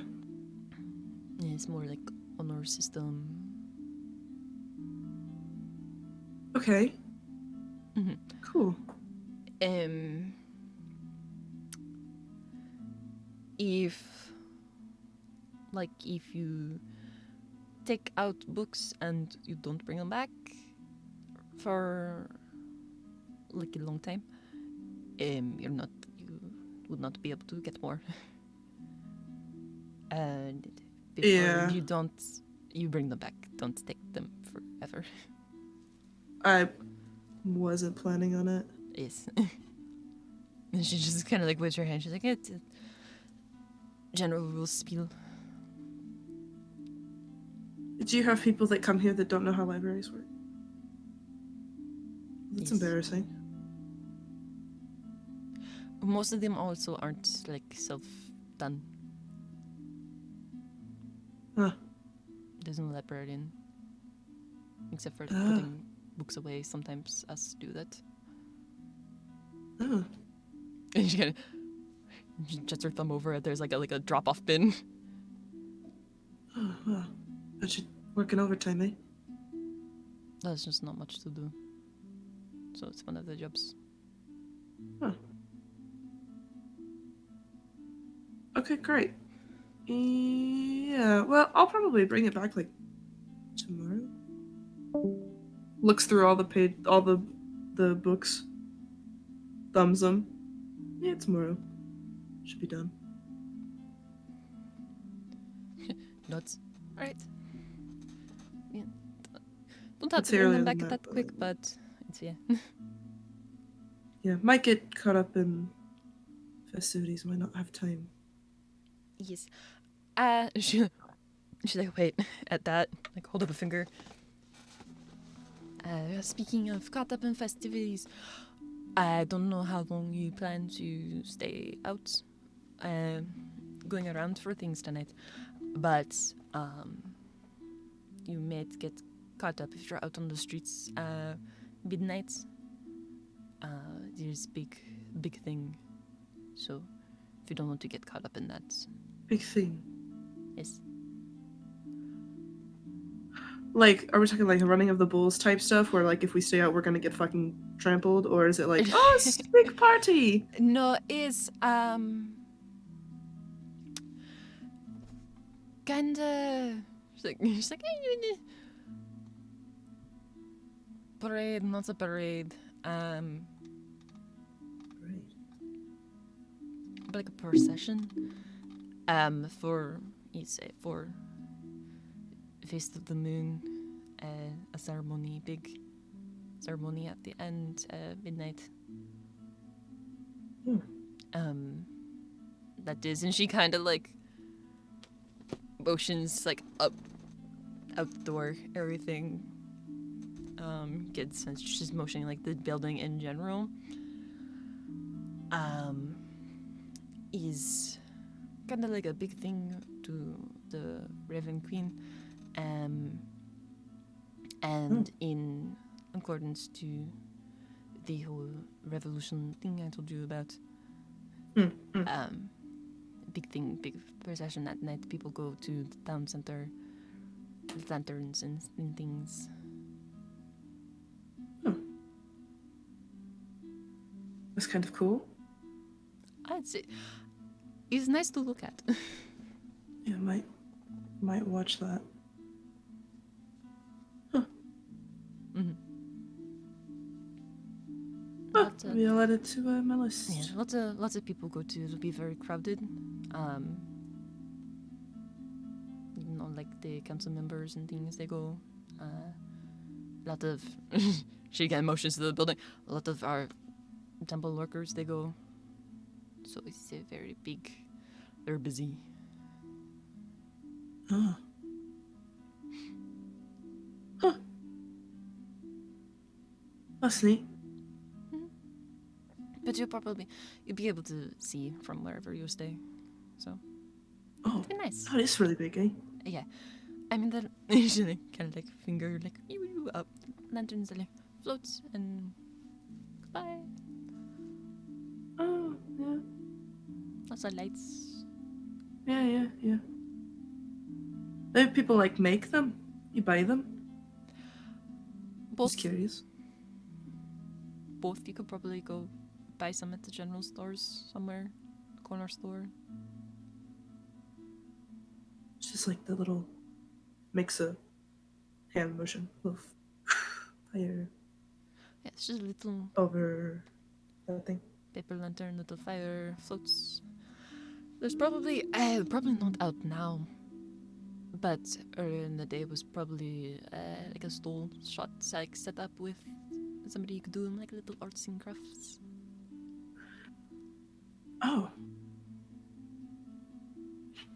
C: Yeah, it's more like honor system.
B: Okay.
C: Mm-hmm.
B: Cool.
C: If you take out books and you don't bring them back for like a long time, you would not be able to get more. And before you bring them back. Don't take them forever.
B: I wasn't planning on it.
C: Yes. And she just kind of like waves her hand. She's like, it's a general rules spiel.
B: Do you have people that come here that don't know how libraries work? That's
C: Yes.
B: embarrassing.
C: Most of them also aren't like self-done.
B: Huh.
C: There's no librarian. Except for putting books away. Sometimes us do that.
B: Oh.
C: And she kind of juts her thumb over it. There's like a drop-off bin.
B: Oh, wow. But you're working overtime, eh?
C: There's just not much to do. So it's one of the jobs.
B: Huh. Okay, great. Yeah, well, I'll probably bring it back, like, tomorrow? looks through all the books, thumbs them. Yeah, tomorrow. Should be done.
C: Notes. Alright. Yeah. Don't have
B: It's
C: to learn
B: earlier
C: them
B: than
C: back
B: that,
C: that quick,
B: like-
C: but it's yeah.
B: Yeah, might get caught up in festivities. Might not have time.
C: Yes. She's like, wait, at that, like, hold up a finger. Speaking of caught up in festivities, I don't know how long you plan to stay out, going around for things tonight, but you might get caught up if you're out on the streets midnight. There's big thing, so if you don't want to get caught up in that,
B: Big thing.
C: yes.
B: Like, are we talking like a running of the bulls type stuff, where like if we stay out, we're gonna get fucking trampled, or is it like, oh, it's a big party?
C: No, it's kinda. She's like, parade, not a parade.
B: Right.
C: But like a procession. For Feast of the Moon, a ceremony, big ceremony at the end, midnight. That is, and she kind of like motions like up, outdoor, everything. Gets sense she's motioning like the building in general. Is kind of like a big thing to the Raven Queen, and in accordance to the whole revolution thing I told you about. Big procession at night. People go to the town center, with lanterns and things.
B: That's kind of cool.
C: I'd say it's nice to look at.
B: Yeah, might watch that. Maybe I'll add it to my list.
C: Yeah, lots of people go to. It'll be very crowded. Like the council members and things, they go. Lot of she again motions to the building. A lot of our temple workers, they go. So it's a very big. They're busy.
B: Huh. That's neat.
C: But you'll be able to see from wherever you stay. So
B: Oh,
C: it'd be nice.
B: that is really big, eh?
C: Yeah. I mean that usually kind of like finger like up lanterns that like floats and goodbye.
B: Oh, yeah.
C: Lots of lights.
B: Yeah. Maybe people like make them. You buy them.
C: Both
B: Just curious.
C: you could probably go buy some at the general stores somewhere, corner store.
B: It's just like the little makes a hand motion. Oof. Fire
C: Yeah, it's just a little
B: over that thing.
C: paper lantern, little fire floats. There's probably not out now, but earlier in the day was probably like a stall shot like set up with somebody you could do like little arts and crafts.
B: Oh.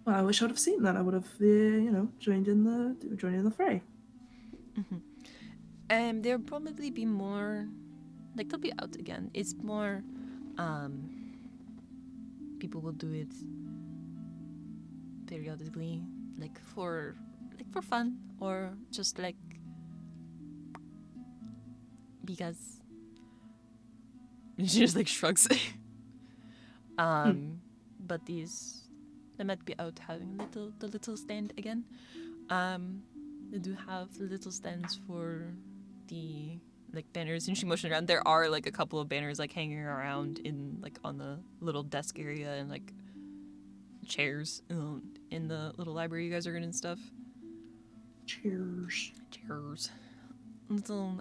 B: Well, I wish I would have seen that. I would have, joined in the fray.
C: There'll probably be more, like they'll be out again. It's more, people will do it periodically, like for fun or just like because. She just like shrugs. But they might be out having the little stand again. They do have the little stands for the like banners, and she motioned around. There are like a couple of banners like hanging around in like on the little desk area and like chairs in the little library you guys are in and stuff.
B: Cheers.
C: Chairs. little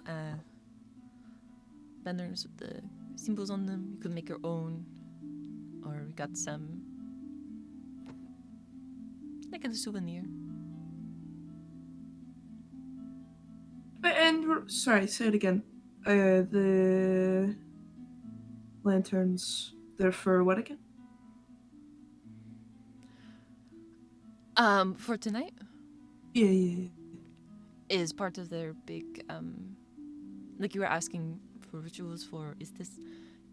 C: banners with the symbols on them. You could make your own, or we got some like a souvenir.
B: And sorry, say it again. The lanterns, they're for what again?
C: For tonight
B: Yeah.
C: is part of their big like you were asking for rituals for.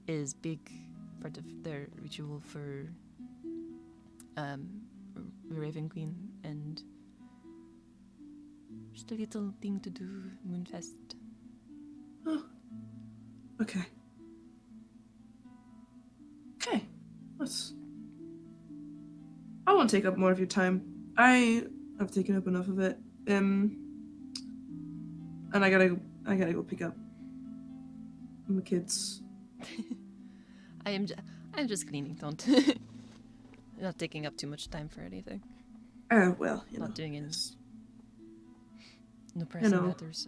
C: Is big part of their ritual for Raven Queen, and just a little thing to do, Moonfest.
B: Oh. Okay. Let's. I won't take up more of your time. I have taken up enough of it. And I gotta go pick up my kids.
C: I'm just cleaning, don't. Not taking up too much time for anything.
B: Well,
C: Not doing it.
B: it's-
C: No pressing
B: know.
C: matters.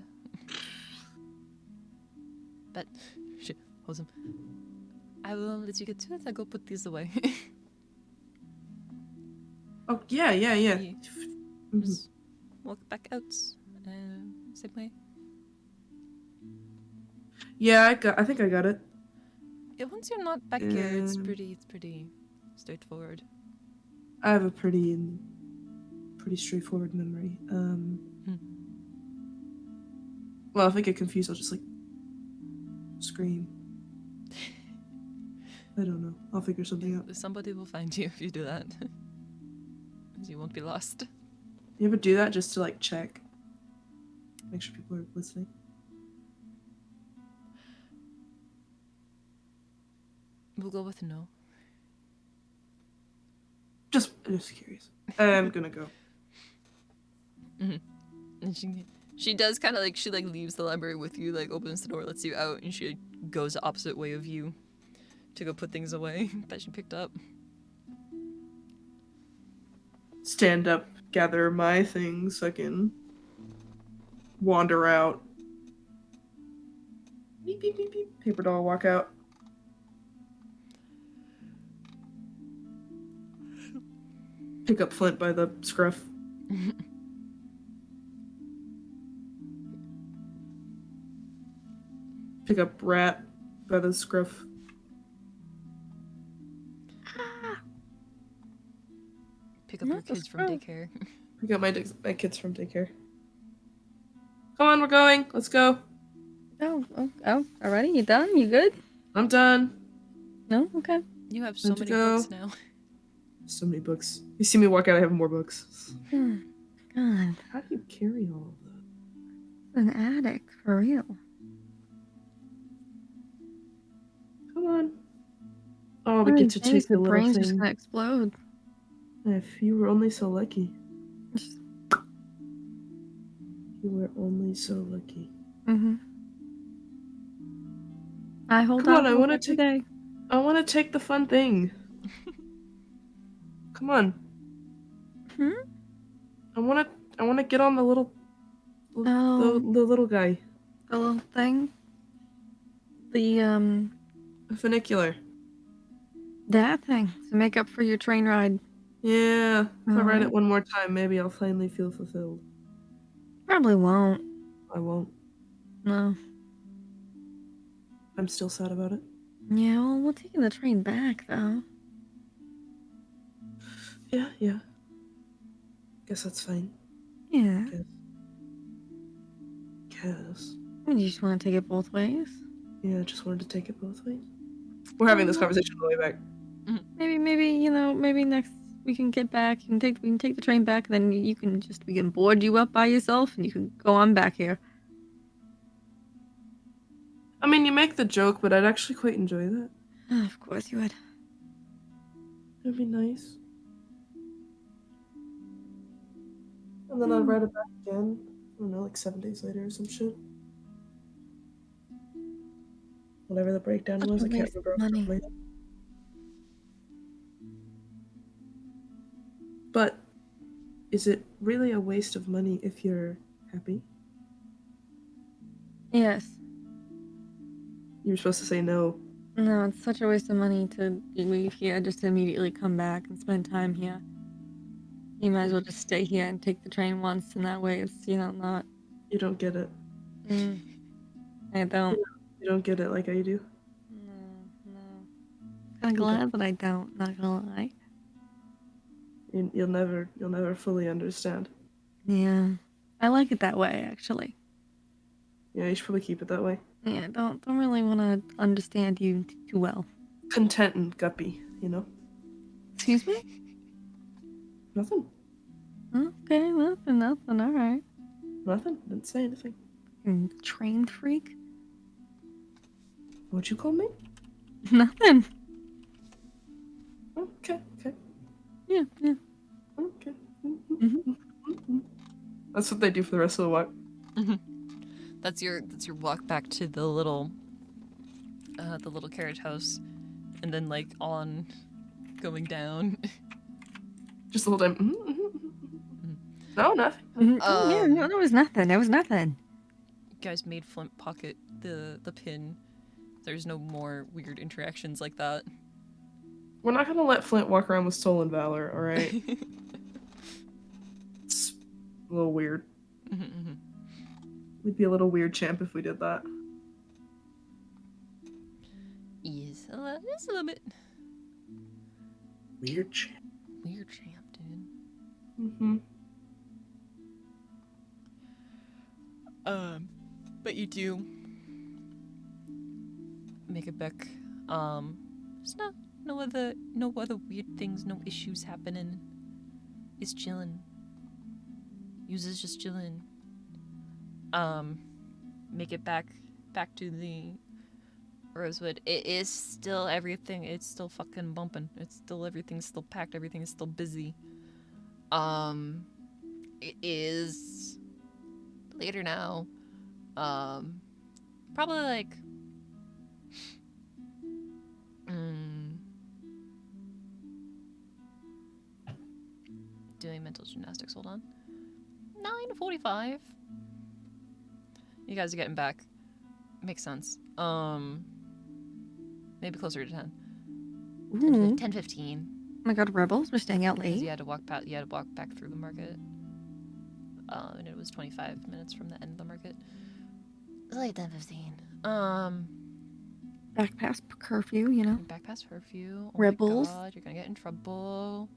C: But shit, awesome. I will let you get to it. I'll go put these away.
B: Oh yeah.
C: Yeah.
B: Mhm.
C: Just walk back out. Same way.
B: Yeah, I think I got it.
C: Yeah, once you're not back here, it's
B: Um,
C: pretty straightforward.
B: I have a pretty straightforward memory. Well, if I get confused, I'll just like scream. I don't know. I'll figure something out.
C: Somebody will find you if you do that. You won't be lost.
B: You ever do that just to like check? Make sure people are listening.
C: We'll go with no.
B: Just curious. I'm gonna go.
C: And she does kind of like, she like leaves the library with you, like opens the door, lets you out, and she goes the opposite way of you to go put things away that she picked up.
B: Stand up, gather my things, fucking wander out. Beep beep beep beep. Paper doll, walk out. Pick up Flint by the scruff. Pick up Rat by the scruff.
C: Pick up
E: Not
C: your
E: the
C: kids from
E: scroll.
C: daycare.
B: Pick up my kids from daycare. Come on, we're going. Let's go.
E: Oh, already? You done? You good?
B: I'm done.
E: No? Okay.
C: You have so
B: Time to
C: many
B: go.
C: books now.
B: So many books. You see me walk out, I have more books.
E: Oh, God.
B: How do you carry all of that?
E: An addict, for real.
B: Come on. Oh, we
E: One of
B: get
E: these
B: to
E: days,
B: take the
E: the
B: little
E: brain's just
B: thing.
E: gonna explode.
B: If you were only so lucky.
E: Just-
B: You were only so lucky.
E: Mhm. I hold
B: Come
E: out
B: on, I
E: hope
B: wanna
E: every
B: take-
E: day.
B: I want to take the fun thing. Come on.
E: Hmm?
B: I want to get on the little
E: Oh.
B: the little guy.
E: The little thing. The
B: The funicular.
E: that thing to make up for your train ride.
B: Yeah. If I ride
E: Alright.
B: it one more time, maybe I'll finally feel fulfilled.
E: Probably won't.
B: I won't.
E: No.
B: I'm still sad about it.
E: Yeah, well, we're taking the train back, though.
B: Yeah. Guess that's fine.
E: Yeah.
B: Guess.
E: You just want to take it both ways?
B: Yeah, I just wanted to take it both ways. We're having this conversation on the way back.
E: Maybe, maybe next we can get back. We can take the train back. Then we can board you up by yourself, and you can go on back here.
B: I mean, you make the joke, but I'd actually quite enjoy that.
E: Of course you would.
B: It'd be nice. And then I'd ride it back again. I don't know, like 7 days later or some shit. Whatever the breakdown
E: Such
B: was,
E: a
B: I can't
E: waste of
B: remember.
E: money.
B: But is it really a waste of money if you're happy?
E: Yes.
B: You were supposed to say no.
E: No, it's such a waste of money to leave here just to immediately come back and spend time here. You might as well just stay here and take the train once, and that way it's, not...
B: You don't get it.
E: I don't.
B: You don't get it like I do.
E: No. I'm glad that I don't, not gonna lie.
B: You'll never fully understand.
E: Yeah. I like it that way, actually.
B: Yeah, you should probably keep it that way.
E: Yeah, don't really want to understand you too well.
B: Content and guppy, you know?
E: Excuse me?
B: Nothing.
E: Okay, nothing, alright.
B: Nothing. Didn't say anything.
E: Train freak?
B: What'd you call me?
E: Nothing.
B: Okay.
E: Yeah.
B: Okay.
E: Mm-hmm.
B: That's what they do for the rest of the walk.
C: That's your walk back to the little carriage house, and then like on going down.
B: Just the whole time. No, nothing.
E: Yeah, no, there was nothing.
C: You guys made Flint pocket the pin. There's no more weird interactions like that.
B: We're not gonna let Flint walk around with stolen valor, alright? It's a little weird. We'd be a little weird champ if we did that.
C: Yes, just a little bit.
A: Weird champ.
C: Weird champ, dude. But you do make it back. There's no other weird things, no issues happening. It's chilling. Uses just chilling. Make it back to the Rosewood. It is still everything. It's still fucking bumping. It's still everything's still packed. Everything is still busy. It is later now. Probably like doing mental gymnastics. Hold on. 9:45. You guys are getting back. Makes sense. Maybe closer to 10. 10:15.
E: Oh my god, rebels, we're staying out late.
C: You had to walk back through the market. And it was 25 minutes from the end of the market. It's like 10:15.
E: Back past curfew,
C: Back past curfew. Oh
E: Rebels.
C: my god, you're gonna get in trouble.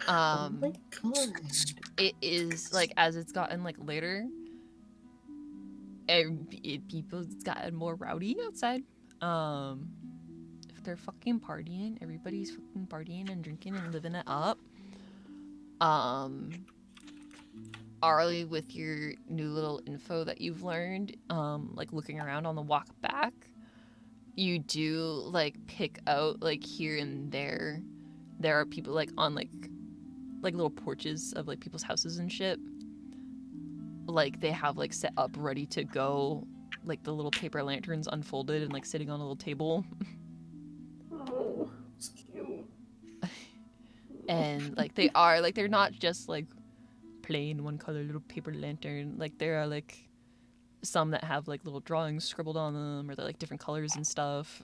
A: Oh my god.
C: It is like as it's gotten like later, people's gotten more rowdy outside. If they're fucking partying, everybody's fucking partying and drinking and living it up. Arly, with your new little info that you've learned, like looking around on the walk back, you do like pick out like here and there are people like on like little porches of like people's houses and shit. Like they have like set up ready to go, like the little paper lanterns unfolded and like sitting on a little table.
B: Oh, it's cute.
C: And like they are like they're not just like plain one color little paper lantern. Like there are like some that have like little drawings scribbled on them, or they're like different colors and stuff.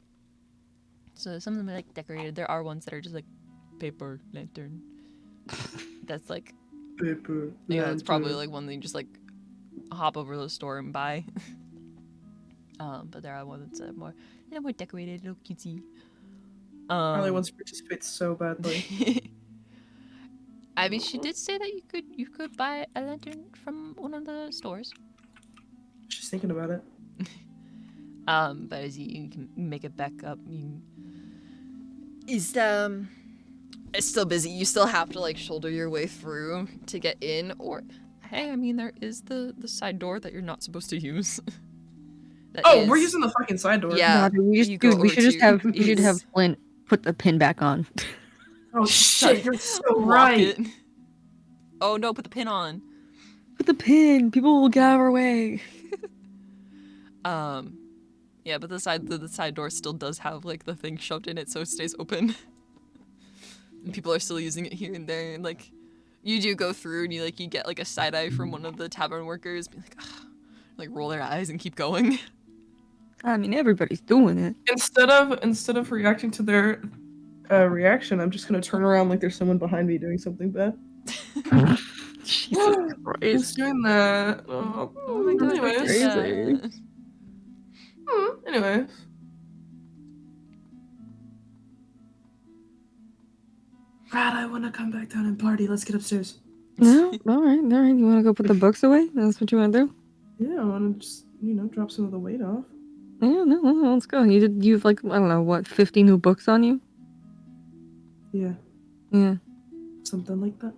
C: So some of them are like decorated. There are ones that are just like paper lantern. That's like
B: Paper.
C: yeah, it's probably like one that you just like hop over to the store and buy. But there are ones that are more decorated, little cutesy.
B: Arly wants to participate so badly.
C: I mean, she did say that you could buy a lantern from one of the stores.
B: She's thinking about it.
C: But as you can make it back up, it's still busy. You still have to like shoulder your way through to get in, or hey, I mean, there is the side door that you're not supposed to use.
B: We're using the fucking side door.
C: Yeah,
E: we should have Flint put the pin back on.
B: Oh shit, you're so
C: Lock
B: right.
C: it. Oh no, put the pin on.
E: Put the pin. People will get out of our way.
C: Yeah, but the side door still does have like the thing shoved in it, so it stays open. And people are still using it here and there, and like you do go through and you get like a side eye from one of the tavern workers, be like, like roll their eyes and keep going.
E: I mean, everybody's doing it.
B: Instead of reacting to their reaction, I'm just gonna turn around like there's someone behind me doing something bad.
E: Jesus
B: Who's
E: Christ.
B: doing that?
C: Oh my god, who
B: anyways.
C: did
E: Crazy.
C: that?
B: Anyways. Brad, I want to come back down and party. Let's get upstairs.
E: No, all right. You want to go put the books away? That's what you want to do?
B: Yeah, I want to just, drop some of the weight off.
E: Yeah, no, let's go. You've like, I don't know, what, 50 new books on you?
B: Yeah,
E: Yeah,
B: something like that.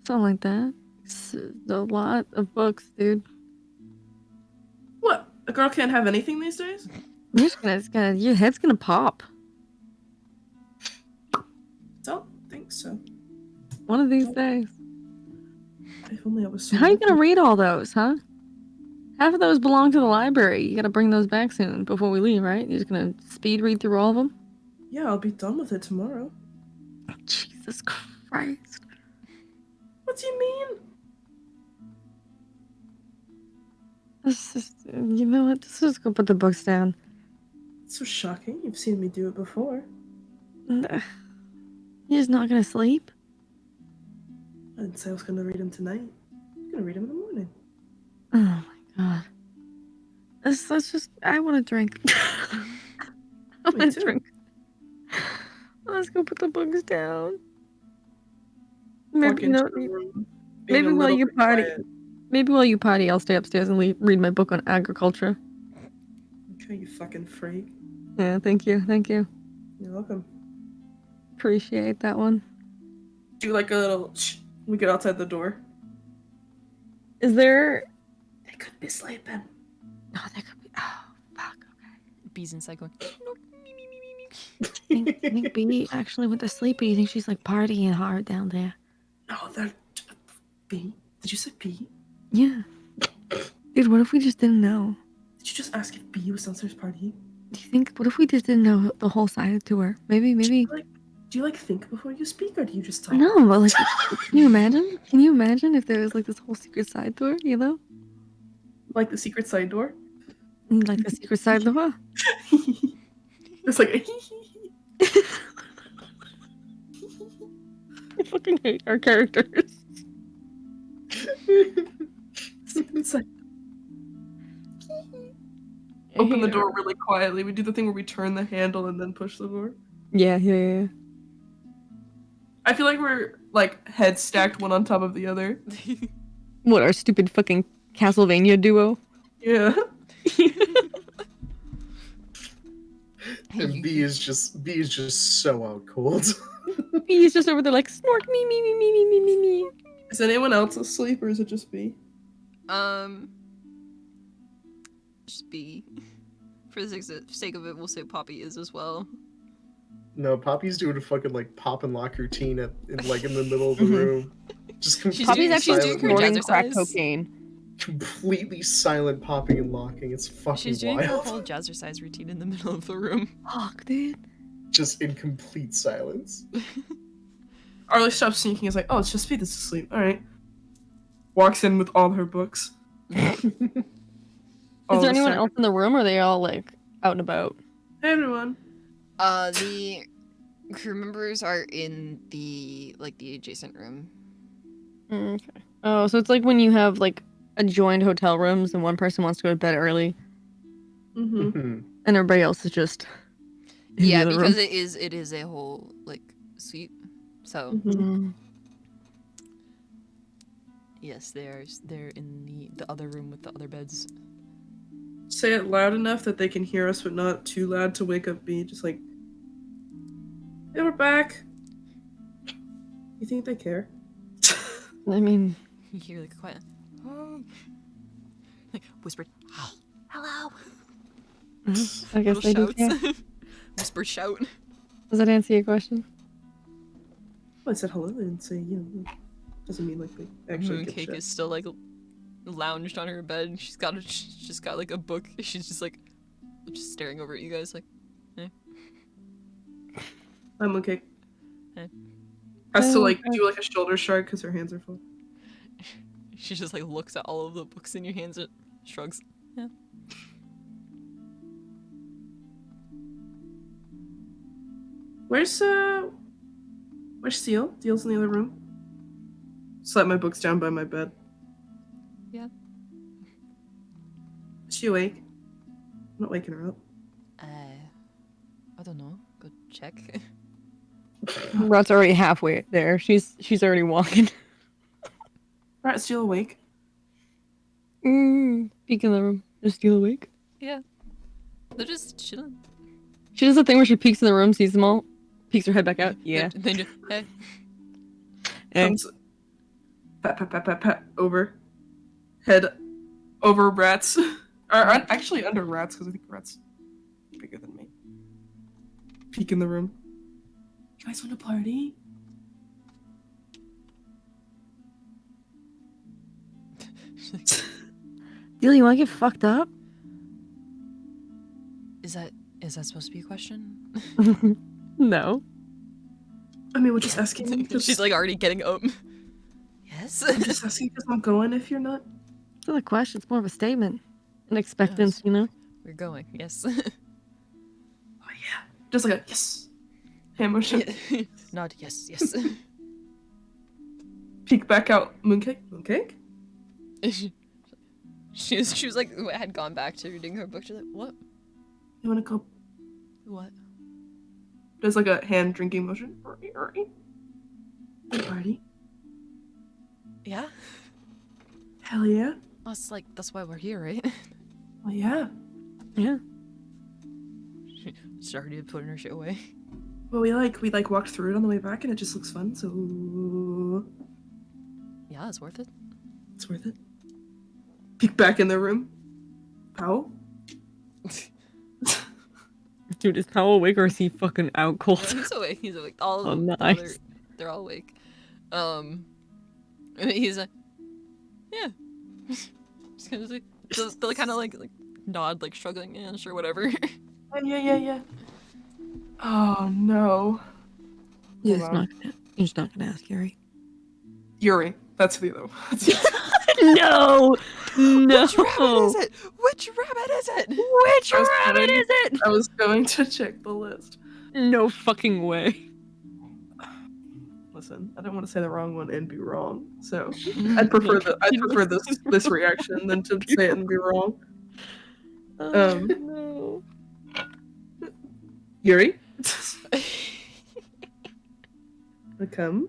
E: something like that. It's a lot of books, dude.
B: What? A girl can't have anything these days?
E: You're just gonna, your head's gonna pop.
B: Don't think so.
E: One of these days.
B: If only I was so
E: How are you gonna
B: lucky.
E: read all those, huh? Half of those belong to the library. You gotta bring those back soon before we leave, right? You're just gonna speed read through all of them?
B: Yeah, I'll be done with it tomorrow.
E: Jesus Christ.
B: What do you mean?
E: Let's just, you know what? Let's just go put the books down.
B: It's so shocking. You've seen me do it before.
E: You're just not gonna sleep?
B: I didn't say I was going to read them tonight. I'm going to read them in the morning.
E: Oh my god. Let's just, I wanna drink. I
B: Me
E: wanna
B: too.
E: drink. Let's go put the books down.
B: Walk
E: Maybe,
B: into the room, being
E: maybe
B: a
E: while
B: little
E: you
B: bit
E: party.
B: quiet.
E: Maybe while you party, I'll stay upstairs and read my book on agriculture.
B: Okay, you fucking freak.
E: Yeah, thank you.
B: You're welcome.
E: Appreciate that one.
B: Do like a little shh. We get outside the door.
E: Is there...
B: They could be sleeping.
E: No, there could be... Oh, fuck,
C: Bees inside going.
E: okay. I think B actually went to sleep, but you think she's like partying hard down there?
B: No, they're... B? Did you say B?
E: Yeah. Dude, what if we just didn't know?
B: Did you just ask if B was downstairs partying?
E: Do you think... What if we just didn't know the whole side of the tour? Maybe...
B: Do you think before you speak, or do you just talk?
E: No, but like, can you imagine? Can you imagine if there was like this whole secret side tour, you know?
B: Like the secret side door?
E: Like the secret side door?
B: It's like a
E: I fucking hate our characters.
B: secret side. Open the door really quietly. We do the thing where we turn the handle and then push the door.
E: Yeah.
B: I feel like we're like heads stacked one on top of the other.
E: What, our stupid fucking Castlevania duo?
B: Yeah.
A: And B is just so out cold.
E: He's just over there like, snork me.
B: Is anyone else asleep or is it just B?
C: Just be. For the sake of it, we'll say Poppy is as well.
A: No, Poppy's doing a fucking like pop and lock routine in the middle of the room. Just completely
C: Poppy's actually
A: silent,
C: doing her
E: Snorting crack
C: jazzercise.
E: cocaine.
A: completely silent popping and locking. It's fucking
C: She's doing her
A: wild.
C: whole jazzercise routine in the middle of the room.
E: Fuck, dude.
A: Just in complete silence.
B: Arly stops sneaking. Is like, oh, it's just B that's asleep. All right. Walks in with all her books.
E: Is there anyone else in the room, or are they all like out and about?
B: Hey everyone.
C: The crew members are in the adjacent room.
E: Okay. Oh, so it's like when you have like adjoined hotel rooms and one person wants to go to bed early
B: Mm-hmm.
A: Mhm.
E: and everybody else is just in
C: Yeah,
E: the other
C: because
E: room.
C: it is a whole suite. So
E: Mm.
C: yes, they're in the other room with the other beds.
B: Say it loud enough that they can hear us, but not too loud to wake up B. Just like, hey, we're back. You think they care?
E: I mean,
C: You hear like a quiet, like whispered, hello.
E: I guess they do.
C: Little
E: Yeah.
C: shouts. Whispered shout.
E: Does that answer your question?
B: Well, I said hello and say, doesn't mean like they actually give a
C: Mooncake
B: shit.
C: is still like lounged on her bed. She's just got like a book. She's just like just staring over at you guys like.
B: I'm okay.
C: Hey.
B: Has to like do like a shoulder shrug because her hands are full.
C: She just like looks at all of the books in your hands and shrugs. Yeah.
B: Where's Seal? Deal's in the other room. Slap my books down by my bed.
C: Yeah.
B: Is she awake? I'm not waking her up.
C: I don't know. Go check.
E: Rat's already halfway there. She's already walking.
B: Rat's still awake.
E: Peek in the room. Is Steel awake?
C: Yeah. They're just chilling.
E: She does the thing where she peeks in the room, sees them all, peeks her head back out. Yeah.
C: Then just, hey.
E: Hey.
B: Comes pat pat pat pat pat over head over Rats. or actually under Rats because I think Rats bigger than me. Peek in the room. You guys want to party?
E: Deal, you want to get fucked up?
C: Is that supposed to be a question?
E: No.
B: I mean, we're just asking.
C: She's like already getting up. Yes.
B: I'm just asking because I'm going if you're not.
E: It's not a question. It's more of a statement. An expectance, you know?
C: We're going. Yes.
B: Oh yeah. Just like a yes. Hand motion.
C: Nod. Yes. Yes.
B: Peek back out. Mooncake. Mooncake.
C: She was like had gone back to reading her book. She's like, what?
B: You want to go?
C: What?
B: Does like a hand drinking motion. Party.
C: Yeah.
B: Hell yeah.
C: That's why we're here, right?
B: Oh yeah.
E: Yeah.
C: She started putting her shit away.
B: Well, we walked through it on the way back, and it just looks fun. So
C: Yeah, it's worth it.
B: it's worth it. Peek back in the room. Powell.
E: Dude, is Powell awake or is he fucking out cold?
C: He's awake. He's awake. All
E: Oh,
C: of them,
E: nice.
C: they're all awake. And he's like, yeah. Just kind of like, they'll kind of like nod, like struggling. Yeah, sure, whatever.
B: Yeah. Oh no.
E: You're
B: Hold on.
E: just not gonna ask Yuri.
B: Yuri. That's the other one.
E: No! No!
C: Which rabbit is it? Which rabbit is it?
E: Which
B: I was
E: rabbit
B: kidding.
E: is it?
B: I was going to check the list.
E: No fucking way.
B: Listen, I don't want to say the wrong one and be wrong. So I'd prefer this reaction than to say it and be wrong.
E: No.
B: Yuri? Come.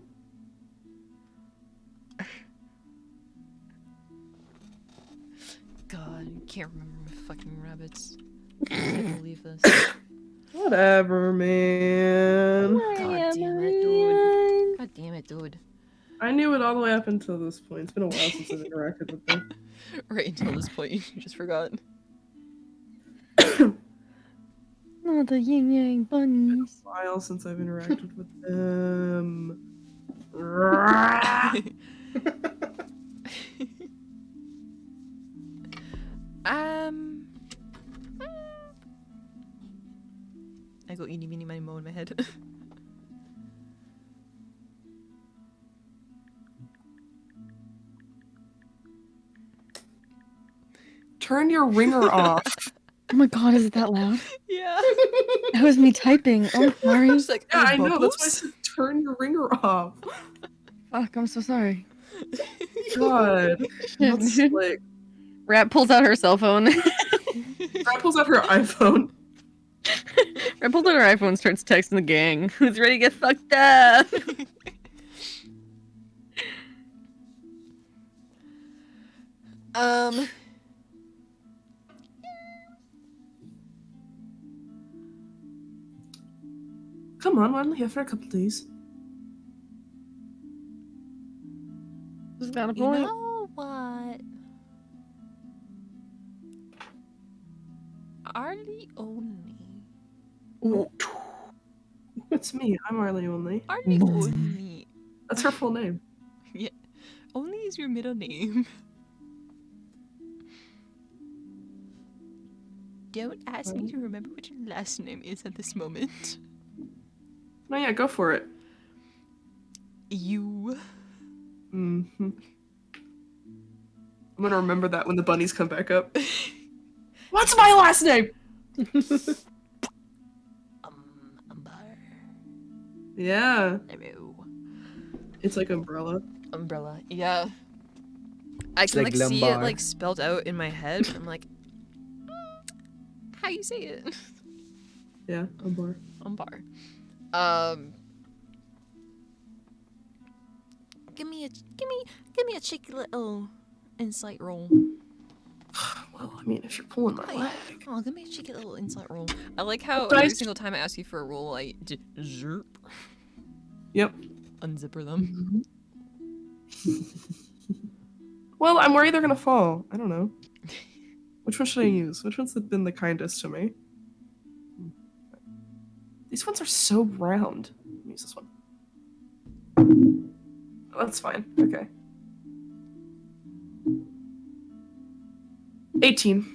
C: God, I can't remember my fucking rabbits. I can't believe this.
B: Whatever, man.
C: God damn it, dude. God damn it, dude.
B: I knew it all the way up until this point. It's been a while since I've interacted with them.
C: Right until this point, you just forgot.
E: Not the yin yang bunnies.
B: A while since I've interacted with them.
C: I go eeny meeny miny mo in my head.
B: Turn your ringer off.
E: Oh my god, is it that loud?
C: Yeah.
E: That was me typing. Oh, sorry.
C: Just like,
B: Yeah, I know. That's why I
C: bubbles?
B: said turn your ringer off.
E: Fuck, I'm so sorry.
B: God. That's slick.
E: Rat pulls out her cell phone.
B: Rat pulls out her iPhone.
E: Rat pulls out her iPhone and starts texting the gang. Who's ready to get fucked up?
B: Come on, we're only here for a couple days.
E: Who's got a
C: You
E: point?
C: know what? Arly only.
B: It's me. I'm Arly only.
C: Arly only.
B: That's her full name.
C: Yeah. Only is your middle name. Don't ask me to remember what your last name is at this moment.
B: No, yeah, go for it.
C: You.
B: Mm-hmm. I'm gonna remember that when the bunnies come back up. What's my last name?
C: Umbrella.
B: Yeah,
C: Hello.
B: it's like umbrella.
C: Umbrella. Yeah. I
A: It's
C: can
A: like
C: like see it
A: lumbar.
C: like spelled out in my head. But I'm like, how you say it?
B: Yeah, umbar.
C: Umbar. Give me a cheeky little insight roll.
B: Well, I mean, if you're pulling my
C: Hey.
B: leg.
C: Oh, give me a cheeky little insight roll. I like how
B: Dice.
C: every single time I ask you for a roll, I zerp,
B: Yep.
C: unzipper them.
B: Well, I'm worried they're gonna fall. I don't know. Which one should I use? Which one's been the kindest to me? These ones are so round. Let me use this one. Oh, that's fine. Okay. 18.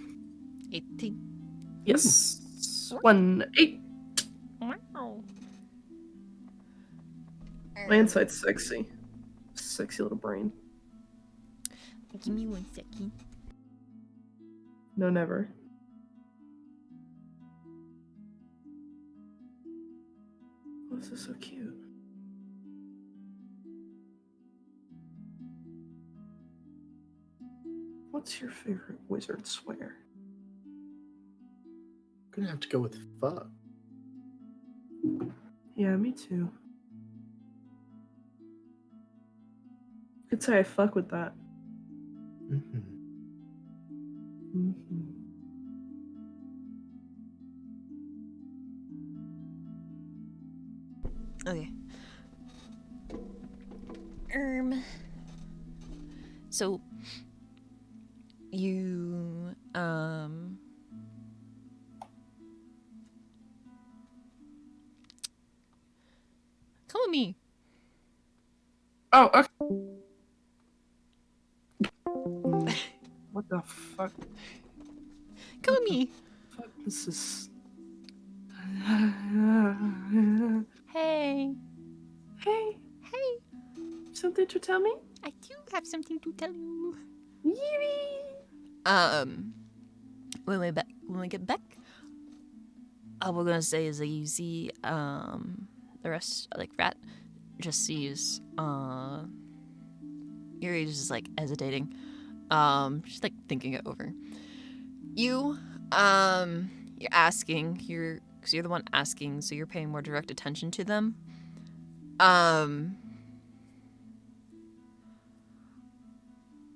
C: 18.
B: Yes. 1, 8.
C: Wow.
B: My insight's sexy. Sexy little brain.
C: Give me 1 second.
B: No, never. Oh, this is so cute. What's your favorite wizard swear?
A: Gonna have to go with fuck.
B: Yeah, me too. Could say I fuck with that.
A: Mm-hmm.
B: Mm-hmm.
C: Okay. So you come with me.
B: Oh, okay. What the fuck?
C: Come with me.
B: Fuck, this is.
C: Hey.
B: Hey,
C: Hey.
B: something to tell me?
C: I do have something to tell you.
B: Yee!
C: When we get back, all we're gonna say is that you see the rest, like Rat just sees Yuri just like hesitating, just like thinking it over. You're asking, because you're the one asking, so you're paying more direct attention to them.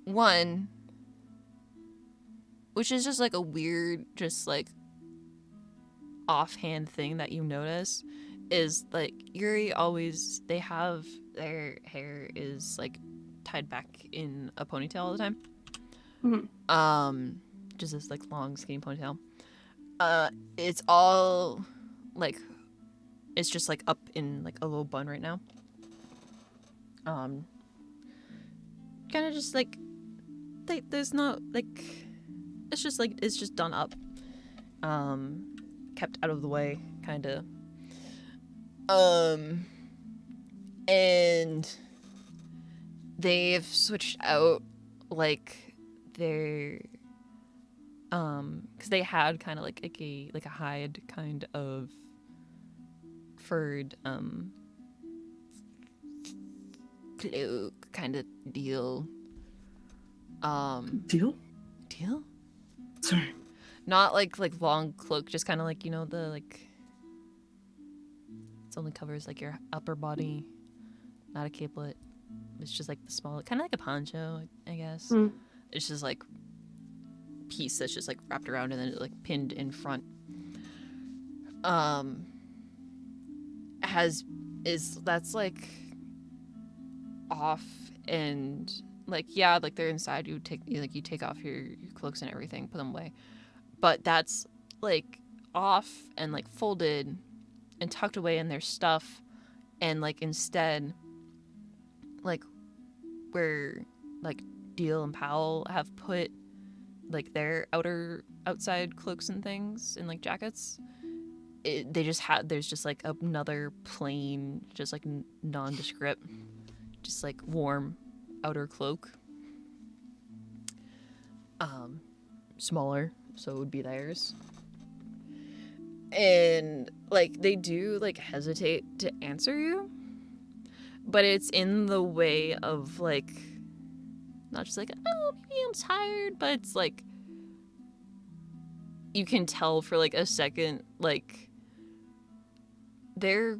C: One, which is just like a weird, just like offhand thing that you notice, is like Yuri always, they have their hair is like tied back in a ponytail all the time. Just this like long skinny ponytail. It's all like, it's just like up in like a little bun right now. Kind of just like there's not like, it's just like, it's just done up, kept out of the way, kind of. And they've switched out like their because they had kind of like a hide kind of furred cloak kind of deal.
B: Deal?
C: Deal?
B: Sorry.
C: Not like long cloak, just kind of like, you know, the like, it only covers like your upper body, not a capelet. It's just like the small, kind of like a poncho, I guess. It's just like piece that's just like wrapped around and then like pinned in front. That's like off, and like, yeah, like they're inside, you take off your cloaks and everything, put them away, but that's like off and like folded and tucked away in their stuff, and like instead, like where like Deal and Powell have put like their outside cloaks and things and like jackets, there's just like another plain, just like nondescript, just like warm outer cloak, smaller so it would be theirs. And like they do like hesitate to answer you, but it's in the way of like not just like, oh, maybe I'm tired, but it's like you can tell for like a second, like they're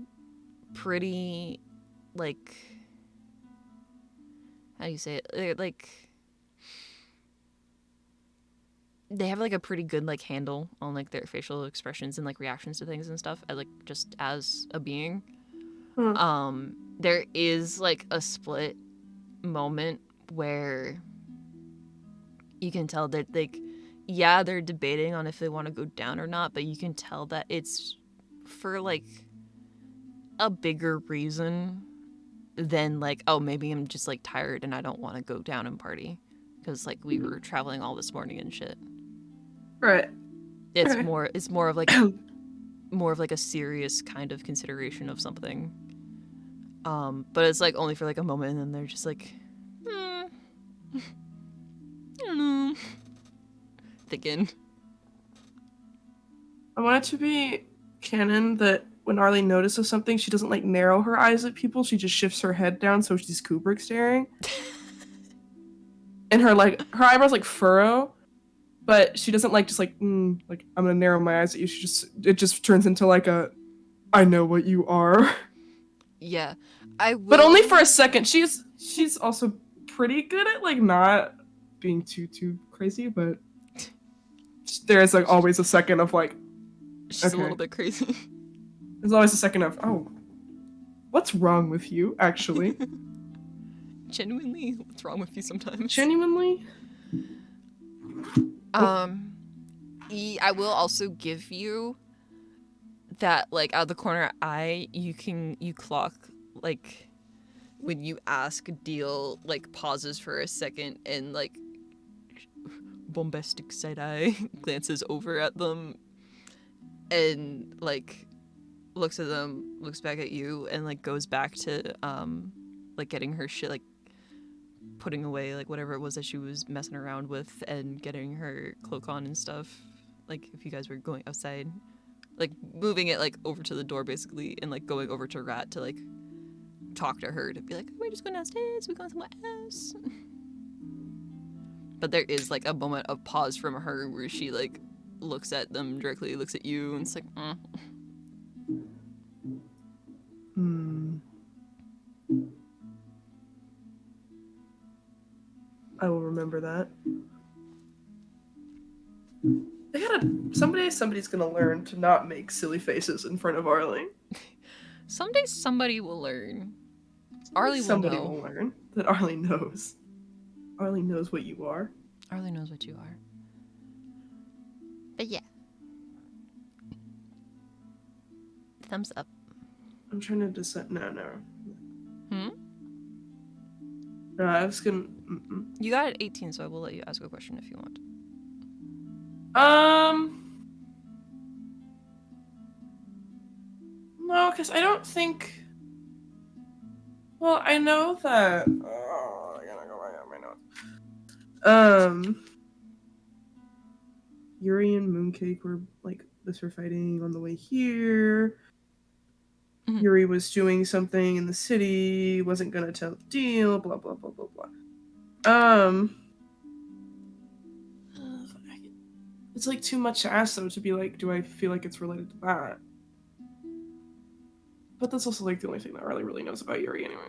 C: pretty like, how do you say it? They're like, they have like a pretty good like handle on like their facial expressions and like reactions to things and stuff, like just as a being. There is like a split moment where you can tell that like, yeah, they're debating on if they want to go down or not, but you can tell that it's for like a bigger reason than like, oh, maybe I'm just like tired and I don't want to go down and party because like we were traveling all this morning and shit.
B: Right.
C: It's
B: Okay.
C: more of like more of like a serious kind of consideration of something. But it's like only for like a moment, and then they're just like, I don't know, thinking.
B: I want it to be canon that when Arly notices something, she doesn't like narrow her eyes at people. She just shifts her head down so she's Kubrick staring. And her eyebrows like furrow, but she doesn't like just like I'm gonna narrow my eyes at you. It just turns into like a I know what you are.
C: Yeah, I will.
B: But only for a second. She's also pretty good at like not being too crazy, but there is like always a second of like
C: she's a little bit crazy.
B: There's always a second of what's wrong with you actually?
C: Genuinely, what's wrong with you sometimes?
B: Genuinely?
C: I will also give you that like out of the corner eye you clock like when you ask Deal like pauses for a second and like bombastic side eye glances over at them and like looks at them, looks back at you, and like goes back to like getting her shit, like putting away like whatever it was that she was messing around with and getting her cloak on and stuff. Like if you guys were going outside, like moving it like over to the door basically, and like going over to Rat to like talk to her to be like, we're just going downstairs, we're going somewhere else. But there is like a moment of pause from her where she like looks at them directly, looks at you, and it's like,
B: I will remember that. Somebody's gonna learn to not make silly faces in front of Arly.
C: Someday somebody will learn. Arly will
B: Somebody
C: know.
B: will learn that Arly knows. Arly knows what you are.
C: Arly knows what you are. But yeah. Thumbs up.
B: I'm trying to decide. No.
C: Hmm?
B: No, I was gonna.
C: You got it 18, so I will let you ask a question if you want.
B: No, because I don't think. Well, I know that. Oh, I gotta go right on my notes. Yuri and Mooncake were like this were fighting on the way here.
C: Mm-hmm.
B: Yuri was doing something in the city, wasn't gonna tell Deal, blah blah blah blah blah. It's like too much to ask them to be like, do I feel like it's related to that? But that's also like the only thing that Arly really knows about Yuri anyway.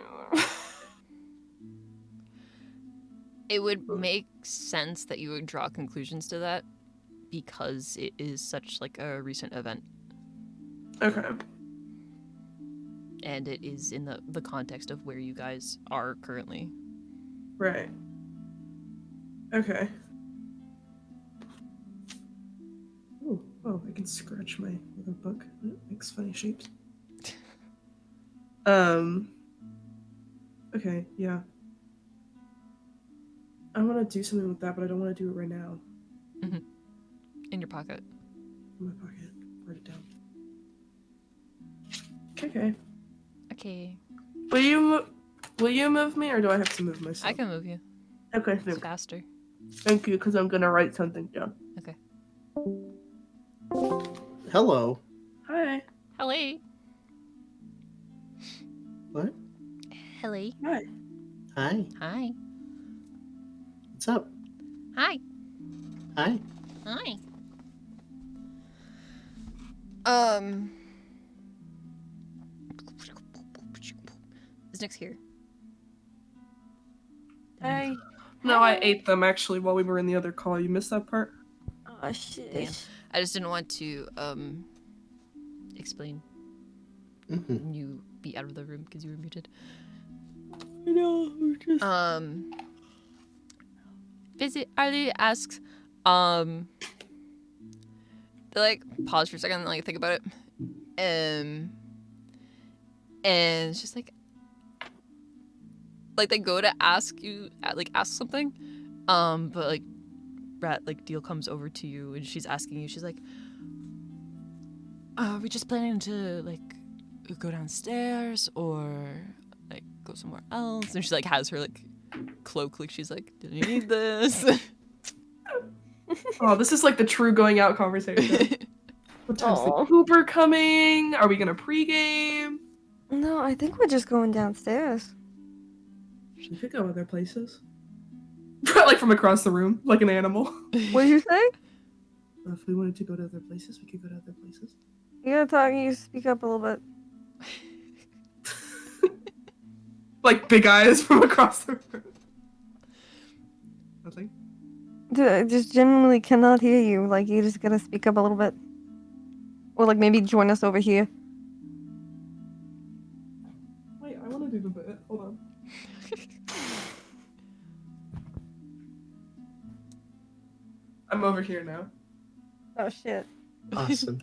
C: It would make sense that you would draw conclusions to that because it is such like a recent event.
B: Okay.
C: And it is in the context of where you guys are currently.
B: Right. Okay. Oh, I can scratch my other book. It makes funny shapes. Okay, yeah. I want to do something with that, but I don't want to do it right now.
C: Mm-hmm. In your pocket.
B: In my pocket. Write it down. Okay.
C: Okay.
B: Will you move me, or do I have to move myself?
C: I can move you.
B: Okay,
C: It's faster.
B: Thank you, because I'm gonna write something down.
C: Okay.
A: Hello.
B: Hi.
C: Hello.
A: What?
C: Hello.
B: Hi.
A: Hi.
C: Hi.
A: What's up?
C: Hi.
A: Hi.
C: Hi. Is Nick's here?
E: Hey.
B: No, I ate them actually while we were in the other call. You missed that part?
E: Oh shit.
C: Damn. I just didn't want to explain
A: Mm-hmm.
C: you be out of the room because you were muted.
E: I know. Just...
C: Visit Arly asks, they like pause for a second and like think about it. And it's just like they go to ask you ask something, but like Rat Deal comes over to you and she's asking you, she's like, are we just planning to like go downstairs or like go somewhere else? And she like has her like cloak, like she's like, didn't you need this?
B: Oh, this is like the true going out conversation. What time's
E: Aw.
B: the Uber coming? Are we gonna pregame?
F: No, I think we're just going downstairs.
B: We could go other places. Like from across the room, like an animal.
F: What did you say?
B: If we wanted to go to other places, we could go to other places.
F: You gotta talk. You speak up a little bit.
B: Like big eyes from across the room. Nothing.
F: Dude, I just genuinely cannot hear you. Like you just gotta speak up a little bit, or like maybe join us over here.
B: Wait, I want to do the bit. Hold on. I'm over here now.
F: Oh shit.
A: Awesome.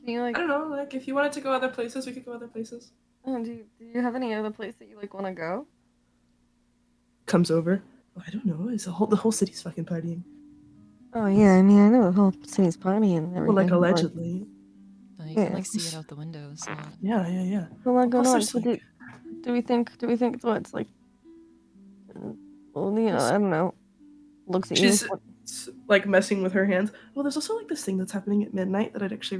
F: Can you like?
B: I don't know. Like, if you wanted to go other places, we could go other places.
F: Do you have any other place that you like want to go?
B: Comes over. Oh, I don't know. It's the whole city's fucking partying.
F: Oh yeah, I mean I know the whole city's partying and everything.
B: Well, like
F: but-
B: allegedly.
C: You can
F: Yeah.
C: like see it out the window. It's not.
B: Yeah, yeah, yeah.
F: A lot going
B: Plus,
F: on.
B: there's,
F: So
B: like-
F: do we think it's what it's like? Well, you know, I don't know. Looks at
B: She's
F: you.
B: like messing with her hands. Well, there's also like this thing that's happening at midnight that I'd actually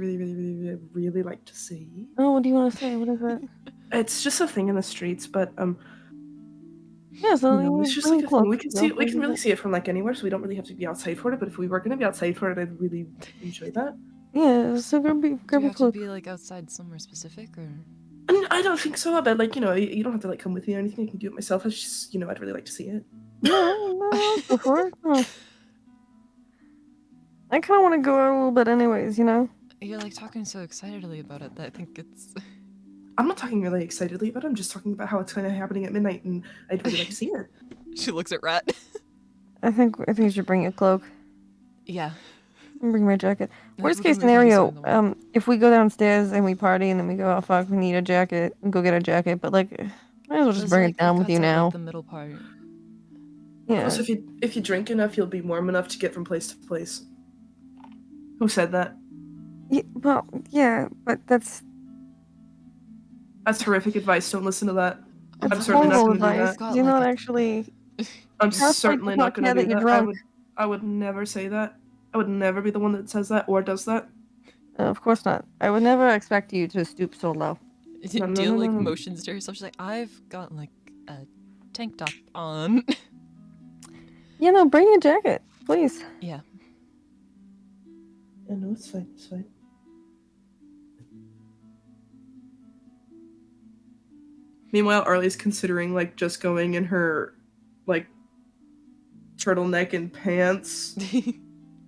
B: really like to see.
F: Oh, what do you want to say? What is it?
B: It's just a thing in the streets, but
F: Yeah, so
B: no,
F: you
B: it's just
F: bring
B: like a
F: close,
B: thing. We can
F: you know,
B: see. We
F: what
B: can
F: is
B: really
F: it?
B: see it from like anywhere, so we don't really have to be outside for it. But if we were gonna be outside for it, I'd really enjoy that.
F: Yeah, so grab
C: Do
F: a
C: you have to
F: cloak.
C: be like outside somewhere specific or?
B: I don't think so, but like you don't have to like come with me or anything. I can do it myself. It's just I'd really like to see it.
F: No, I'll go for it. Oh. I kind of want to go out a little bit, anyways. You know.
C: You're like talking so excitedly about it that I think it's.
B: I'm not talking really excitedly about it. I'm just talking about how it's kind of happening at midnight, and I'd really like to see it.
C: She looks at Rat.
F: I think you should bring a cloak.
C: Yeah.
F: And bring my jacket. Worst
C: We
F: case
C: can just
F: scenario,
C: find the one.
F: if we go downstairs and we party and then we go, oh fuck, we need a jacket, and go get a jacket. But like, might as well just
C: Those,
F: bring
C: like,
F: it down with
C: cuts
F: you
C: out,
F: now.
C: Like, the middle part.
F: Yeah.
B: Plus, if you drink enough, you'll be warm enough to get from place to place. Who said that?
F: Yeah. Well, yeah, but that's
B: Horrific advice. Don't listen to that. I'm
F: that's
B: certainly not
F: horrible
B: gonna do
F: advice.
B: that.
C: Got,
F: You're
C: like,
F: not
C: a-
F: actually.
B: I'm
F: Half like
B: certainly
F: the
B: not gonna
F: podcast
B: do
F: that you're
B: that.
F: drunk.
B: I would never say that. I would never be the one that says that or does that.
F: Of course not. I would never expect you to stoop so low.
B: No, no,
C: Deal
B: no,
C: like
B: no, no.
C: motions to herself. She's like, I've got like a tank top on.
F: Yeah, no, bring a jacket, please.
C: Yeah.
B: Yeah, no, it's fine. It's fine. Meanwhile, Arly's considering like just going in her like turtleneck and pants,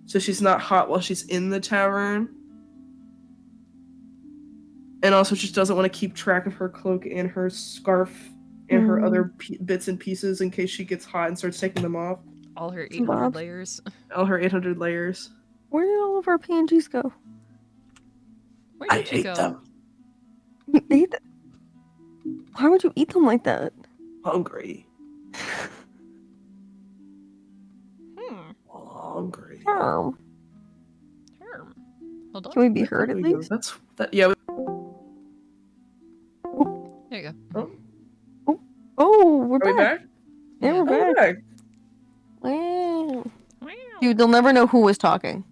B: so she's not hot while she's in the tavern. And also, she doesn't want to keep track of her cloak and her scarf and her other bits and pieces in case she gets hot and starts taking them off.
C: All her
F: Some
C: 800
F: bobs.
C: layers.
B: All her 800 layers.
F: Where did all of our PNGs go?
C: Where
B: I
C: did you
B: hate
C: go?
B: them.
F: You ate them? Why would you eat them like that?
B: Hungry.
C: Hmm.
B: Hungry.
F: Hold
C: Hold on.
F: Can we be
B: There
F: heard at
B: we go.
F: least?
B: That's that. Yeah.
C: There you go.
F: Oh, we're
B: Are we
F: back.
B: back?
F: Yeah,
C: Yeah.
F: we're
B: Oh,
F: back.
B: we're back.
F: Wow.
B: Do
F: Dude, they'll never know who was talking.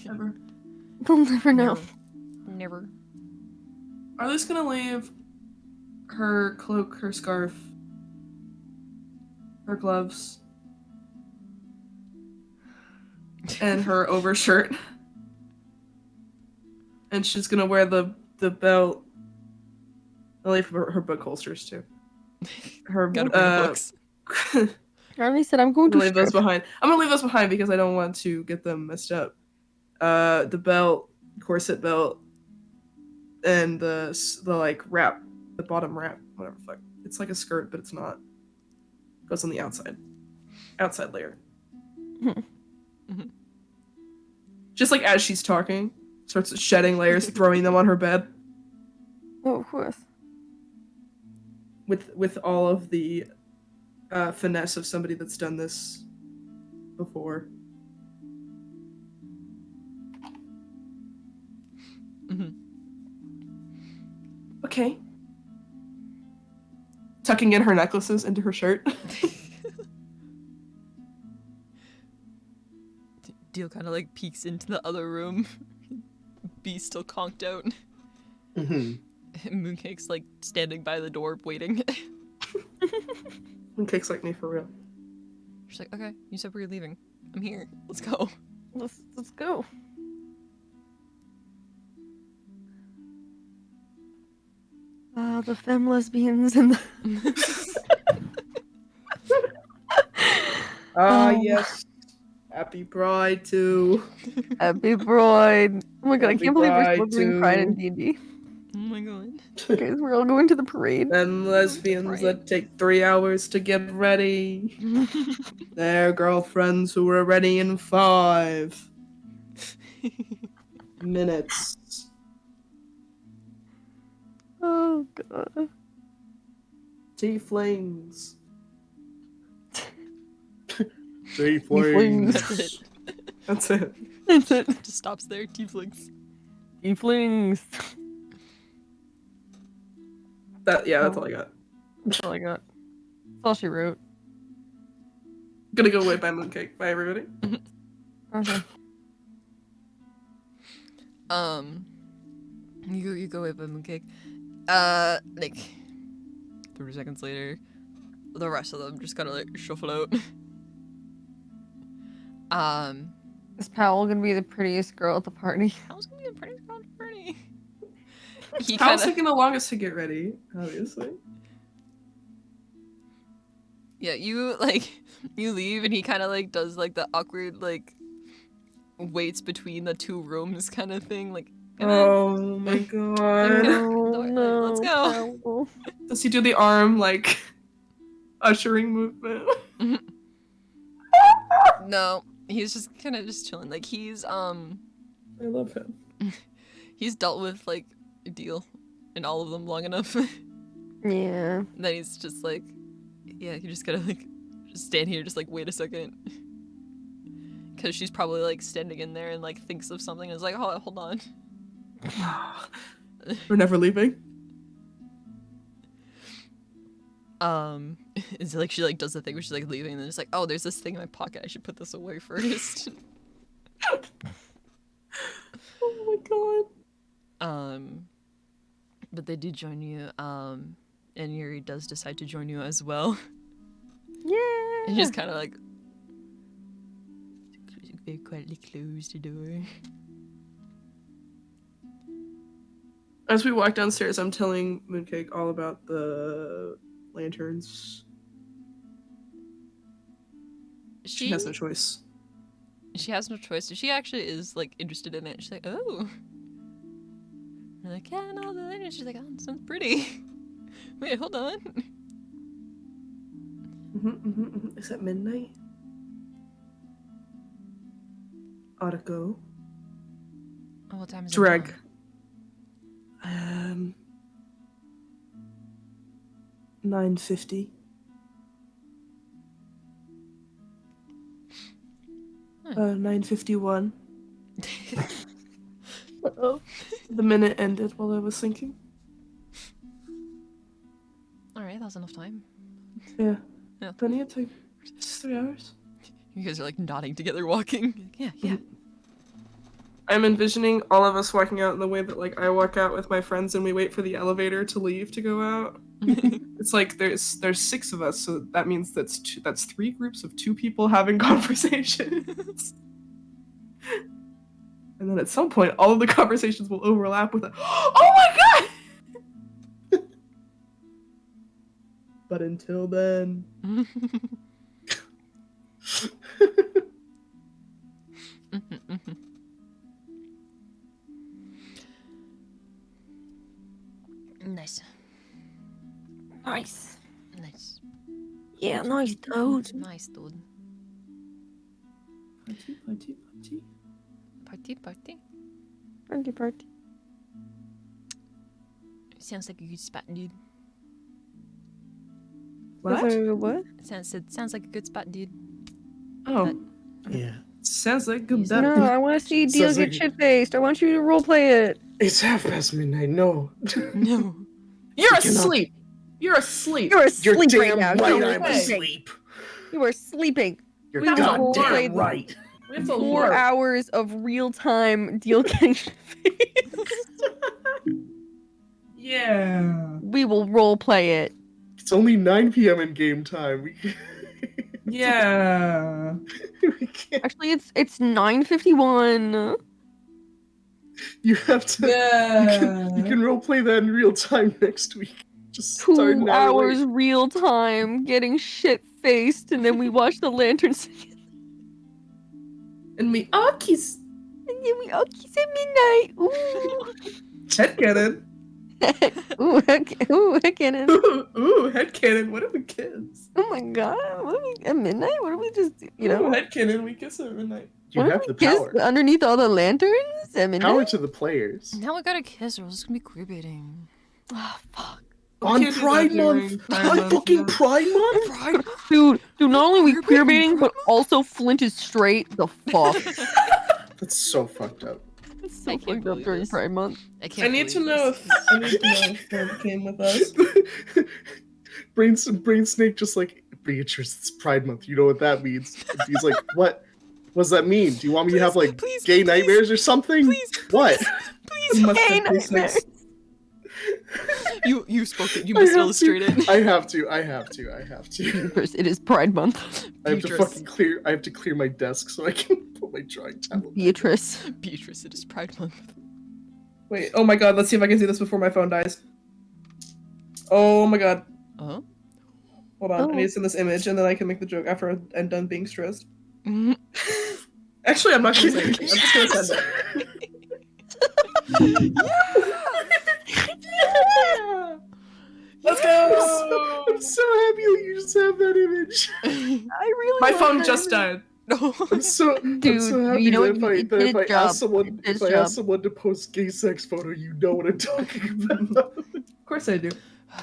B: Ever.
F: They'll never know.
C: Never.
B: Arly's gonna leave her cloak, her scarf, her gloves, and her overshirt. And she's gonna wear the belt. I'll leave her book holsters too. Her
C: Gotta bring the books.
F: Arly said, I'm going
B: I'm
F: to
B: gonna leave those
F: strip.
B: behind. I'm gonna leave those behind because I don't want to get them messed up. The belt, corset belt, and the like wrap, the bottom wrap, whatever the fuck. It's like a skirt, but it's not. It goes on the outside layer.
C: Mhm.
B: Just like as she's talking, starts shedding layers, throwing them on her bed
F: Oh, of course.
B: with all of the finesse of somebody that's done this before.
C: Mhm.
B: Okay. Tucking in her necklaces into her shirt.
C: Deal kind of like peeks into the other room. B still conked out.
A: Mhm.
C: Mooncake's like standing by the door waiting.
B: And Cake's like me for real.
C: She's like, okay, you said we were leaving. I'm here. Let's go.
F: Let's go. The femme lesbians and the...
B: Yes. Happy Pride to
F: Happy Pride. Oh my god, I
B: Happy
F: can't believe we're still
B: Pride
F: doing Pride in
B: to-
F: D&D.
C: Oh my god.
F: Guys, we're all going to the parade.
B: them lesbians that take 3 hours to get ready. Their girlfriends who were ready in 5 minutes.
F: Oh god.
B: Tieflings.
F: Tieflings.
C: That's it.
B: That's it.
F: That's it.
C: Just stops there. Tieflings.
F: Tieflings.
B: That's all I got.
F: That's all I got. That's all she wrote.
B: Gonna go away by Mooncake. Bye, everybody.
F: Okay.
C: You go with Mooncake. Like 30 seconds later, the rest of them just kind of like shuffle out.
F: Is Powell gonna be the prettiest girl at the party?
C: I was gonna be a pretty girl party.
B: He
C: He
B: Kyle's
C: kind of
B: taking the longest to get ready, obviously.
C: you leave and he kind of like does like the awkward like waits between the two rooms kind of thing like.
B: Oh my god.
C: Let's go.
F: Powell.
B: Does he do the arm like ushering movement?
C: No, he's just kind of just chilling. Like he's
B: I love him.
C: he's dealt with like a deal in all of them long enough.
F: Yeah.
C: Then he's just like, yeah, you just gotta like just stand here, just like wait a second, because she's probably like standing in there and like thinks of something and is like, oh, hold on.
B: We're never leaving.
C: It's like she like does the thing where she's like leaving and then it's like, oh, there's this thing in my pocket, I should put this away first.
B: Oh my god.
C: But they do join you, and Yuri does decide to join you as well.
F: Yeah.
C: And just kind of like very quietly close the door.
B: As we walk downstairs, I'm telling Mooncake all about the lanterns. She has no choice.
C: She has no choice. She actually is like interested in it. She's like, oh. I'm like, yeah, no, the lanterns. She's like, oh, it sounds pretty. Wait, hold on.
B: Is it midnight? Ought to go.
C: Oh, what time is
B: Dreg.
C: it?
B: 9:50. 9:51.
F: Uh-oh.
B: The minute ended while I was thinking.
C: Alright, that was enough time.
B: Yeah.
C: Yeah.
B: Plenty of time. It's 3 hours.
C: You guys are like nodding together, walking. Yeah, yeah.
B: I'm envisioning all of us walking out in the way that like I walk out with my friends and we wait for the elevator to leave to go out. It's like there's 6 of us, so that means that's 3 groups of 2 people having conversations. And then at some point, all of the conversations will overlap with a, oh my god! But until then,
C: Nice.
F: Nice.
C: Nice.
F: Yeah, nice, dude.
C: Nice, dude.
B: party, party, party.
C: Party, party.
F: Party, party.
C: Sounds like a good spot, dude.
B: What?
F: What?
C: Sounds like a good spot, dude.
B: Oh,
A: Yeah.
B: sounds like good.
F: No, I want to see Deal
A: Sounds
F: get
A: like-
F: shit-faced. I want you to roleplay it.
A: It's midnight. No.
C: No.
B: You're
A: cannot-
B: asleep. You're asleep.
F: You're
A: You're
F: asleep right
A: damn
F: now.
A: right
F: You're
A: I'm
F: sleeping.
A: asleep.
F: You are sleeping.
A: You're
F: We will
A: goddamn
F: roleplay
A: right.
B: We have to
F: 4
B: work.
F: hours of real-time Deal getting shit-faced.
B: Yeah.
F: We will roleplay it.
A: It's only 9 p.m. in game time.
B: Yeah.
A: We can't.
F: Actually, it's 9:51.
A: You have to.
B: Yeah.
A: You can roleplay that in real time next week. Just
F: 2
A: start an hour
F: hours
A: late.
F: real time getting shit-faced, and then we watch the lanterns.
B: And we kiss.
F: And then we all kiss at midnight. Ooh.
B: Head cannon.
F: Ooh, heck cannon.
B: Ooh, head cannon. What if we kiss?
F: Oh my god. What are we at midnight? What are we just, you
B: Ooh,
F: know?
B: head cannon. We kiss at midnight.
A: You
F: What
A: have
F: if
A: the
F: we kiss
A: power.
F: underneath all the lanterns at midnight?
A: Power to the players.
C: Now I gotta kiss her. This is gonna be queerbaiting.
F: Oh, fuck.
B: We
A: On
B: can't do that
A: Pride
B: during
A: Month.
B: Pride
A: On
B: Month,
A: fucking
B: yeah.
A: Pride Month.
C: Pride.
F: Dude, not only we
C: Queer baiting,
F: queerbaiting, but also Flint is straight. The fuck?
A: That's so fucked up.
F: It's so
C: I can't
F: fucked up
C: believe
F: during
C: this.
F: Pride Month.
B: I need to know if Flint came with us.
A: Brain Snake just like, Beatrice, it's Pride Month. You know what that means? And he's like, what? What does that mean? Do you want me to have like
C: please,
A: gay
C: please,
A: nightmares or something?
C: Please,
A: What?
C: please.
B: Must
F: Gay
B: have been sex.
F: nightmares.
C: You spoke it. You
A: I
C: must
A: have
C: illustrate
A: to,
C: it.
A: I have to. I have to.
F: Beatrice, it is Pride Month.
A: I have to
C: Beatrice.
A: fucking clear. I have to clear my desk so I can put my drawing tablet.
F: Beatrice.
C: Beatrice, it is Pride Month.
B: Wait, oh my god, let's see if I can see this before my phone dies. Oh my god.
C: Uh-huh.
B: Hold on, I need
F: Oh.
B: to send this image and then I can make the joke after I'm done being stressed.
C: Mhm.
B: Actually, I'm not gonna say anything. I'm just gonna send it. Let's go!
A: I'm so happy that you just have that image.
F: I really
B: My
F: love
B: phone
F: that
B: just
F: image.
B: died.
C: No.
A: I'm so
F: Dude,
A: happy
F: you know
A: that
F: what?
A: if
F: You did
A: I
F: its job.
A: ask someone
F: You did
A: if
F: its
A: I
F: job.
A: ask someone to post gay sex photo, you know what I'm talking about.
B: Of course I do.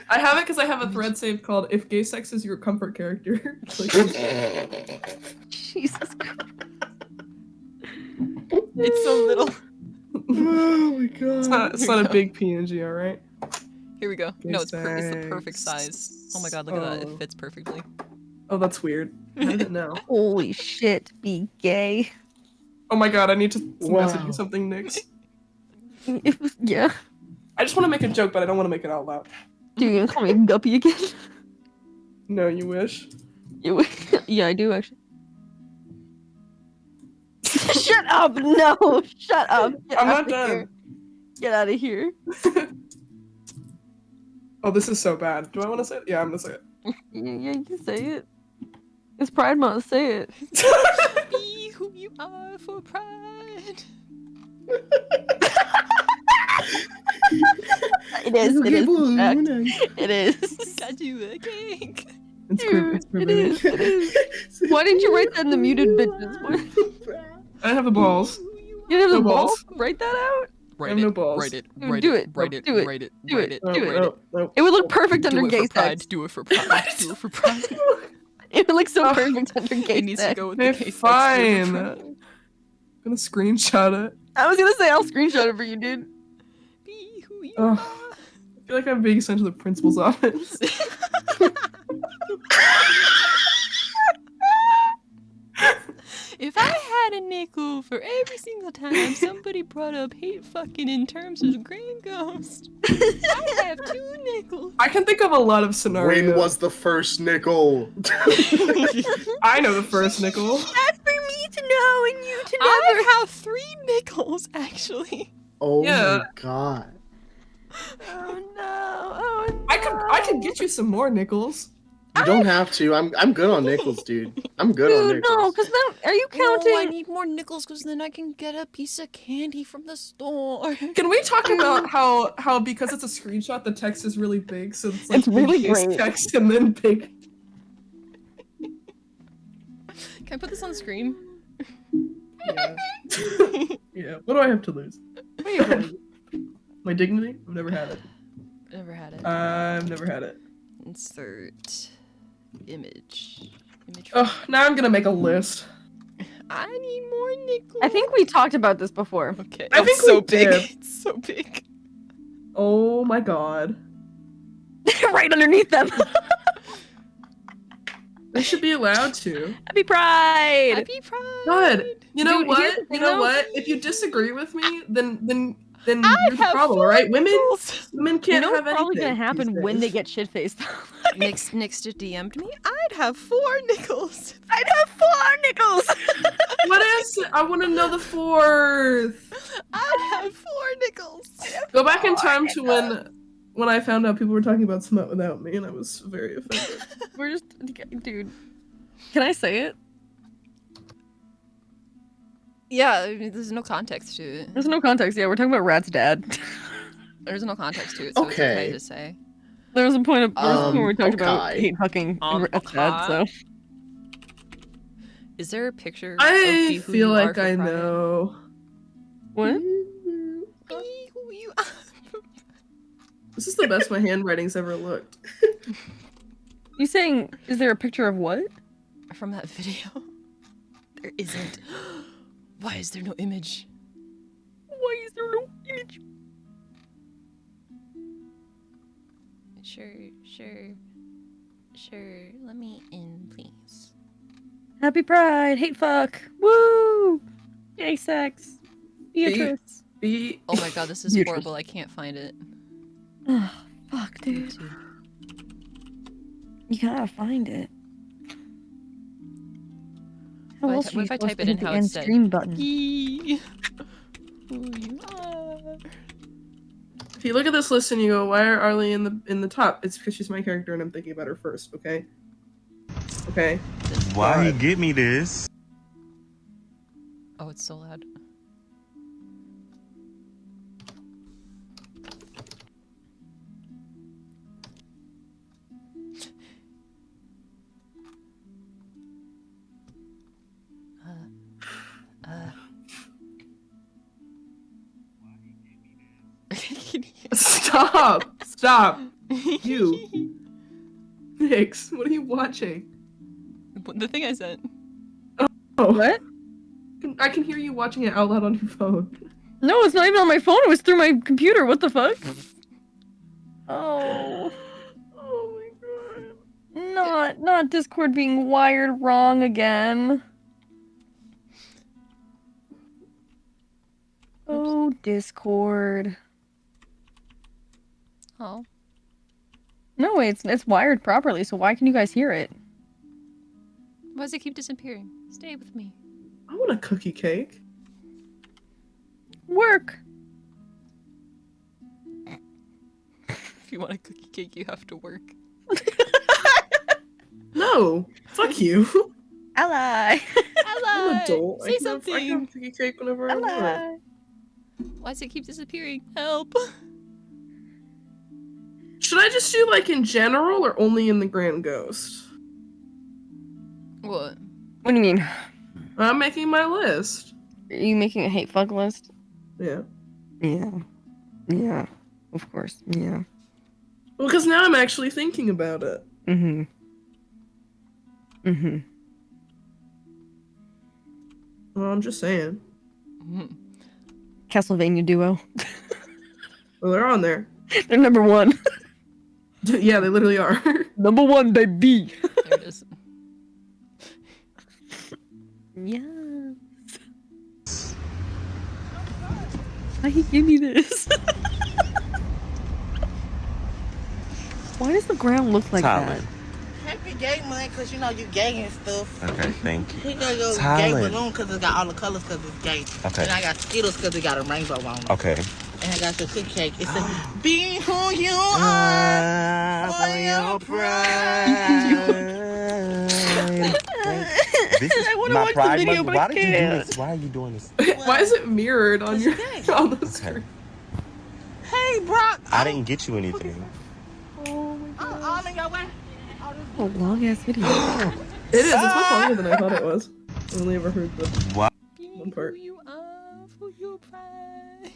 B: I have it because I have a thread saved called "If Gay Sex is Your Comfort Character." It's like,
F: Jesus Christ.
C: It's so little.
A: Oh my god.
B: it's not a big PNG, all right.
C: Here we go.
B: Gay
C: No, it's the perfect
B: sex.
C: size. Oh my god, look at that.
B: Oh.
C: It fits perfectly.
B: Oh, that's weird. How did it know?
F: Holy shit, be gay.
B: Oh my god, I need to message
A: Wow.
B: you something, Nix.
F: It was, yeah.
B: I just want to make a joke, but I don't want to make it out loud.
F: Dude, you gonna call me Guppy again?
B: No, you wish.
F: Yeah, I do actually. Shut up! No! Shut up! Get
B: I'm
F: out
B: not
F: of here.
B: done.
F: Get out of here.
B: Oh, this is so bad. Do I want to say it? Yeah, I'm gonna say it.
F: Yeah, you can say it. It's Pride Month, say it.
C: Be who you are for pride.
F: It is, it is. in fact. It is.
C: Got you a cake.
B: It's
F: Dude, it is, it is. Why didn't you write that in the muted bitches? Why-
B: I don't have the balls.
F: You didn't have
B: No
F: the
B: balls.
F: balls? Write that out?
C: Write
B: have
C: it.
B: no balls.
C: Write it.
F: Dude,
C: Write
F: do
C: it.
F: it.
C: Write it.
F: Do it.
C: Write it.
F: Do
C: Write
F: it.
C: it.
B: No,
F: Do it.
C: Write it.
B: no.
F: It would look perfect under
C: Do it
F: gay
C: for pride.
F: sex.
C: Do it for pride. Do it for pride.
F: It would look so
B: Oh.
F: perfect under gay
C: It needs to
F: sex.
C: go with
B: Okay,
C: the case.
B: fine. I'm gonna screenshot it.
F: I was gonna say I'll screenshot it for you, dude.
C: Be who you
B: Oh.
C: are.
B: I feel like I'm being sent to the principal's office.
C: If I had a nickel for every single time somebody brought up hate fucking in terms of Grand Ghost, I'd have 2 nickels.
B: I can think of a lot of scenarios.
A: When was the first nickel?
B: I know the first nickel.
F: That's for me to know and you to
C: I have 3 nickels, actually.
A: Oh
B: Yeah.
A: my god.
F: Oh no. Oh no.
B: I could get you some more nickels.
A: You don't have to. I'm good on nickels, dude. I'm good on
F: Dude,
A: nickels.
F: no, because then are you
C: No, I
F: counting?
C: need more nickels because then I can get a piece of candy from the store.
B: Can we talk about how because it's a screenshot, the text is really big, so it's like
F: It's really
B: big face
F: great.
B: text and then big.
C: Can I put this on screen?
B: Yeah. Yeah. What do I have to lose? My dignity? I've never had it.
C: Never had it.
B: I've never had it.
C: Insert image.
B: Oh, now I'm gonna make a list.
C: I need more nickels.
F: I think we talked about this before.
C: Okay.
B: I think
C: it's so
B: we
C: big.
B: did.
C: It's so big.
B: Oh my god.
F: Right underneath them.
B: They should be allowed to.
F: Happy Pride.
C: Happy Pride.
B: Good. You know
F: Dude, here's the
B: what?
F: thing,
B: You know
F: though.
B: what? If you disagree with me, then
C: I
B: you're the
C: have
B: problem,
C: 4
B: right? Women
C: nickels.
B: women
F: You
B: can't
F: know
B: have
F: what's probably
B: anything
F: gonna happen
B: these
F: when they
B: days.
F: get shit faced?
C: Next DM'd me. I'd have 4 nickels.
F: I'd have 4 nickels.
B: What is it? I want to know the 4th.
C: I'd have 4 nickels.
B: Go back in time to when I found out people were talking about smut without me, and I was very offended.
F: We're just, dude. Can I say it?
C: Yeah, I mean, there's no context to it.
F: There's no context. Yeah, we're talking about Rat's dad.
C: There's no context to it, so it's
A: Okay.
C: okay to say.
F: There was a point where we talked about
A: okay.
F: hate fucking Rat's dad. So
C: Is there a picture of
B: I
C: Be Who
B: feel
C: You Are
B: like
C: for
B: I
C: Pride?
B: know.
F: what?
C: Be who you are.
B: This is the best my handwriting's ever looked.
F: You saying? Is there a picture of what?
C: From that video. There isn't. Why is there no image?
F: Why is there no image?
C: Sure. Let me in, please.
F: Happy Pride. Hate fuck. Woo. Gay sex. Beatrice.
C: Oh my god, this is
F: Beatrice.
C: horrible. I can't find it.
F: Oh, fuck, dude. You gotta find it. How
C: What
F: else
C: if
F: are you
C: I type
F: supposed to
C: it in
F: hit the
C: how
F: end
C: it's said?
F: stream button?
C: Be who you are.
B: If you look at this list and you go, "Why are Arly in the top?" It's because she's my character and I'm thinking about her first. Okay. Okay.
G: Why you get me this?
C: Oh, it's so loud.
B: Stop. You. Nix, what are you watching?
C: The thing I sent.
B: Oh,
F: What?
B: I can hear you watching it out loud on your phone.
F: No, it's not even on my phone. It was through my computer. What the fuck? Oh.
B: Oh my god.
F: Not Discord being wired wrong again. Oh, Discord.
C: Oh.
F: No, it's wired properly, so why can you guys hear it?
C: Why does it keep disappearing? Stay with me.
B: I want a cookie cake.
F: Work.
C: If you want a cookie cake, you have to work.
B: No, fuck you.
F: Ally.
B: I'm an adult.
C: Say
B: I can have
C: something.
B: cookie cake whenever I want.
F: Ally.
C: Why does it keep disappearing? Help.
B: Should I just do like in general or only in the Grand Ghost?
C: What?
F: What do you mean?
B: I'm making my list.
F: Are you making a hate fuck list?
B: Yeah.
F: Yeah. Yeah. Of course. Yeah.
B: Well, because now I'm actually thinking about it.
F: Mm-hmm. Mm-hmm.
B: Well, I'm just saying.
F: Castlevania duo.
B: Well, they're on there.
F: They're number 1.
B: Yeah, they literally are.
F: Number 1, baby.
C: There it is.
E: Yes. Why he give me this? Why does the ground look like
G: Talent.
H: Happy gay month, because you know you gay and stuff.
G: Okay, thank you.
H: He got your gay
G: Talent.
H: balloon because it's got all the colors because it's gay.
G: Okay.
H: And I got Skittles because it got a rainbow on it.
G: Okay.
H: And I got your cookie cake. It says, be who you are for your pride.
G: This is
E: I wanna
G: my
E: watch the
G: pride
E: video,
G: month.
E: but I
G: Why did you do
E: can't.
G: this? Why are you doing this?
B: Why is it mirrored on your on the
G: Okay.
B: screen?
H: Hey, Brock.
G: I didn't get you anything.
H: I'm all in your way.
E: A long ass video.
B: It is. It's much longer than I thought it was. I only ever heard the
G: What?
B: one part.
C: Who you are for your pride.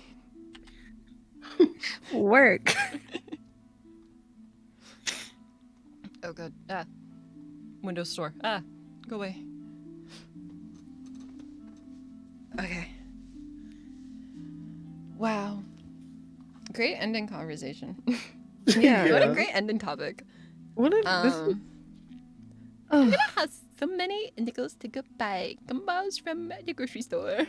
E: Work.
C: Oh god. Ah. Windows store. Ah. Go away. Okay. Wow. Great ending conversation.
E: Yeah.
C: What a
A: Yeah.
C: great ending topic.
E: What a this is,
C: I'm
E: oh,
C: gonna have so many indigos to goodbye gumbos from the grocery store.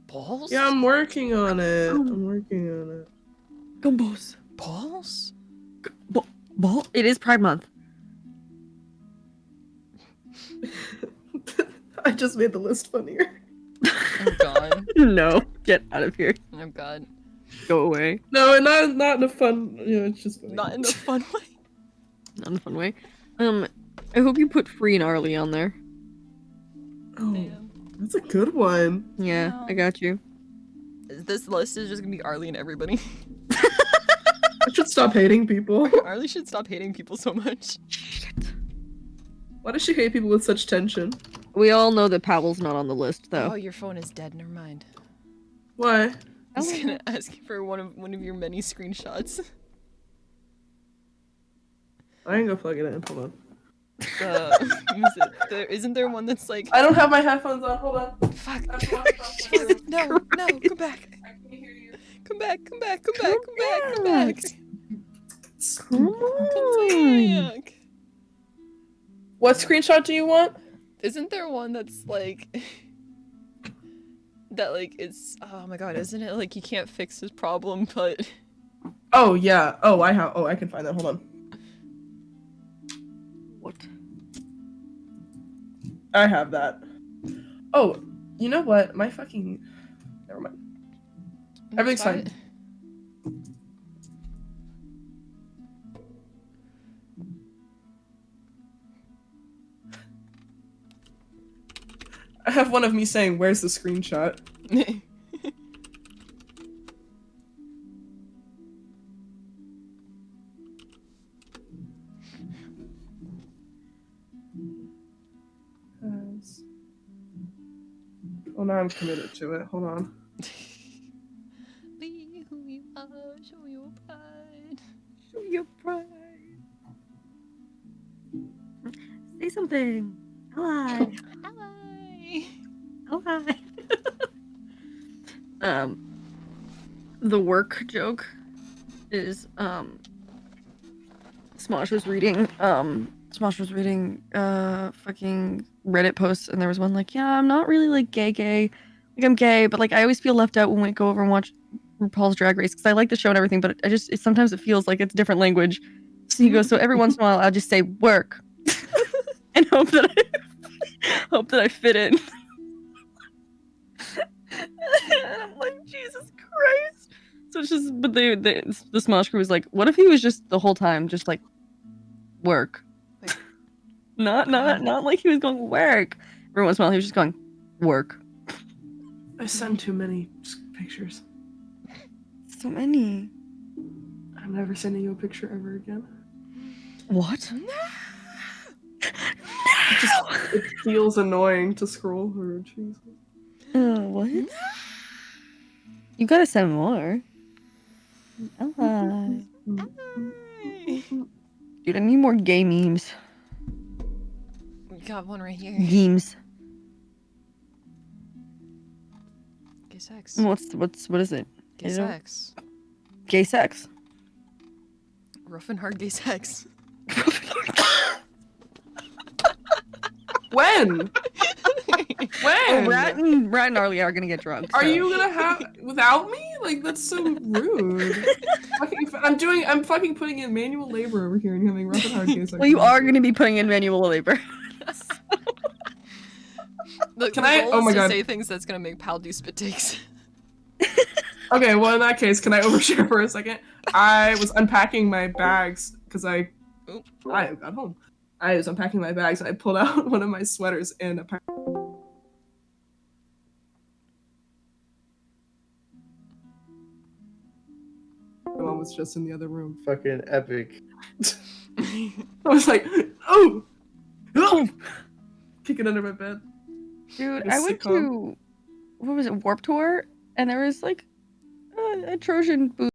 C: Balls?
B: Yeah, I'm working on it. I'm working on it.
E: gumbos.
C: Balls?
E: Ball. It is Pride Month.
B: I just made the list funnier.
C: Oh god.
E: No, get out of here.
C: Oh god.
E: Go away.
B: No, not in a fun. You know, it's just funny.
C: Not in a fun way.
E: Not in a fun way. I hope you put Free and Arly on there.
B: Oh,
C: Damn.
B: that's a good one.
E: Yeah,
C: No.
E: I got you.
C: This list is just gonna be Arly and everybody.
B: I should stop hating people.
C: Arly should stop hating people so much.
B: Why does she hate people with such tension?
E: We all know that Powell's not on the list,
C: Oh,
E: though.
C: your phone is dead. Never mind.
B: Why?
C: I was gonna ask you for one of your many screenshots.
B: I ain't gonna plug it in. Hold on.
C: Isn't there one that's like,
B: I don't have my headphones on. Hold on.
C: fuck?
B: I have to watch my
C: No, no, come back.
B: I can't hear you.
C: Come back, come back, come back, come back, come back.
E: Come on.
C: Back.
B: What screenshot do you want?
C: Isn't there one that's like that like it's oh my god, isn't it like you can't fix his problem but
B: Oh yeah. Oh, I have. Oh, I can find that. Hold on.
E: What?
B: I have that. Oh, you know what? My fucking. Never mind. Everything's fine. I have one of me saying, "Where's the screenshot?" Oh, now I'm committed to it. Hold on.
C: Be who you are, show your pride.
E: Show your pride. Say something. Ally.
C: Ally.
E: Ally. The work joke is Smosh was reading fucking Reddit posts, and there was one like, yeah, I'm not really like gay, like I'm gay, but like I always feel left out when we go over and watch RuPaul's Drag Race because I like the show and everything, but sometimes it feels like it's a different language. So he goes, so every once in a while I'll just say work and hope that I fit in. And I'm like, Jesus Christ. So it's just, but the Smosh crew was like, what if he was just the whole time just like work?
C: Like,
E: Not like he was going work. Every once in a while he was just going work.
B: I send too many pictures.
E: So many.
B: I'm never sending you a picture ever again.
E: What?
B: It feels annoying to scroll through. Jesus.
E: What? You gotta send more. Ally. Dude, I need more gay memes.
C: we got one right here.
E: Games.
C: Gay sex.
E: What is it?
C: Gay
E: I don't-
C: sex.
E: Gay sex.
C: Rough and hard gay sex.
B: When?
E: Oh,
B: When?
E: Rat and Arly are gonna get drunk.
B: Are
E: so.
B: you gonna have without me? Like that's so rude. I'm fucking putting in manual labor over here and having rough and hard case.
E: Well, you are gonna be putting in manual labor.
C: Look,
B: Can
C: the
B: I-
C: goal
B: oh
C: is
B: my
C: to
B: God.
C: say things that's gonna make Pal do spit takes.
B: Okay, well in that case, can I overshare for a second? I was unpacking my bags because I got home. I was unpacking my bags and I pulled out one of my sweaters and a pack. My mom was just in the other room.
A: Fucking epic.
B: I was like, oh, kicking under my bed.
E: Dude,
B: Like a
E: I went
B: sitcom.
E: to what was it, Warp Tour, and there was like a Trojan booth